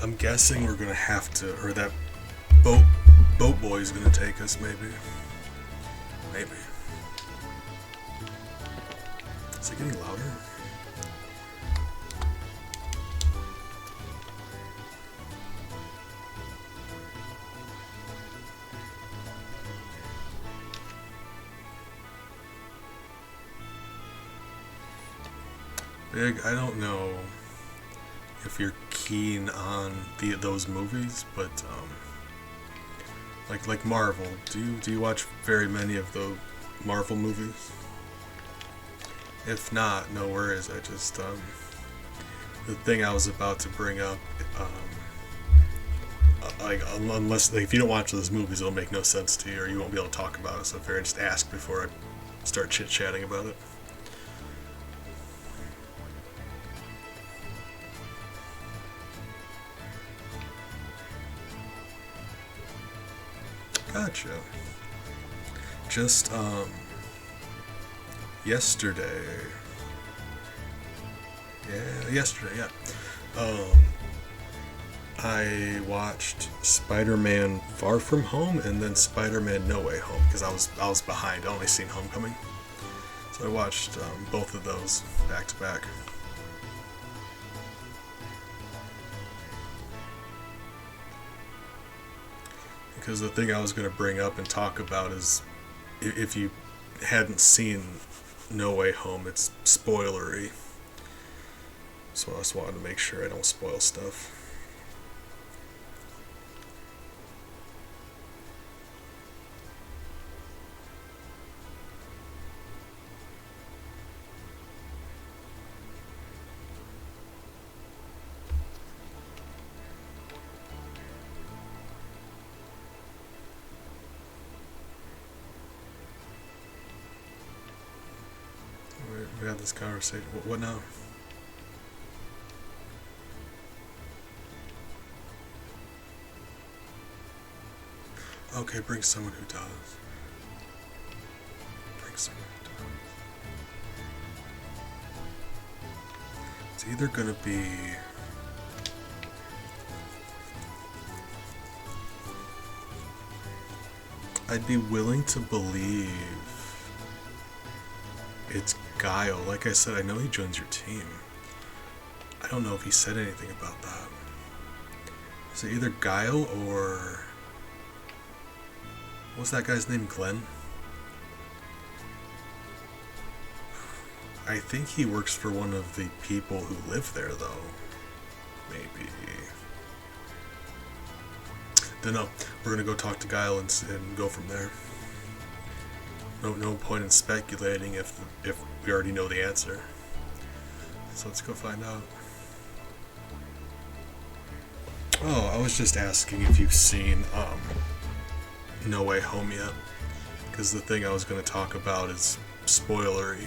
I'm guessing we're gonna have to, or that boat boy is gonna take us, maybe. Maybe. Is it getting louder? Big, I don't know if you're keen on those movies, but like Marvel. Do you watch very many of the Marvel movies? If not, no worries. I just the thing I was about to bring up, unless if you don't watch those movies, it'll make no sense to you, or you won't be able to talk about it. So if I just ask before I start chit chatting about it. Gotcha. Just yesterday. Yeah. I watched Spider-Man Far From Home and then Spider-Man No Way Home because I was behind. I only seen Homecoming, so I watched both of those back to back. Because the thing I was going to bring up and talk about is if you hadn't seen No Way Home, it's spoilery. So I just wanted to make sure I don't spoil stuff. We had this conversation. What now? Okay, bring someone who does. Bring someone who does. It's either gonna be... I'd be willing to believe it's Guile. Like I said, I know he joins your team. I don't know if he said anything about that. Is it either Guile or... What's that guy's name? Glenn? I think he works for one of the people who live there, though. Maybe. Dunno. We're gonna go talk to Guile and go from there. No point in speculating if we already know the answer. So let's go find out. Oh, I was just asking if you've seen No Way Home yet, because the thing I was going to talk about is spoilery,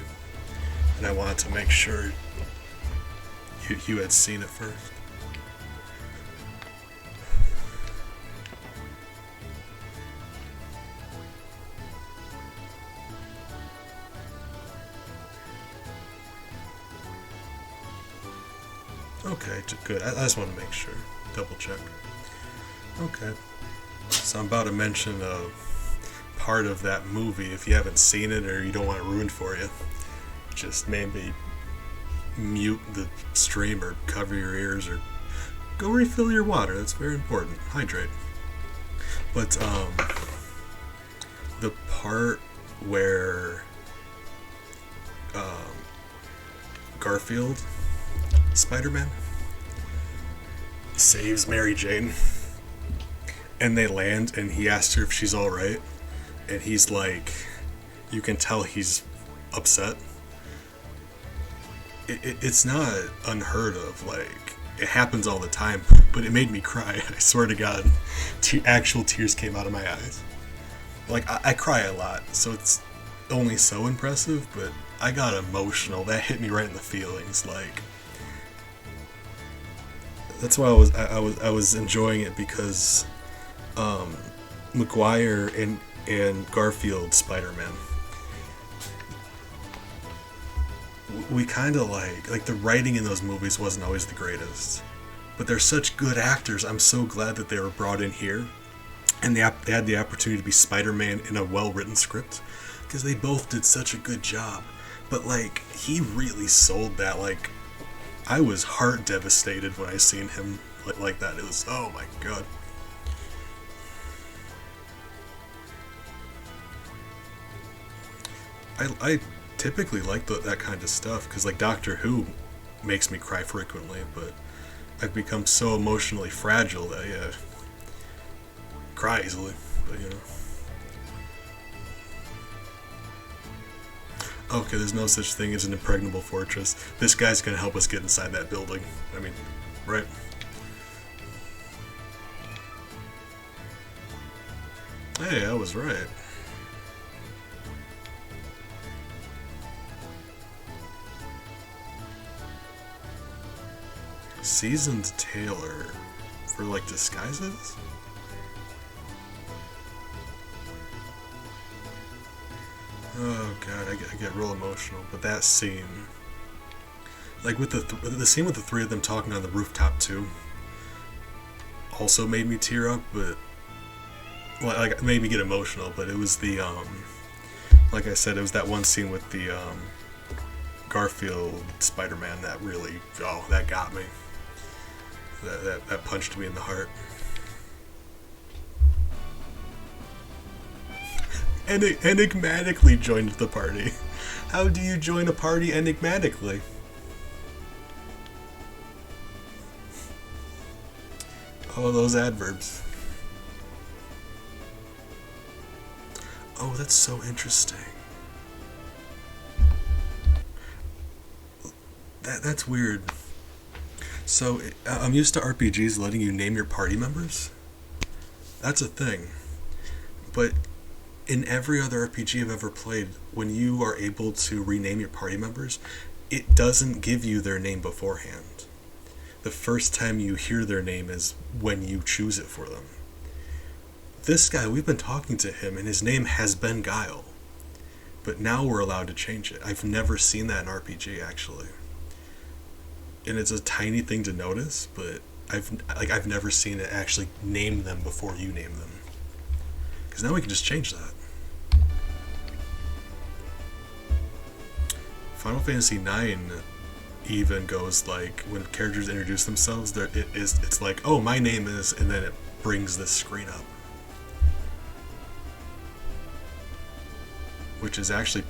and I wanted to make sure you had seen it first. Okay, good. I just want to make sure. Double check. Okay. So I'm about to mention a part of that movie. If you haven't seen it or you don't want it ruined for you, just maybe mute the stream or cover your ears or go refill your water. That's very important. Hydrate. But the part where Garfield, Spider-Man, saves Mary Jane, and they land, and he asks her if she's alright, and he's like, you can tell he's upset. It's not unheard of, like, it happens all the time, but it made me cry. I swear to God, actual tears came out of my eyes. Like, I cry a lot, so it's only so impressive, but I got emotional. That hit me right in the feelings. Like, that's why I was enjoying it, because Maguire and Garfield Spider-Man, we kind of like the writing in those movies wasn't always the greatest, but they're such good actors. I'm so glad that they were brought in here, and they had the opportunity to be Spider-Man in a well-written script, because they both did such a good job. But like, he really sold that. Like, I was heart devastated when I seen him like that. It was, oh my God. I typically like that kind of stuff, because like Doctor Who makes me cry frequently, but I've become so emotionally fragile that, yeah, cry easily, but you know. Okay, there's no such thing as an impregnable fortress. This guy's gonna help us get inside that building. I mean, right? Hey, I was right. Seasoned tailor for like disguises? Oh God, I get real emotional. But that scene, like with the scene with the three of them talking on the rooftop too, also made me tear up, but like it made me get emotional. But it was the like I said, it was that one scene with the Garfield Spider-Man that really, that got me. That punched me in the heart. And enigmatically joined the party. How do you join a party enigmatically? Oh, those adverbs. Oh, that's so interesting. That's weird. So, I'm used to RPGs letting you name your party members. That's a thing. But in every other RPG I've ever played, when you are able to rename your party members, it doesn't give you their name beforehand. The first time you hear their name is when you choose it for them. This guy, we've been talking to him, and his name has been Guile. But now we're allowed to change it. I've never seen that in RPG, actually. And it's a tiny thing to notice, but I've never seen it actually name them before you name them. Because now we can just change that. Final Fantasy IX even goes like, when characters introduce themselves, it's like, oh, my name is, and then it brings this screen up. Which is actually,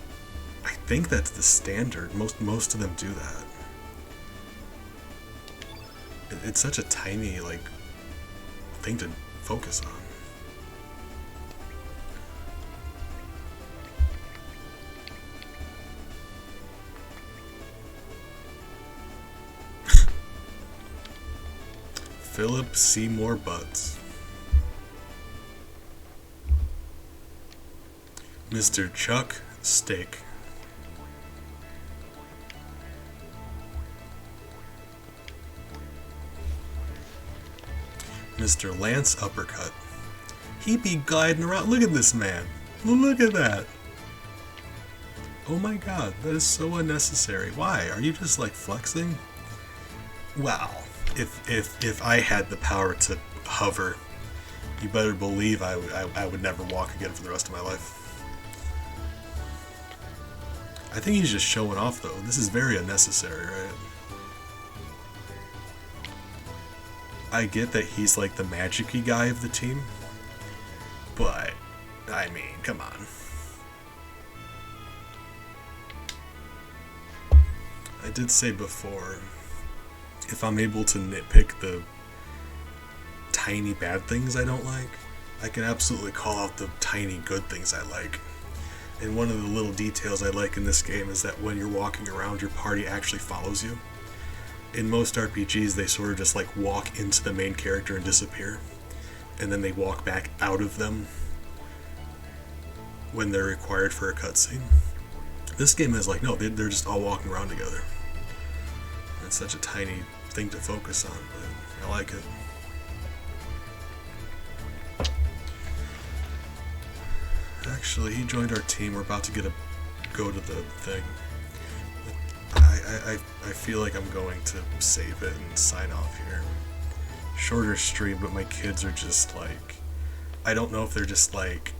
I think that's the standard. Most of them do that. It's such a tiny, like, thing to focus on. Philip Seymour Butts. Mr. Chuck Steak. Mr. Lance Uppercut. He be gliding around. Look at this man. Look at that. Oh my god, that is so unnecessary. Why? Are you just like flexing? Wow. If I had the power to hover, you better believe I would never walk again for the rest of my life. I think he's just showing off though. This is very unnecessary, right? I get that he's like the magic-y guy of the team, but I mean, come on. I did say before, if I'm able to nitpick the tiny bad things I don't like, I can absolutely call out the tiny good things I like. And one of the little details I like in this game is that when you're walking around, your party actually follows you. In most RPGs, they sort of just like walk into the main character and disappear, and then they walk back out of them when they're required for a cutscene. This game is like, no, they're just all walking around together. It's such a tiny thing to focus on, but I like it. Actually, he joined our team. We're about to go to the thing. I feel like I'm going to save it and sign off here. Shorter stream, but my kids are just like, I don't know if they're just like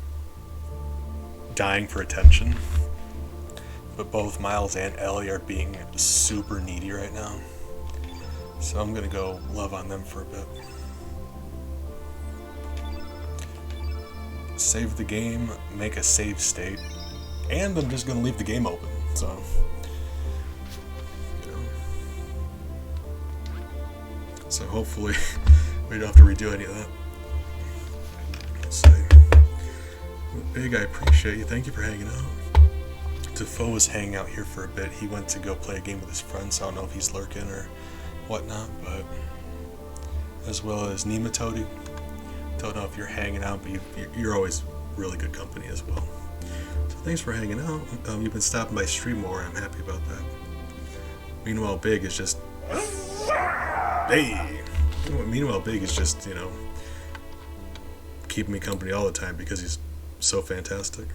dying for attention, but both Miles and Ellie are being super needy right now. So I'm gonna go love on them for a bit. Save the game, make a save state, and I'm just gonna leave the game open, so you know. So hopefully we don't have to redo any of that. Let's see. Big, I appreciate you. Thank you for hanging out. Defoe was hanging out here for a bit. He went to go play a game with his friends. I don't know if he's lurking or whatnot, but as well as Nematody. Don't know if you're hanging out, but you're always really good company as well. So thanks for hanging out. You've been stopping by stream more. I'm happy about that. Meanwhile, Big is just, hey. Meanwhile, Big is just, you know, keeping me company all the time because he's so fantastic.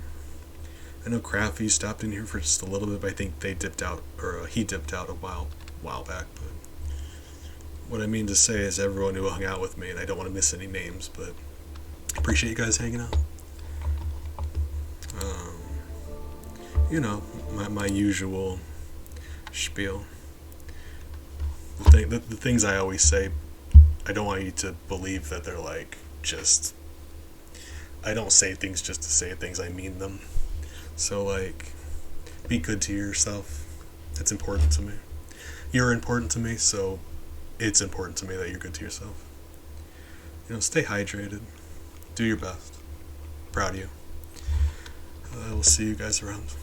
I know Crafty stopped in here for just a little bit, but I think they dipped out, or he dipped out a while back. But what I mean to say is everyone who hung out with me, and I don't want to miss any names, but appreciate you guys hanging out. You know, my usual spiel. The things I always say, I don't want you to believe that they're like just... I don't say things just to say things, I mean them. So like, be good to yourself. It's important to me. You're important to me, so it's important to me that you're good to yourself. You know, stay hydrated. Do your best. Proud of you. I will see you guys around.